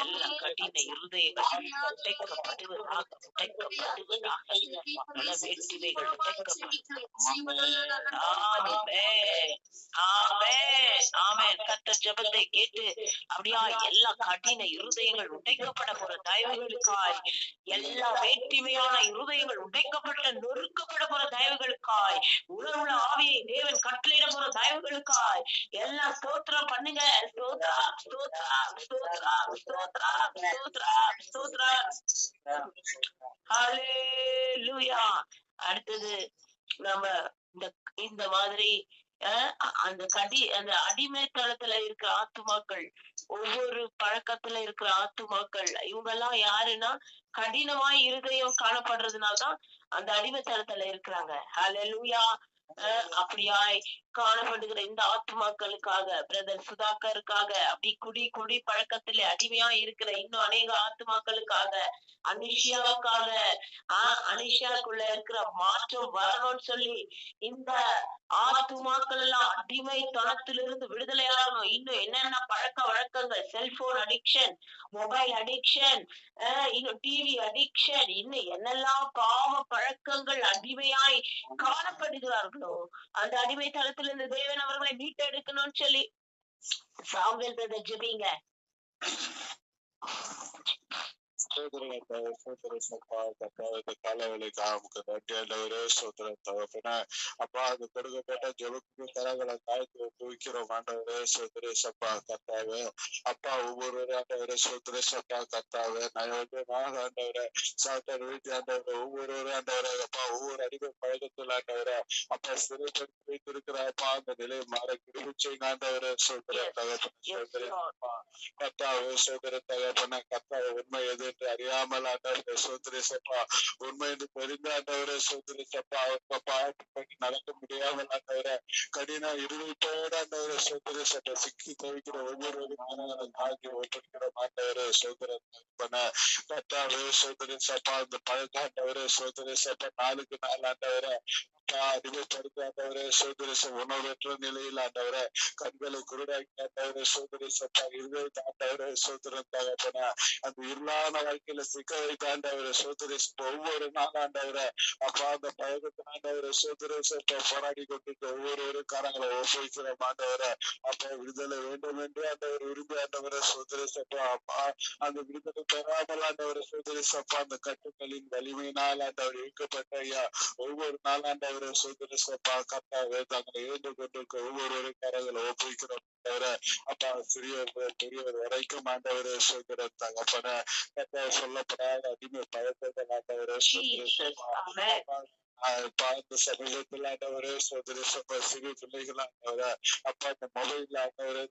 எல்லா கடின இருதயங்கள் உடைக்கப்படுவதாக வேற்றுமைகள் கர்த்தர் ஜெபத்தை கேட்டு அப்படியா எல்லா கடின இருதயங்கள் உடைக்கப்பட போற தயவுகளுக்காய், எல்லா வேற்றுமையான இருதயங்கள் உடைக்கப்பட்ட நொறுக்கப்பட போற தயவுகளுக்காய், உணர்வுள்ள ஆவியை தேவன் கட்டளையிட போற தயவுகளுக்காய் எல்லாம் ஸ்தோத்திரம் பண்ணுங்க. ஸ்தோத்ரா ஸ்தோத்ரா ஸ்தோத்ரா ஸ்தோத்ரா ஸ்தோத்ரா ஸ்தோத்ரா. ஹல்லேலூயா. அடுத்தது நம்ம இந்த மாதிரி அந்த அடிமைத்தளத்துல இருக்கிற ஆத்துமாக்கள், ஒவ்வொரு பழக்கத்துல இருக்கிற ஆத்துமாக்கள், இவங்க எல்லாம் யாருன்னா கடினமாய் இருதயம் காணப்படுறதுனால்தான் அந்த அடிமைத்தளத்துல இருக்கிறாங்க. ஹல்லேலூயா. அப்படியாய் காணப்படுகிற இந்த ஆத்துமாக்களுக்காக, பிரதர் சுதாகருக்காக, அப்படி குடி பழக்கத்துல அடிமையா இருக்கிற இன்னும் அநேக ஆத்துமாக்களுக்காக, அனிஷியாவுக்காக, அனிஷியாக்குள்ள இருக்கிற மாற்றம் வரணும்னு சொல்லி இந்த ஆத்துமாக்கள் எல்லாம் அடிமைத்தனத்திலிருந்து விடுதலையாகணும். இன்னும் என்னென்ன பழக்க வழக்கங்கள், செல்போன் அடிக்ஷன், மொபைல் அடிக்ஷன், இன்னும் டிவி அடிக்ஷன், இன்னும் என்னெல்லாம் பாவ பழக்கங்கள் அடிமையாய் காணப்படுகிறார்களோ அந்த அடிமைத்தளத்திலிருந்து தேவன் அவர்களை மீட்டெடுக்கணும்னு சொல்லி சாமுவேல் பிரதர் ஜெபிங்க. அப்பா அது கொடுக்கப்பட்ட ஜெபத்துக்கு கரங்களை தாழ்த்தி ஒப்புவிக்கிறோம் ஆண்டவரே சோதரேசப்பா கர்த்தாவே அப்பா ஒவ்வொரு ஆண்டவரே சோதரேசப்பா கர்த்தாவே நயோஜமாக ஆண்டவரே சாத்தர் வீட்டு ஆண்டவரே ஒவ்வொரு ஆண்டவரே அப்பா ஒவ்வொரு அடிமை பழக்கத்தில் ஆண்டவரே அப்பா சிறைப்படுத்தி வைத்திருக்கிற அப்பா அந்த நிலையை மாற கிருபிச்சை ஆண்டவரே சோதர தகப்பா கர்த்தாவே சோதர தகப்பன கர்த்தாவே உண்மை எது என்று அறியாமல் ஆண்டவரே சோதரேசப்பா உண்மை என்று தெரிந்த ஆண்டவரே சோதரேசப்பா அப்பா நடக்க முடியாமல் ஆண்டவரே கடின இருதயத்தோடு ஆண்டவரே சோதரேசப்பா சிக்கி தவிக்கிற ஒவ்வொருவரும் ஆகி ஒப்படைக்கிற ஆண்டவரே சோதர தகப்பன கர்த்தாவே சோதரேசப்பா அந்த பழக்க ஆண்டவரே சோதரேசப்பா நாளுக்கு நாள் ஆண்டவரே அடிமைப்படுத்த ஆண்டவரே சோதரேச உணவற்ற நிலையில் ஆண்டவரே கண்களை குருடாக்கி ஆண்டவரே சோதரேசப்பா இருதயத்தை ஆண்டவரே சோதரன் தகப்பன அந்த இருளான வாழ்க்கையில சிக்க வைத்த ஆண்டவரே சோதரேச ஒவ்வொரு நாள் ஆண்டவரே அப்பா அந்த பழக்கத்தின் ஆண்டவரே சோதரேசப்பா போராடி கொண்டிருக்க ஒவ்வொரு காரங்களை ஒப்புவிக்கிற ஆண்டவரே அப்பா விடுதலை வேண்டும் என்று ஆண்டவர் விரும்பி ஆண்டவரே சோதரேசப்பா அப்பா அந்த விடுதலை பெறாமல் ஆண்டவரை சோதரேசப்பா அந்த கட்டுக்களின் வலிமையினால் ஆண்டவர் இழுக்கப்பட்ட ஐயா ஒவ்வொரு நாள் ஆண்டவரை சோதரேசப்பா கர்த்தாவே தங்களை இழந்து கொண்டிருக்க ஒவ்வொரு காரங்களை ஒப்புவிக்கிறோம் ஆண்டவரே அப்பா சிறியவர் பெரியவர் வரைக்கும் ஆண்டவரே சோதர தகப்பன கர்த்தா சொல்லப்படாத அடிமை பழக்கங்கள் ஆண்டவரே சோதரேசப்பா பார்த்த சமூகத்தில் ஆண்டவரே சோதரேசப்பா சிறு பிள்ளைகள் ஆண்டவரே அப்பா இந்த மொபைல் ஆண்டவரே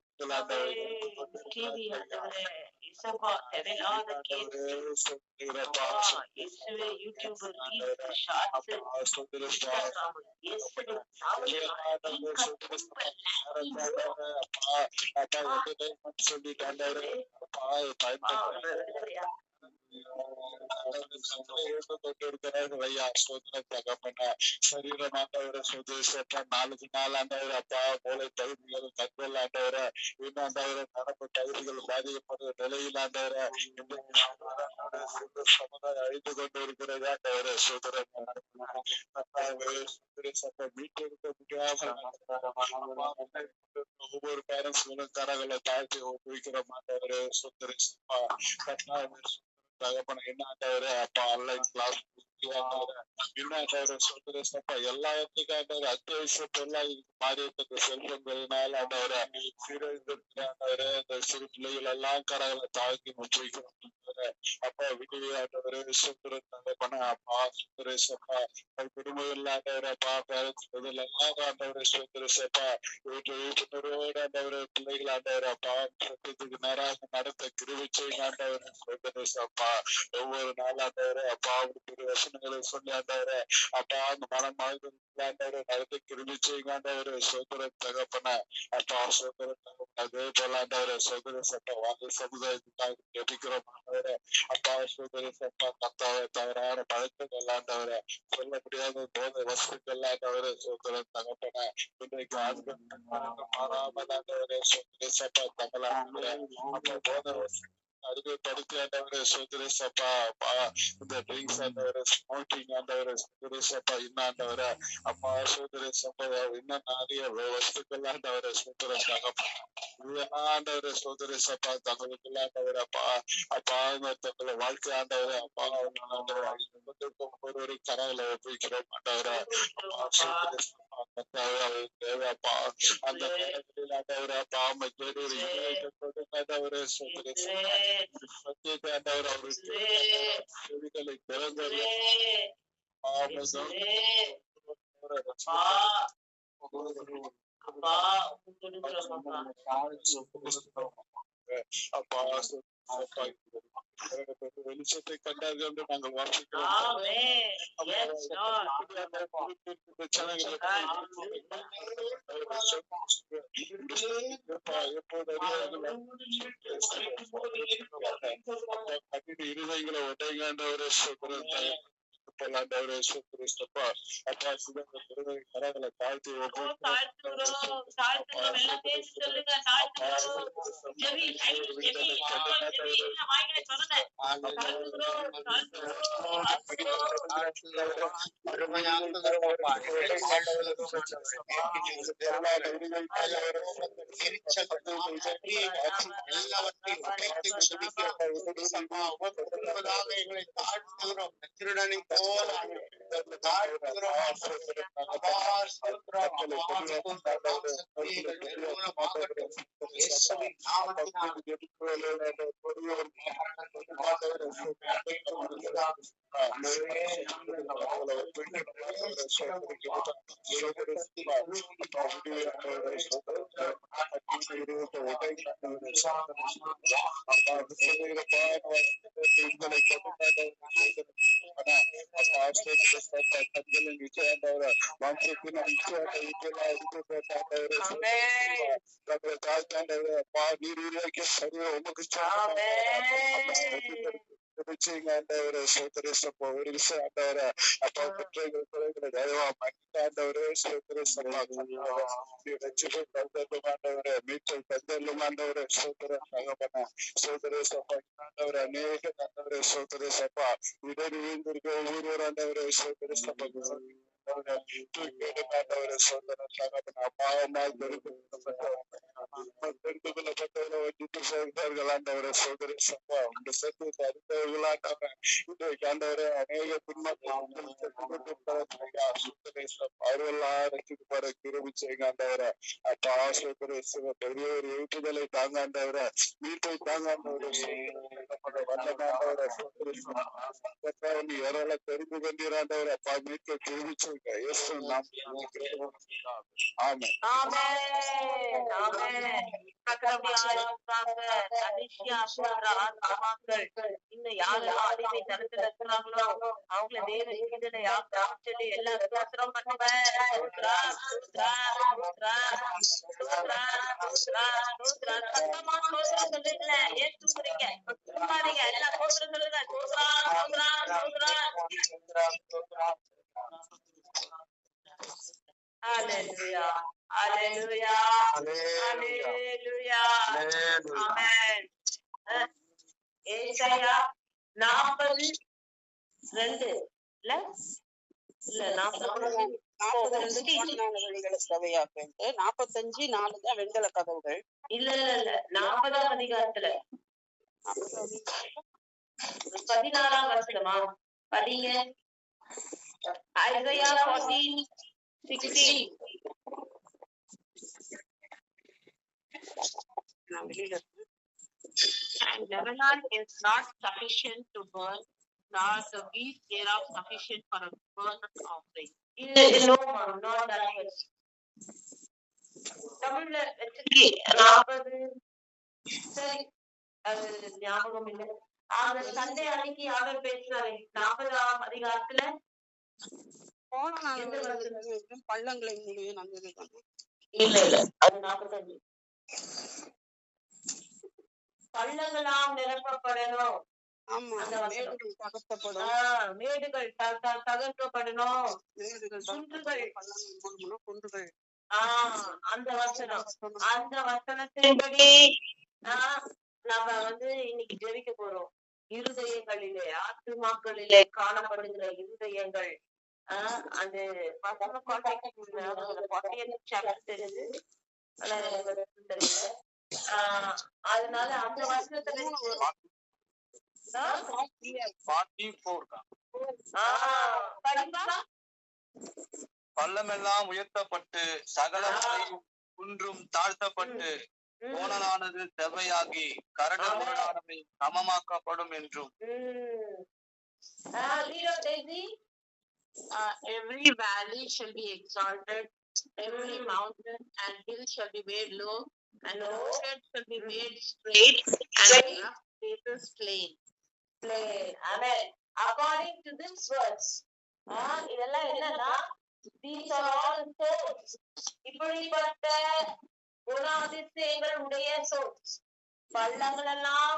சொல்லிட்டாண்டவரே கொண்டிருக்கிறார்கள் ஐயா சோதனை தகப்பன சரீரம் ஆண்டவரை சோதரிசப்பா நாளுக்கு நாள் ஆண்டவர் அப்பா மூளை தகுதிகள் கண்கள் ஆண்டவரை இன்னும் ஆண்டவரை நடப்பு தகுதிகள் பாதிக்கப்படுற நிலையில் ஆண்டவரை சமுதாயம் அழித்து கொண்டு இருக்கிறது ஆண்டவரை சோதனை சோதரிசப்பா மீட்டெடுக்க முடியாமல் ஒவ்வொரு பேரண்ட்ஸ் கரங்களை தாழ்த்தி ஒப்புவிக்கிற மாட்டவரு சோதரிசப்பா கட்டாயம் தகப்பன என்ன ஆண்டவரே அப்பா ஆன்லைன் கிளாஸ் சோதரேசப்பா எல்லாத்துக்கும் அத்தியாவசிய பொருளா மாறி இருக்கிற செல்வங்களினால் ஆண்டவரை சீரழிந்திருக்கிறாண்டவரே இந்த சிறு பிள்ளைகள் எல்லாம் கரங்களை தாழ்த்தி முற்றிக்கிறோம் அப்பா விடுவி ஆண்டவரே சுந்தர தகப்பன அப்பா சுந்தரேசப்பா குடும்பம் இல்லாண்டவரே அப்பா பேரண்ட்ஸ் எல்லாம் ஆண்டவரே சுந்தரேசப்பா விழிப்புணர்வோடு ஆண்டவரே பிள்ளைகள் ஆண்டவரே அப்பா சத்தியத்துக்கு நேராக நடத்த கிருவிச்சை ஆண்டவரே சுந்தரேசப்பா ஒவ்வொரு நாள் ஆண்டவரே அப்பா அவருக்கு வசனங்களை சொல்லி ஆண்டவரே அப்பா அந்த மனம் ஆண்டவரை நடத்த கிருவிச்சை ஆண்டவரே சோதர தகப்பன அப்பா சோதர அதே போல ஆண்டவரே சோதர சப்பா வாங்க சமுதாயத்துக்காக ஜெபிக்கிறோம் ஆண்டவரே அப்பா சோதர சப்பா கத்தாவை தவறான பழக்கங்கள் ஆண்டவரே சொல்ல முடியாத போதை வசதிகள் ஆண்டவரே சோதர தகப்பன இன்றைக்கு ஆண்கள் மாறாமல் ஆண்டவரே சோதர சப்பா தங்களாண்டவரே அப்பா போதை வசதி அறிமுகப்படுத்தி ஆண்டவரே சோதரேசப்பா இந்த ட்ரிங்க்ஸ் ஆண்டவரே ஸ்மோக்கிங் ஆண்டவரே சோதரேசப்பா இன்னும் ஆண்டவரே அப்பா சோதரேசப்பா இன்னும் நிறைய வஸ்துக்கள் ஆண்டவரே சோதரேசப்பா இதெல்லாம் ஆண்டவரே சோதரேசப்பா தங்களுக்கு ஆண்டவரே அப்பா அப்பா தங்களை வாழ்க்கை ஆண்டவரே அப்பா ஒவ்வொரு கரங்களை ஒப்புவிக்கிறோம் ஆண்டவரே அப்பா சோதரேசப்பா தேவைப்பா அந்த நேரங்களில் ஆண்டவரே அப்பா தேடி ஆண்டவரே சோதரேசப்பா சத்தியத்தை ஆண்டவர் அவருக்கு செவிகளை திறந்தது அப்பா வெளிச்சத்தை கண்டார்கள் என்று நாங்கள் வாசிக்கிறோம் இருதயங்களை உடையாண்டவரே கப்பல் ஆண்டவரே சுத்திரேசப்பா அப்பா சிவந்த பெருமை கரங்களை தாழ்த்தி எங்களை தாழ்த்துகிறோம் திருடனை போல இன்னும் யாரெல்லாம் அடிமை தரத்துல இருக்கிறாங்களோ அவங்கள தேவ விடுதலை ஆக்கணும்னு சொல்லி எல்லாம் ஸ்தோத்திரம் பண்ணுவேன். சத்தமா ஸ்தோத்திரம் சொல்லுங்கள ஏற்றுக்கிறீங்க சும்மாதீங்க எல்லாம் ஸ்தோத்திரம் சொல்லுங்க. Hallelujah. Hallelujah. Hallelujah. Amen. ஏசாயா 40:2 இல்ல 42 சபையாக்கு 45:4 தான் வெண்கல கதவுகள். இல்ல 40ஆம் அதிகாரத்துல 16ஆம் வசனமா படிங்க. ஐசாயா 14:16. நான் வெளியில And Lebanon is not sufficient to burn, nor the wheat thereof sufficient for a burnt offering. தமிழ்ல வச்சிருக்கேன் 40. சரி அது ஞாபகம் இல்லை. அந்த சண்டே அன்னைக்கு யாரும் பேசுறாரு 40ஆம் அதிகாரத்துல பள்ளங்களை முடியும் நல்லது. இல்ல அது 45. பள்ளங்களாம் நிரப்பப்படணும். மேடுகள் தகர்க்கப்படணும். குன்றுகள் அந்த வசனத்தின்படி நம்ம இன்னைக்கு ஜெபிக்க போறோம். இருதயங்களிலே ஆத்துமாக்களிலே காணப்படுகிற இருதயங்கள் அந்த தெரிஞ்சு அதனால அந்த வசனத்துல பள்ளமெல்லாம் உயர்த்தப்பட்டு சகல குன்றும் தாழ்த்தப்பட்டு கோணலானது செவ்வையாகி கரடு முரடானவை சமமாக்கப்படும் என்றும். Every valley shall be exalted, every mountain and hill shall be made low, and the roads shall be made straight, and rough places plain. Amen. According to this verse, இதெல்லாம் என்னன்னா these are all souls. இப்படிப்பட்ட குணாதிசயங்கள் உடைய souls. பள்ளங்கள் எல்லாம்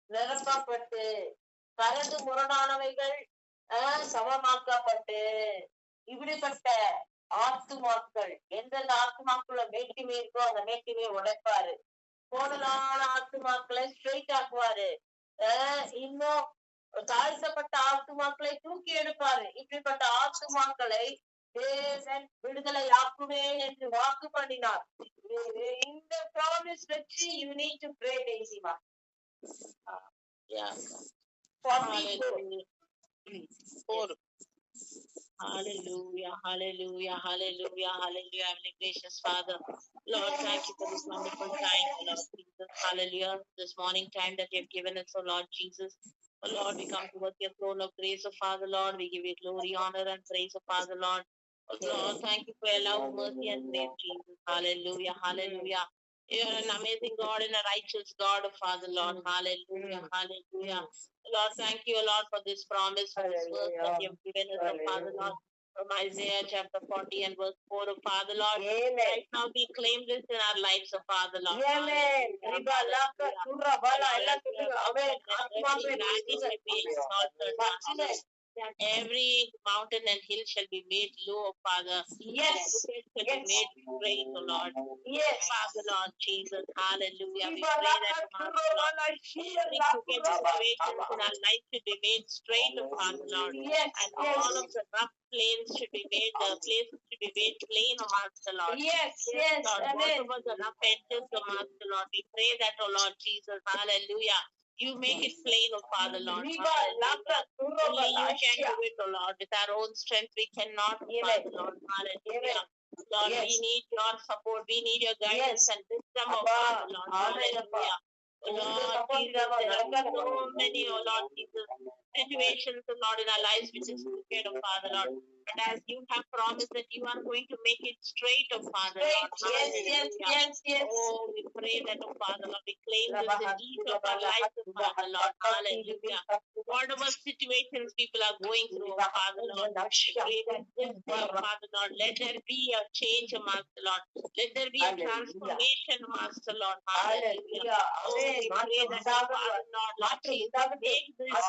நிரப்பப்பட்டு கரடு முரடானவைகள் சமமாக்கப்பட்டு இப்படிப்பட்ட ஆத்துமாக்கள் எந்தெந்த ஆத்துமாக்கள மேட்டிமே இருக்கோ அந்த மேட்டிமே உடைப்பாரு. கோடலான ஆத்துமாக்களை ஸ்ட்ரெயிட் ஆக்குவாரு. இன்னும் தாழ்த்தப்பட்ட ஆத்துமாக்களை தூக்கி எடுப்பாரு. இப்படிப்பட்ட ஆத்துமாக்களை தேவன் விடுதலை ஆக்குவேன் என்று வாக்கு பண்ணினார். இந்த ப்ராமிஸ் வச்சு you need to pray, Daisy-மா. Hallelujah, hallelujah, hallelujah, hallelujah. Heavenly gracious Father, Lord, thank you for this wonderful time, Lord Jesus. Hallelujah. This morning time that you have given us, oh Lord Jesus. Oh Lord, we come towards your throne of grace, oh Father, Lord. We give you glory, honor, and praise, oh Father, Lord. Oh Lord, thank you for your love, mercy, and grace, Jesus. Hallelujah, hallelujah. You are an amazing God and a righteous God, oh Father, Lord. Hallelujah, hallelujah. Lord, thank you, Lord, for this promise, for this verse that you have given us, oh Father, Lord, from Isaiah chapter 40 and verse 4, oh Father, Lord. Amen. Right now we claim this in our lives, oh Father, Lord. Amen. Every mountain and hill shall be made low, Father. Yes. Shall be made straight, O Lord. Yes. Father, Lord Jesus. Hallelujah. We pray that, Father, Lord, every crooked situations in our life should be made straight, O Father, Lord. Yes. And all of the rough plains should be made, the places should be made plain, O Master, Lord. Yes. Yes. Lord, whatever the rough edges, O Master, Lord, we pray that, O Lord Jesus. Hallelujah. You make it plain, O Father, Lord. Only you can do it, O Lord. With our own strength, we cannot, Father, Lord. Hallelujah. Lord, we need your support. We need your guidance and wisdom, O Father, Lord. Hallelujah. Lord Jesus, there are so many, O Lord Jesus, situations, O Lord, in our lives which is crooked, O Father, Lord. But as you have promised that you are going to make it straight, O Father, Lord. Yes. Oh, we pray that, O Father, Lord, we claim this in each of our lives, O Father, Lord. Hallelujah. Whatever situations people are going through, O Father, Lord, we pray that this day, O Father, Lord, let there be a change, O Master, Lord. Let there be a transformation, Master, Lord. Hallelujah. Oh, we pray that, O Father, Lord, Jesus, make this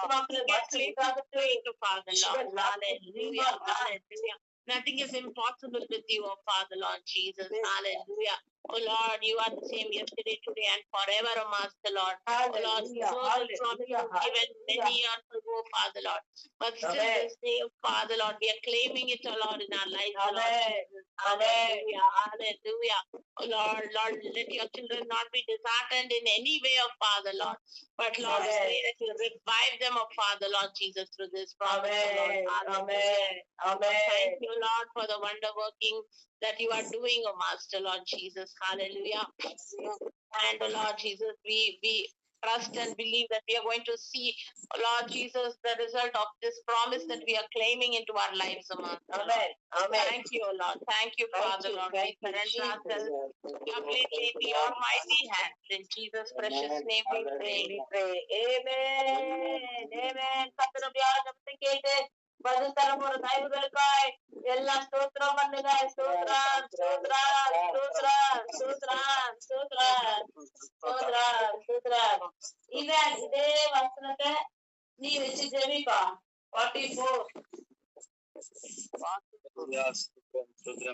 straight, O Father, Lord. Hallelujah. Hallelujah. Nothing is impossible with you, O Father, Lord Jesus. Hallelujah. Oh Lord, you are the same yesterday, today, and forever, O Master, Lord. Oh Lord, those promises given many years ago, Father, Lord. But still this day, Father, Lord, we are claiming it, O Lord, in our lives, O Lord Jesus. Hallelujah. Hallelujah. Oh Lord, let your children not be disheartened in any way, O Father, Lord. But Lord, we pray that you revive them, O Father, Lord Jesus, through this promise, Lord. Hallelujah. Thank you, Lord, for the wonder working that you are doing, O Master, Lord Jesus. Hallelujah. And Lord Jesus, we trust and believe that we are going to see, Lord Jesus, the result of this promise that we are claiming into our lives, O Master. Amen. Amen. Thank you, O Lord. Thank you, Father, Lord. We surrender ourselves completely into your mighty hands. In Jesus' precious name we pray. Amen. Amen. பதில் தரும் ஒரு தயவுகளுக்காய் எல்லாம் ஸ்தோத்திரம் பண்ணுங்க. ஸ்தோத்திரம், ஸ்தோத்திரம், ஸ்தோத்திரம், ஸ்தோத்திரம், ஸ்தோத்திரம், ஸ்தோத்திரம், ஸ்தோத்திரம். இவன் இதே வசனத்தை நீ வச்சு ஜெபிப்பா. 44.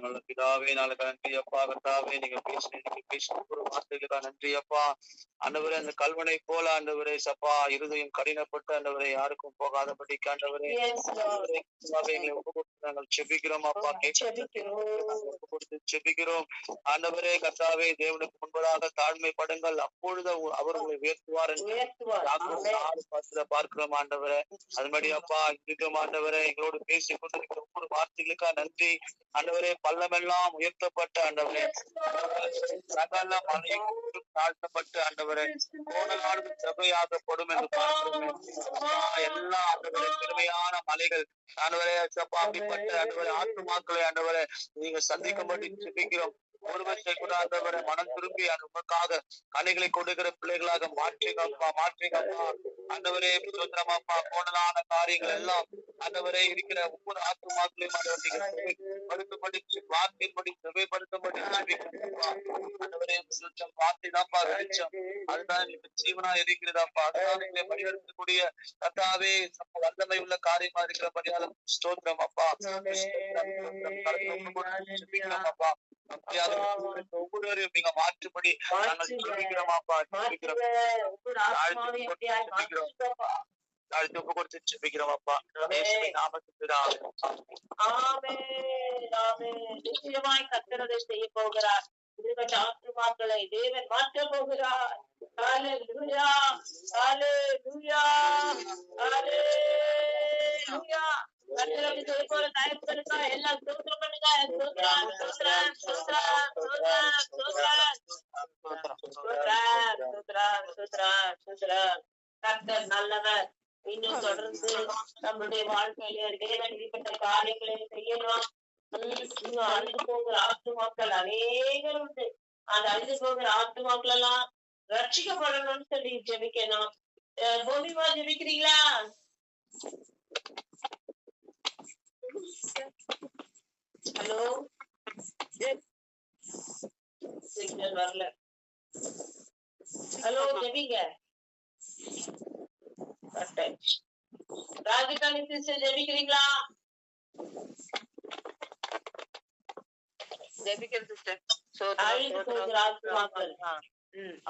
நல்ல பிதாவே, நாளுக்கு நன்றி அப்பா. கர்த்தாவே, நீங்க பேசின ஒரு வார்த்தைகளுக்காக நன்றி அப்பா. ஆண்டவரே, அந்த கல்வனை போல ஆண்டவரே சப்பா இருதயம் கடினப்பட்டு ஆண்டவரே யாருக்கும் போகாதபடிக்கு ஆண்டவரே எங்களை ஒப்பு கொடுத்து நாங்கள் செபிக்கிறோம் அப்பா. ஒப்பு கொடுத்து செபிக்கிறோம் ஆண்டவரே. கர்த்தாவே, தேவனுக்கு முன்பதாக தாழ்மைப்படுங்கள், அப்பொழுது அவர் உங்களை உயர்த்துவார் என்று பார்க்கிறோம் ஆண்டவரே. அதுபடி அப்பா இருக்கிறோம் ஆண்டவரே. எங்களோடு பேசிக் கொண்டிருக்கிற ஒவ்வொரு வார்த்தைகளுக்காக நன்றி ஆண்டவரே. பள்ளமெல்லாம் உயர்த்தப்பட்ட ஆண்டவரே, சகல மலையும் தாழ்த்தப்பட்டு ஆண்டவரே கோணலானது சபையாகப்படும் என்று பார்க்கிறோமே. எல்லா ஆண்டவரே பெருமையான மலைகள் ஆண்டவரே சப்பா அப்படிப்பட்ட ஆண்டவரே ஆத்துமாக்களை ஆண்டவரே நீங்க சந்திக்கும்படி ஜெபிக்கிறோம். ஒருவத்தை கூட ஆண்டவரை மனம் திரும்பி உமக்காக கலைகளை கொடுக்கிற பிள்ளைகளாக மாற்றிங்கப்பா மாற்றிங்கப்பா. ஆண்டவரே சுதந்திரமாப்பா கோணலான காரியங்கள் எல்லாம் ஆண்டவரே இருக்கிற ஒவ்வொரு ஆத்துமாக்களையும் ஆண்டவர் நீங்க படுத்தபடி வார்த்தையின்படி செவைப்படுத்தபடி ஆண்டவரே சுத்தம் வார்த்தை தான்ப்பா வெளிச்சம், அதுதான் எங்களுக்கு ஜீவனா இருக்கிறதாப்பா. அதுதான் எங்களை வழிநடத்தக்கூடிய கர்த்தாவே வல்லமை உள்ள காரியமா இருக்கிறபடியால ஸ்தோத்திரம் அப்பா. அப்பா ஒவ்வொருவரையும் நீங்க மாற்றுபடி நாங்கள் ஜெபிக்கிறோமாப்பா ஜெபிக்கிறோம். தாழ்த்தி ஒப்பு கொடுத்து ஜெபிக்கிறோம் அப்பா. நிச்சயமாய் கர்த்தர் செய்ய போகிறார். ஆத்துமாக்களை தேவன் மாற்ற போகிறார். ஹல்லேலூயா ஹல்லேலூயா ஹல்லேலூயா. கர்த்தர் செய்ய போற தயவுகளுக்கா எல்லாம் ஸ்தோத்திரம் பண்ணுங்க. ஸ்தோத்திரம் ஸ்தோத்திரம் ஸ்தோத்திரம் ஸ்தோத்திரம் ஸ்தோத்திரம் ஸ்தோத்திரம் ஸ்தோத்திரம் ஸ்தோத்திரம். கர்த்தர் நல்லவர். இன்னும் தொடர்ந்து நம்முடைய வாழ்க்கையில தேவன் இப்பட்ட காரியங்களை செய்யணும். இன்னும் அழிந்து போகிற ஆத்துமாக்கள் அநேகர் உண்டு. அந்த அழிந்து போகிற ஆத்துமாக்கள் எல்லாம் ரட்சிக்கப்படணும்னு சொல்லி ஜெபிக்கணும். பூமிமா ஜெபிக்கிறீங்களா? ஹலோ, சிக்னல் வரல. ஹலோ, ஜெபிங்க. ராஜகாணி சிஸ்டர் ஜெபிக்கிறீங்களா? ஜெபிக்கிறது சிஸ்டர்.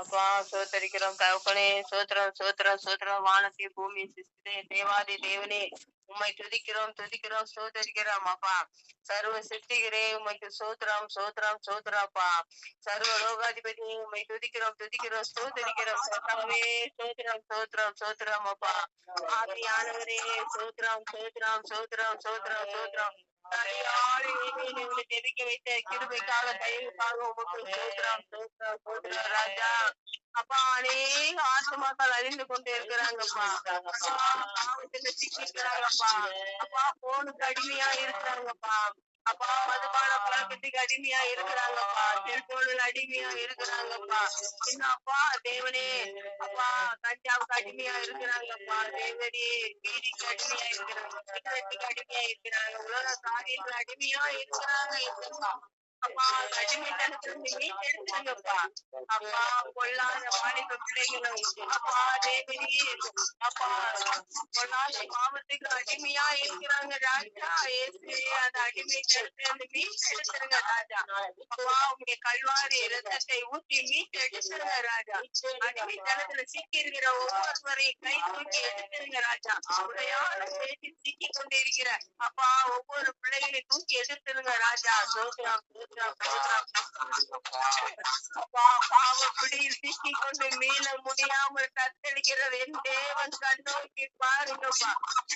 அப்பா சோத்தரிக்கிறோம் தகப்பனே. சோத்திரம் சோத்திரம் சோத்திரம். வானத்தை பூமி சிஸ்டரே தேவாதி தேவனே உம்மை துதிக்கிறோம் துதிக்கிறோம் சோதரிக்கிறோம் அப்பா. சர்வ சிருஷ்டிகரே உமைக்கு சோத்திரம் சோத்திரம் சோத்திரப்பா. சர்வ லோகாதிபதி உம்மை துதிக்கிறோம் துதிக்கிறோம் சோதரிக்கிறோம் கர்த்தாவே. சோத்திரம் சோத்திரம் சோத்திரம் அப்பா. ஆவியானவரே சோத்திரம் சோத்திரம் சோத்திரம் சோத்திரம் சோத்திரம். ஜெபிக்க வைத்த கிருபைக்காக தயவுக்காக உமக்கு சோத்திரம் சோத்திரம் சோத்திரம் ராஜா. அப்பா அநேக ஆத்துமாக்கள் அழிந்து கொண்டு இருக்கிறாங்கப்பா. பாவத்துல சிக்கிறாங்கப்பா. அப்பா போனுக்கு அடிமையா இருக்கிறாங்கப்பா. அப்பா மதுபான பழக்கத்துக்கு அடிமையா இருக்கிறாங்கப்பா. செல்போனில் அடிமையா இருக்கிறாங்கப்பா. இன்னும் அப்பா தேவனே அப்பா கஞ்சாவுக்கு அடிமையா இருக்கிறாங்கப்பா. தேவனே பீடிக்கு அடிமையா இருக்கிறாங்க. சிகரெட்டுக்கு அடிமையா இருக்கிறாங்க. உலக காரியங்கள் அடிமையா இருக்கிறாங்க. அப்பா அடிமைத்தனத்திலிருந்து மீட்டெடுத்துருங்கப்பா. அப்பா பொல்லாத வாலிப பிள்ளைகளும் அப்பா தேவனே அப்பா பொல்லாத பாவத்துக்கு அடிமையா இருக்கிறாங்க ராஜா. ஏசு அந்த அடிமைத்தனத்திலிருந்து மீட்டெடுத்துருங்க ராஜா. அப்பா உங்களுடைய கல்வாரி ரத்தத்தை ஊற்றி மீட்டெடுத்துருங்க ராஜா. அடிமைத்தனத்துல சிக்கி இருக்கிற ஒவ்வொருவரையும் கை தூக்கி எடுத்துருங்க ராஜா. உடையான பேசி சிக்கி கொண்டு இருக்கிற அப்பா ஒவ்வொரு பிள்ளைகளையும் தூக்கி எடுத்துருங்க ராஜா. சோத்திரம் பாவக்குடியில் சிக்கி கொண்டு மீள முடியாமல் தத்தளிக்கிறது என் தேவன் கண்ணோக்கி பாருங்கப்பா.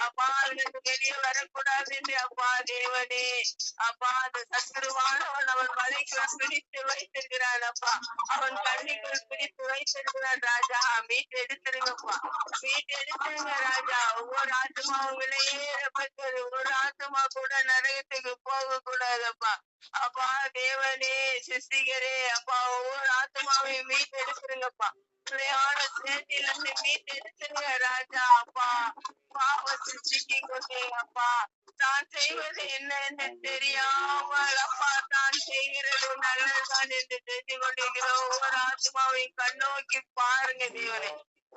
அப்பா அவனுக்கு வெளியே வரக்கூடாது என்று அப்பா தேவனே அப்பா அந்த சத்துருவானவன் அவன் வலைக்குள் பிடித்து வைத்திருக்கிறான் அப்பா. அவன் கண்ணிக்குள் பிடித்து வைத்திருக்கிறான் ராஜா. மீட்டு எடுத்துருங்கப்பா. மீட்டு எடுத்துருங்க ராஜா. ஒவ்வொரு ஆத்துமாவும் விலையேறப்பட்டது. ஒரு ஆத்துமா கூட நரகத்துக்கு போக கூடாதப்பா. அப்பா தேவனே சிருஷ்டிகரே அப்பா ஒவ்வொரு ஆத்மாவையும் மீட்டு எடுத்துருங்கப்பா. பிள்ளையான சேட்டிலிருந்து மீட்டு எடுத்துருங்க ராஜா. அப்பா பாவத்தை சிக்கி கொண்டே அப்பா தான் செய்வது என்ன என்று தெரியாமல் அப்பா தான் செய்கிறது நல்லதுதான் என்று தெரிந்து கொண்டிருக்கிற ஒவ்வொரு ஆத்மாவையும் கண்ணோக்கி பாருங்க தேவனே.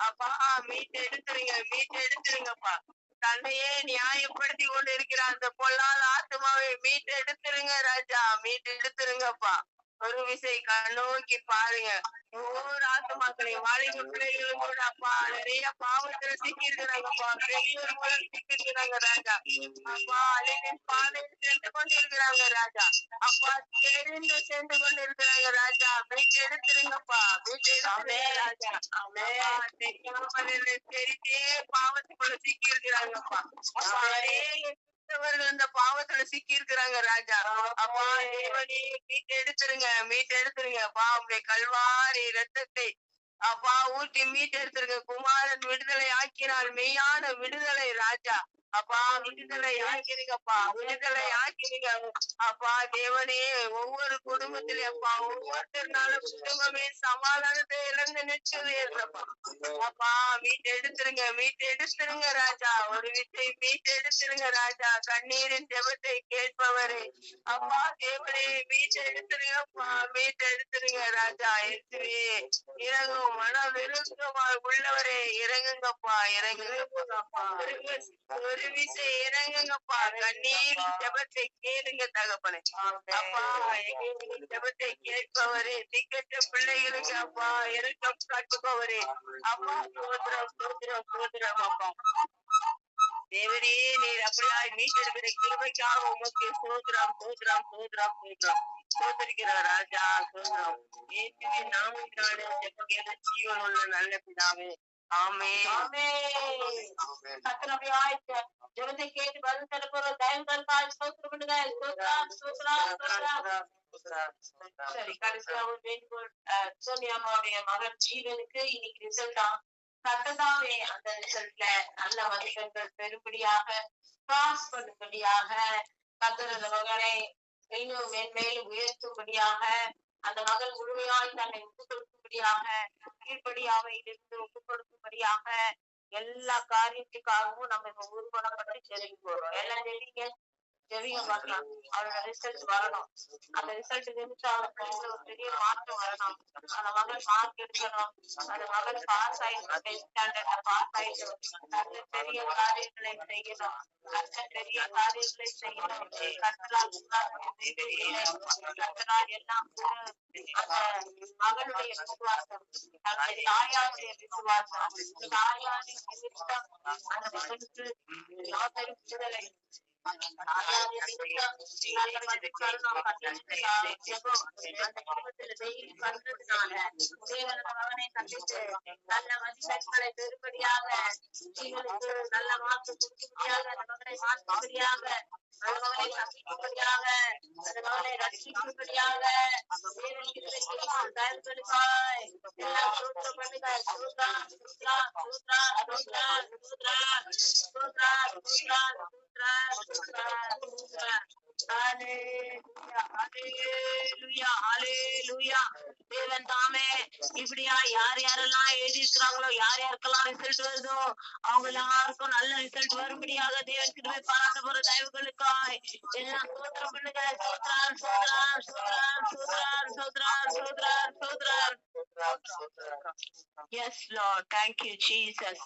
அப்பா மீட்டு எடுத்துருங்கப்பா. தன்னையே நியாயப்படுத்தி கொண்டு இருக்கிற அந்த பொல்லாத ஆத்மாவை மீட்டு எடுத்துருங்க ராஜா. மீட்டு எடுத்துருங்கப்பா. ஒரு விசை கண்ணோக்கி பாருங்க. ஒவ்வொரு ஆத்மாக்களை வாலிப பிள்ளைகளும் கூட அப்பா நிறைய பாவத்துல சிக்கி இருக்கிறாங்கப்பா. பெரியவர் மூலம் சிக்கி இருக்கிறாங்க ராஜா. அப்பா அழிவின் பாதையில் சென்று கொண்டு இருக்கிறாங்க ராஜா. அப்பா தெரிந்து சென்று கொண்டு இருக்கிறாங்க ராஜா. மீட்டு எடுத்துருங்கப்பா. மீட்டு எடுத்துருங்க ராஜா. தெரிந்தே பாவத்துக்குள்ள சிக்கி இருக்கிறாங்கப்பா. அப்பா அநேக இந்த பாவத்துல சிக்கி இருக்கிறாங்க ராஜா. அப்பா தேவனே மீட்டு எடுத்துருங்க அப்பா. உங்களுடைய கல்வாரி ரத்தத்தை அப்பா ஊட்டி மீட்டு எடுத்துருங்க. குமாரன் விடுதலை ஆக்கினால் மெய்யான விடுதலை ராஜா. அப்பா விடுதலை ஆக்கிருங்கப்பா, விடுதலை ஆக்கிருங்க அப்பா. தேவனே, ஒவ்வொரு குடும்பத்திலே அப்பா, ஒவ்வொருத்தருனாலும் குடும்பமே சமாதானத்தை இழந்து நிற்குது அப்பா. அப்பா மீட்டெடுத்துருங்க, மீட்டெடுத்துருங்க ராஜா, ஒரு வித்தை மீட்டெடுத்துருங்க ராஜா. கண்ணீரின் ஜெபத்தை கேட்பவரே அப்பா, தேவனே மீட்டெடுத்துருங்கப்பா, மீட்டெடுத்துருங்க ராஜா. இயேசுவே இறங்கும், மன விருப்பமா உள்ளவரே இறங்குங்கப்பா, இறங்குங்கப்பா. ஒரு விசை இறங்குங்கப்பா. கண்ணீரின் ஜெபத்தை கேளுங்க தகப்பனே. அப்பா எங்களின் ஜெபத்தை கேட்பவரே, திக்கற்ற பிள்ளைகளுக்கு அப்பா இரக்கம் காட்டுபவரே அப்பா. சோதரம் சோதரம் சோதரம் அப்பா. தேவரே, நீர் அப்படியாய் மீட்டெடுக்கிற கிருபைக்காக உமக்கு சோதரம் சோதரம் சோதரம் சோதரம் சோதரிக்கிறார் ராஜா. சோதரம் இயேசுவின் நாமத்தினாலே ஜெபம் கேட்ட ஜீவன் உள்ள நல்ல பிதாவே, ஆமென். சத்திரமாய் ஜெபத்தை கேட்டு பதில் தரப்போற தயவுகளுக்காக ஸ்தோத்திரம் பண்ணுங்க. சரி, கடைசியா ஒரு வேண்டுகோள். சோனியாமாவுடைய மகன் ஜீவனுக்கு இன்னைக்கு ரிசல்ட் கட்டதாவே அந்த ரிசல்ட்ல நல்ல மதிப்பெண்கள் பெறும்படியாக பாஸ் பண்ணும்படியாக கத்தர் அந்த மகனை இன்னும் மென்மேலும் உயர்த்தும்படியாக அந்த மகள் முழுமையாய் தன்னை ஒப்புக் கொடுக்கும்படியாக கீழ்படியாக இருந்து ஒப்புக் கொடுக்கும்படியாக எல்லா காரியத்துக்காகவும் நம்ம இப்ப ஊர்வலப்பட்டு செலுத்தி போறோம். எல்லாம் ஜெபிங்க, ஜெபிங்க பார்க்கலாம். அவரோட ரிசல்ட் வரணும். அந்த ரிசல்ட் நிமிஷம் அவருக்கு ஒரு பெரிய மாற்றம் வரணும். அந்த மகள் மார்க் எடுக்கணும். அந்த மகள் பாஸ் ஆயிடணும். 10th ஸ்டாண்டர்ட்ல பாஸ் ஆயிடணும். நல்ல பெரிய காரியங்களை செய்யணும். நல்ல பெரிய காரியங்களை செய்யணும். கத்தரால் எல்லாம் அந்த மகளுடைய விசுவாசம், தன்னுடைய தாயாருடைய விசுவாசம், தாயாரின் நிமித்தம் அந்த மகனுக்கு யாதொரு விடுதலை மகனை சந்தித்து நல்ல மதிப்பெண்களை பெறும்படியாக, நல்ல மார்க்கு கொடுக்கும்படியாக, அந்த மகனை மாற்றும்படியாக, அந்த மகனை சந்திக்கும்படியாக, அந்த மகனை ரட்சிக்கும்படியாக தயவுகளுக்காய் எல்லாம் சூத்திரம் பண்ணுங்க. சூத்ரா சூத்ரா சூத்ரா சூத்ரா சூத்ரா சூத்ரா சூத்ரா சூத்ரா. தேவன் தாமே இப்படியா யார் யாரெல்லாம் எழுதி இருக்கிறாங்களோ, யார் யாருக்கெல்லாம் ரிசல்ட் வருதோ அவங்க எல்லாருக்கும் நல்ல ரிசல்ட் வரும்படியாக தேவன் கிருபை பாராட்ட போற தயவுகளுக்காய் எல்லாம் சோதரம் பண்ணுங்க. சோத்ரான் சோத்ரான் சோத்ரான் சோத்ரான் சோத்ரான் சோத்ரான் சோத்ரான். Yes lord, thank you Jesus.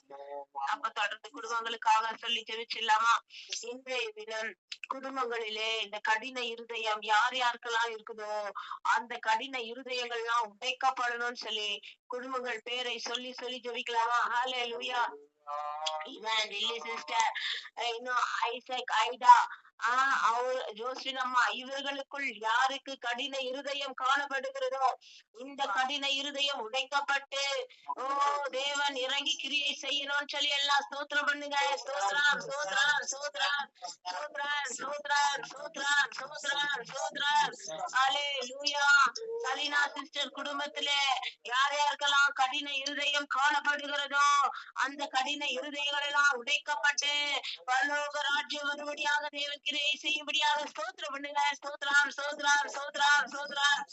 அப்ப தொடர்ந்து குடும்பங்களுக்காக சொல்லி ஜெபிச்சிடலாமா? இன்றைய தினம் குடும்பங்களிலே இந்த கடின இருதயம் யார் யாருக்கெல்லாம் இருக்குதோ அந்த கடின இருதயங்கள்லாம் உடைக்கப்படணும்னு சொல்லி குடும்பங்கள் பேரை சொல்லி சொல்லி ஜெபிக்கலாமா? ஹல்லேலூயா. இவன் லில்லி சிஸ்டர், இன்னும் ஐசக், ஐடா, ஜோஸ்லின் அம்மா, இவர்களுக்குள் யாருக்கு கடின இருதயம் காணப்படுகிறதோ இந்த கடின இருதயம் உடைக்கப்பட்டு தேவன் இறங்கி கிரியை செய்யணும்னு சொல்லி எல்லாம் ஸ்தோத்திரம் பண்ணுங்க. ஸ்தோத்ரான் ஸ்தோத்ரான் ஸ்தோத்ரான் ஸ்தோத்ரான் ஸ்தோத்ரான் ஸ்தோத்ரான் ஸ்தோத்ரான் ஸ்தோத்ரான். ஹல்லேலூயா. சலீனா சிஸ்டர் குடும்பத்திலே யார் யாருக்கெல்லாம் கடின இருதயம் காணப்படுகிறதோ அந்த கடின இருதயங்கள் எல்லாம் உடைக்கப்பட்டு பரலோக ராஜ்யம் வரும்படியாக தேவன் கிரியை செய்யும்படியாக ஸ்தோத்திரம் பண்ணுங்க. ஸ்தோத்ரான் ஸ்தோத்ரான் ஸ்தோத்ரான் ஸ்தோத்ரான்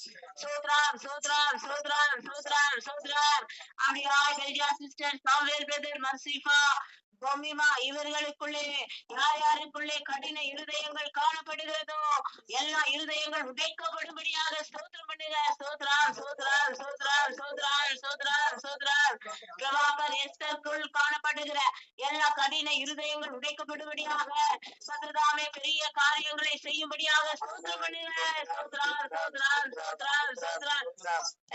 ஸ்தோத்ரான் ஸ்தோத்ரான் ஸ்தோத்ரான் ஸ்தோத்ரான் ஸ்தோத்ரான். அப்படியா பெரியா சிஸ்டர், சாமுவேல் பிரதர், மர்சிஃபா, பொம்மிமா, இவர்களுக்குள்ளே யார் யாருக்குள்ளே கடின இருதயங்கள் காணப்படுகிறதோ எல்லா இருதயங்கள் உடைக்கப்படும்படியாக ஸ்தோத்திரம் பண்ணுங்க. ஸ்தோத்ரான் ஸ்தோத்ரான் ஸ்தோத்ரான் ஸ்தோத்ரான் ஸ்தோத்ரான் ஸ்தோத்ரான். பிரபாகர் எஸ்தருக்குள் காணப்படுகிற எல்லா கடின இருதயங்கள் உடைக்கப்படும்படியாக சத்ருதாமே பெரிய காரியங்களை செய்யும்படியாக ஸ்தோத்திரம் பண்ணுங்க. ஸ்தோத்ரான் ஸ்தோத்ரான் ஸ்தோத்ரான் ஸ்தோத்ரான்.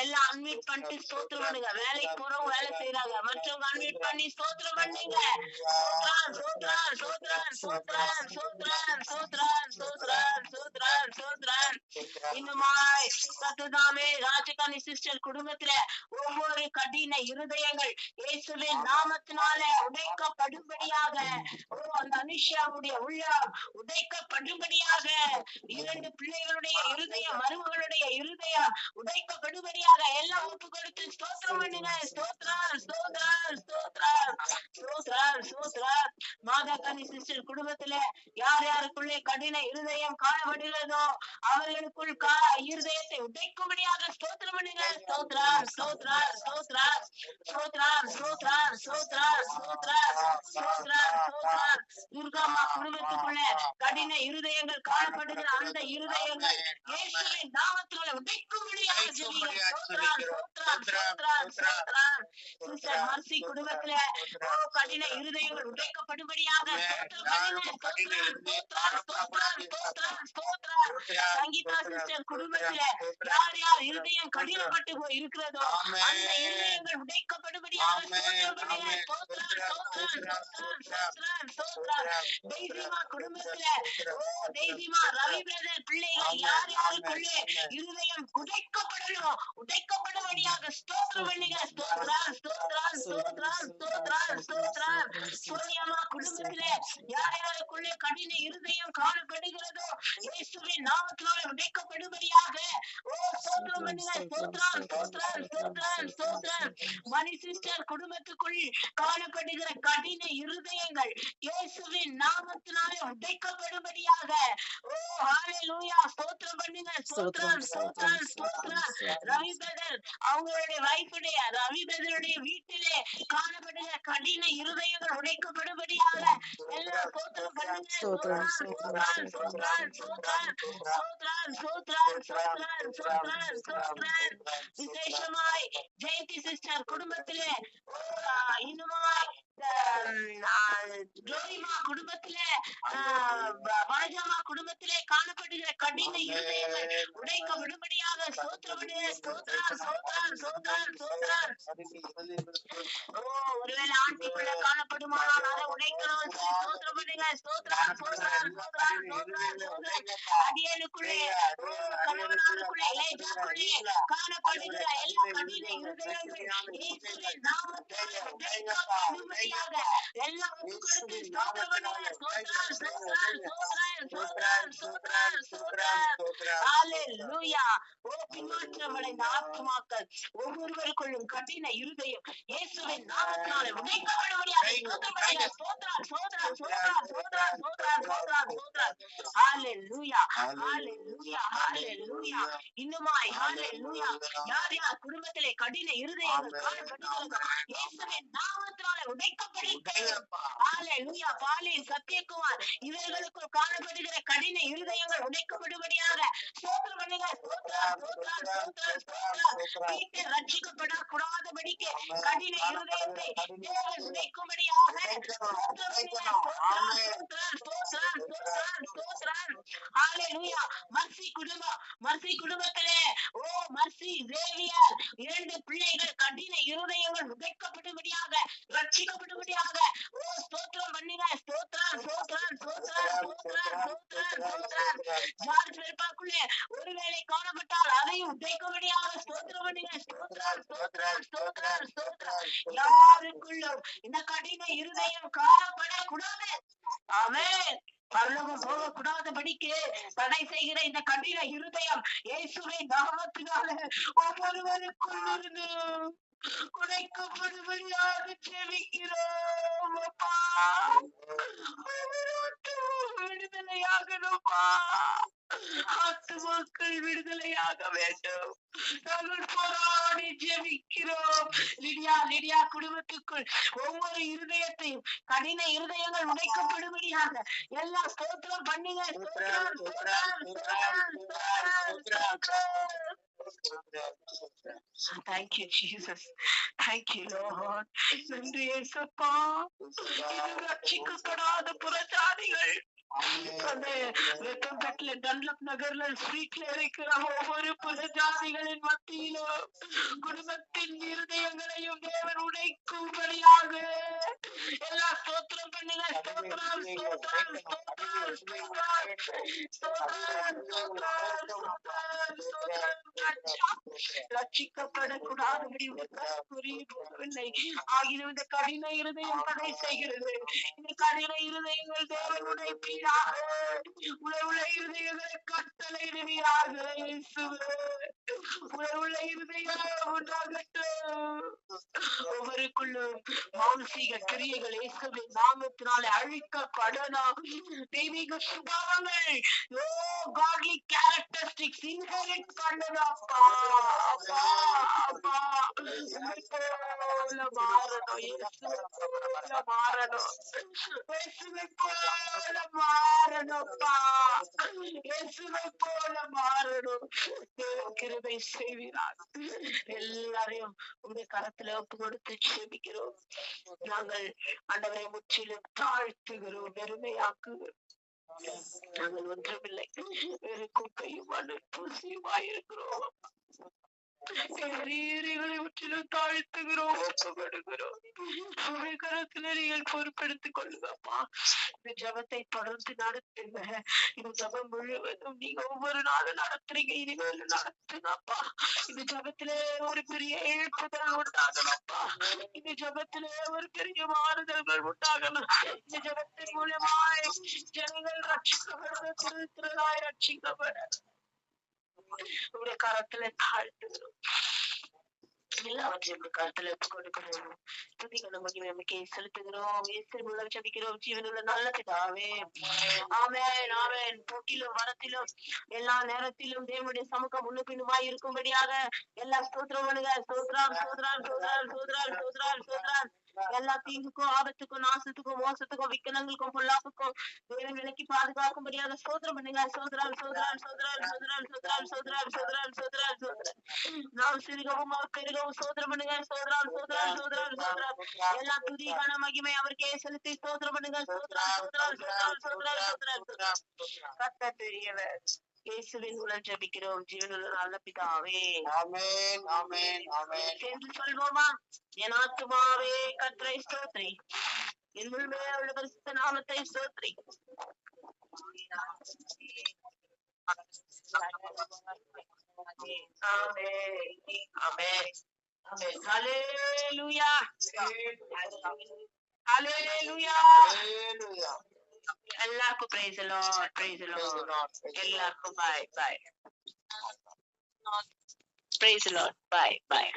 எல்லாம் அன்மியூட் பண்ணிட்டு ஸ்தோத்திரம் பண்ணுங்க. வேலைக்கு போறவங்க வேலை செய்யறாங்க, மற்றவங்க அன்மியூட் பண்ணி ஸ்தோத்திரம் பண்ணுங்க. சோத்ரான் சோத்ரான் சோத்ரான் சோத்ரான் சோத்ரான் சோத்ரான் சோத்ரான் சோத்ரான் சோத்ரான். இன்னுமாய் கர்த்ததாமே ராஜகாணி சிஸ்டர் குடும்பத்துல ஒவ்வொரு கடின இருதயங்கள் இயேசுவின் நாமத்தினால உடைக்கப்படும்படியாக, அந்த அனுஷாவுடைய உள்ளம் உடைக்கப்படும்படியாக, 2 பிள்ளைகளுடைய இருதயம், மருமகளுடைய இருதயம் உடைக்கப்படும்படியாக எல்லாம் ஒப்பு கொடுத்து ஸ்தோத்திரம் பண்ணுங்க. ஸ்தோத்ரான் ஸ்தோத்ரான் ஸ்தோத்ரான் ஸ்தோத்ரான் ஸ்தோத்ரான். மாதா கனி சிஸ்டர் குடும்பத்துல யார் யாருக்குள்ளே கடின இருதயம் காணப்படுகிறதோ அவர்களுக்குள் இருதயத்தை உடைக்கும்படியாக ஸ்தோத்திரம் பண்ணுங்க. ஸ்தோத்ரம் ஸ்தோத்ரம் ஸ்தோத்ரம் ஸ்தோத்ரம் ஸ்தோத்ரம் ஸ்தோத்ரம் ஸ்தோத்ரம் ஸ்தோத்ரம் ஸ்தோத்ரம். துர்காமா குடும்பத்துக்குள்ள கடின இருதயங்கள் காணப்படுகிற அந்த இருதயங்கள் இயேசுவின் நாமத்தினால உடைக்கும்படியாக ஜெபிங்க. ஸ்தோத்ரம் ஸ்தோத்ரம் ஸ்தோத்ரம் ஸ்தோத்ரம். சிஸ்டர் மர்சி குடும்பத்துல கடின இருதயங்கள் உடைக்கப்படும்படியாக சங்கீதா சிஸ்டர் குடும்பத்துல யார் யார் இருதயம் கடினப்பட்டு போய் இருக்கிறதோ அந்த இருதயங்கள் உடைக்கப்படும்படியாக தெய்வீமா குடும்பத்துல தெய்வீமா ரவி பிரதர் பிள்ளைகள் யார் யாருக்குள்ளே இருதயம் உடைக்கப்படணும் உடைக்கப்படும்படியாக ஸ்தோத்திரம் பண்ணுங்க. ஸ்தோத்ரம் ஸ்தோத்ரம் ஸ்தோத்ரம் ஸ்தோத்ரம் ஸ்தோத்ரம். சோனியம்மா குடும்பத்திலே யார் யாருக்குள்ளே கடின இருதயம் காணப்படுகிறதோ இயேசுவின் நாமத்தினால உடைக்கப்படும்படியாக ஸ்தோத்திரம் பண்ணுங்க. ஸ்தோத்ரம் ஸ்தோத்ரம் ஸ்தோத்ரம் ஸ்தோத்ரம். மணி சிஸ்டர் குடும்பத்துக்குள் காணப்படுகிற கடின இருதயங்கள் இயேசுவின் நாமத்தினால உடைக்கப்படும்படியாக ஹalleluya ஸ்தோத்திரம் பண்ணுங்க. ஸ்தோத்ரம் ஸ்தோத்ரம் ஸ்தோத்ரம். ரவி பிரதர் அவங்களுடைய வைஃபுடைய ரவி பிரதருடைய வீட்டிலே காணப்படுகிற கடின இருதயங்கள் உடைக்கப்படும்படியாக எல்லா ஸ்தோத்திரம் பண்ணுங்க. ஸ்தோத்ரம் ஸ்தோத்ரம் ஸ்தோத்ரம் ஸ்தோத்ரம் ஸ்தோத்ரம் ஸ்தோத்ரம் ஸ்தோத்ரம் ஸ்தோத்ரம் ஸ்தோத்ரம். விசேஷமாய் ஜெயந்தி சிஸ்டர் குடும்பத்திலே இன்னுமாய் ஜோதிமா குடும்பத்திலே வனஜாமா குடும்பத்திலே காணப்படுகிற கடின இருதயங்கள் உடைக்கப்படும்படியாக ஸ்தோத்திரம் பண்ணுங்க. ஸ்தோத்ரம் ஸ்தோத்ரம் ஸ்தோத்ரம் ஸ்தோத்ரம். ஒருவேளை ஆண்டிக்குள்ள காணப்படுமானால் அதை உடைக்கணும். ஸ்தோத்திரம் பண்ணுங்க. ஸ்தோத்ரம் ஸ்தோத்ரம் ஸ்தோத்ரம் ஸ்தோத்ரம் ஸ்தோத்ரம். அடியனுக்குள்ளே கணவனாருக்குள்ளே இளையஜாக்குள்ளே காணப்படுகிற எல்லா கடின இருதயங்கள் இயேசுவின் நாமத்தால் உடைக்கப்படும்படியாக எல்லா ஒப்புக்கொடுத்து ஸ்தோத்திரம் பண்ணுங்க. ஸ்தோத்ரம் ஸ்தோத்ரம் ஸ்தோத்ரம் ஸ்தோத்ரம் ஸ்தோத்ரம் ஸ்தோத்ரம். ஹalleluya. பின்மாற்றமடைந்த ஆத்துமாக்கள் ஒவ்வொருவருக்குள்ளும் கடின இருதயம் இயேசுவின் நாமத்தினாலே உடைக்கப்படும்படியாக ஸ்தோத்திரம் பண்ணுங்க. ஸ்தோத்ரம் ஸ்தோத்ரம் ஸ்தோத்ரம் ஸ்தோத்ரம் ஸ்தோத்ரம் ஸ்தோத்ரம் ஸ்தோத்ரம். ஹalleluya ஹalleluya ஹalleluya. இன்னுமாய் ஹalleluya. யார் யார் குடும்பத்திலே கடின இருதயங்கள் காணப்படுகிறதோ இயேசுவின் நாமத்தினாலே உடைக்கப்படுகிறது. ஹalleluya. பாலின் சத்யகுமார் இவர்களுக்குள் காணப்படுகிற கடின இருதயங்கள் உடைக்கப்படும்படியாக ஸ்தோத்திரம் பண்ணுங்க. ஸ்தோத்ரம் ஸ்தோத்ரம் ஸ்தோத்ரம் ஸ்தோத்ரம். வீட்டை ரட்சிக்கப்படக்கூடாதபடிக்கு கடின இருதயத்தை தேவன் உடைக்கும்படியாக ஸ்தோத்திரம் பண்ணுங்க. ஸ்தோத்ரம் ஸ்தோத்ரம் ஸ்தோத்ரம் ஸ்தோத்ரம். ஹalleluya. மர்சி குடும்பம் மர்சி குடும்பத்திலே மர்சி சேவியர் இரண்டு பிள்ளைகள் கடின இருதயங்கள் உடைக்கப்படும்படியாக ரட்சிக்கப்படும்படியாக ஸ்தோத்திரம் பண்ணுங்க. ஸ்தோத்ரம் ஸ்தோத்ரம் ஸ்தோத்ரம் ஸ்தோத்ரம் ஸ்தோத்ரம் ஸ்தோத்ரம். ஜார்ஜ் வெல்பாக்குள்ளே ஒருவேளை காணப்பட்டால் அதையும் உடைக்கும்படியாக ஸ்தோத்திரம் பண்ணுங்க. ஸ்தோத்ரம் ஸ்தோத்ரம் ஸ்தோத்ரம் ஸ்தோத்ரம். யாருக்குள்ளும் இந்த கடின இருதயம் காணப்படக்கூடாது. ஆமென். பரலோகம் போகக்கூடாதபடிக்கு தடை செய்கிற இந்த கடின இருதயம் இயேசுவின் நாமத்தினால ஒவ்வொருவருக்குள் இருந்து உடைக்கப்படும்படியாக ஜெபிக்கிறோம். அப்பா விடுதலையாகணும்ப்பா. ஆத்துமாக்கள் விடுதலையாக வேண்டும். நாங்கள் போராடி ஜெபிக்கிறோம். லிடியா குடும்பத்துக்குள் ஒவ்வொரு இருதயத்தையும் கடின இருதயங்கள் உடைக்கப்படும்படியாக எல்லா ஸ்தோத்திரம் பண்ணுங்க. ஸ்தோத்திரம் ஸ்தோத்திரம் ஸ்தோத்திரம் ஸ்தோத்திரம். Thank you, Jesus. Thank you, Lord. நன்றி இயேசுப்பா. இது ரட்சிக்கப்படாத புறஜாதிகள் டன்லப் நகர்ல ஸ்ட்ரீட்ல இருக்கிற ஒவ்வொரு புறஜாதிகளின் மத்தியிலும் குடும்பத்தின் இருதயங்களையும் தேவன் உடைக்கும்படியாக எல்லா ஸ்தோத்திரம் பண்ணுங்க. ஸ்தோத்திரம் ஸ்தோத்திரம் ஸ்தோத்திரம் ஸ்தோத்திரம் ஸ்தோத்திரம் ஸ்தோத்திரம். ரட்சிக்கப்படக்கூடாதபடி புரியவில்லை ஆகிய இந்த கடின இருதயம் தடை செய்கிறது. இந்த கடின இருதயங்கள் தேவன் உடைப்பீராக. உள்ள இருதயங்களை கட்டளையிடுவீராக. உள்ள இருதயம் உண்டாகட்டும். ஒவ்வொரு ஒவ்வொருவருக்குள்ளும் மானசீக கிரியைகள் இயேசுவின் நாமத்தினாலே அழிக்கப்படணும். தெய்வீக சுபாவங்கள் godly characteristics inherit பண்ணணும். அப்பா அப்பா அப்பா உம்மை போல மாறணும். இயேசுவை போல மாறணும். இயேசுவை போல மாறணும்ப்பா. இயேசுவை போல மாறணும். தேவன் கிருபை செய்கிறார். எல்லாரையும் உங்களுடைய கரத்துல ஒப்பு கொடுத்து ஜெபிக்கிறோம். நாங்கள் ஆண்டவரை முற்றிலும் தாழ்த்துகிறோம், வெறுமையாக்குகிறோம். நாங்கள் ஒன்றுமில்லை, வேறு குப்பையும் பூசியுமாயிருக்கிறோம். எங்களை முற்றிலும் தாழ்த்துகிறோம், ஒப்புக்கொடுக்கிறோம். உங்களுடைய கரத்துல நீங்கள் பொறுப்பெடுத்துக் கொள்ளுங்கப்பா. இந்த ஜபத்தை தொடர்ந்து நடத்துங்க. இந்த ஜபம் முழுவதும் நீங்க ஒவ்வொரு நாளும் நடத்துறீங்க, இனிமேல் நடத்துங்கப்பா. இந்த ஜபத்திலே ஒரு பெரிய எழுப்புதல் உண்டாகணும்ப்பா. இந்த ஜபத்திலே ஒரு பெரிய மாறுதல்கள் உண்டாகணும். இந்த ஜபத்தின் மூலமாய் ஜனங்கள் ரட்சிக்கப்படுறாய், ரட்சிக்கப்பட உங்களுடைய கரத்துல தாழ்த்துகிறோம். எல்லாவற்றையும் கருத்துல கொடுக்கிறோம். துதிகளை மகிமை நமக்கே செலுத்துகிறோம். இயேசு மூலம் ஜெபிக்கிறோம் ஜீவனுள்ள நல்ல பிதாவே. ஆமென் ஆமென். போக்கிலும் வரத்திலும் எல்லா நேரத்திலும் தேவனுடைய சமூகம் முன்னும் பின்னுமாய் இருக்கும்படியாக எல்லா ஸ்தோத்திரம் பண்ணுங்க. ஸ்தோத்திரம் ஸ்தோத்திரம் ஸ்தோத்திரம் ஸ்தோத்திரம் ஸ்தோத்திரம் ஸ்தோத்திரம். எல்லா தீங்குக்கும் ஆபத்துக்கும் நாசத்துக்கும் மோசத்துக்கும் விக்கனங்களுக்கும் பொல்லாப்புக்கும் தேவன் விலக்கி பாதுகாக்கும்படியாக ஸ்தோத்திரம் பண்ணுங்க. ஸ்தோத்திரம் ஸ்தோத்திரம் ஸ்தோத்திரம் ஸ்தோத்திரம் ஸ்தோத்திரம் ஸ்தோத்திரம் ஸ்தோத்திரம் ஸ்தோத்திரம் ஸ்தோத்திரம். நாம் சிறுகவும் அவர் பெருகவும் ஸ்தோத்திரம் பண்ணுங்க. ஸ்தோத்திரம் ஸ்தோத்திரம் ஸ்தோத்திரம் ஸ்தோத்திரம். எல்லா துதிக்கான மகிமை அவருக்கே செலுத்தி ஸ்தோத்திரம் பண்ணுங்க. ஸ்தோத்திரம் ஸ்தோத்திரம் ஸ்தோத்திரம் ஸ்தோத்திரம் ஸ்தோத்திரம் ஸ்தோத்திரம். கர்த்தர் பெரியவர். இயேசுவின் மூலம் ஜெபிக்கிறோம் ஜீவனுள்ள நல்ல பிதாவே. ஆமென் ஆமென் ஆமென். என்று சொல்வோமா? என் ஆத்துமாவே கர்த்தரை ஸ்தோத்திரி, என் முழுமே அவருடைய பரிசுத்த நாமத்தை ஸ்தோத்திரி. ஹல்லேலூயா ஹல்லேலூயா. எல்லாருக்கும் praise the Lord, praise the Lord. எல்லாருக்கும் bye bye. Praise the Lord, bye bye.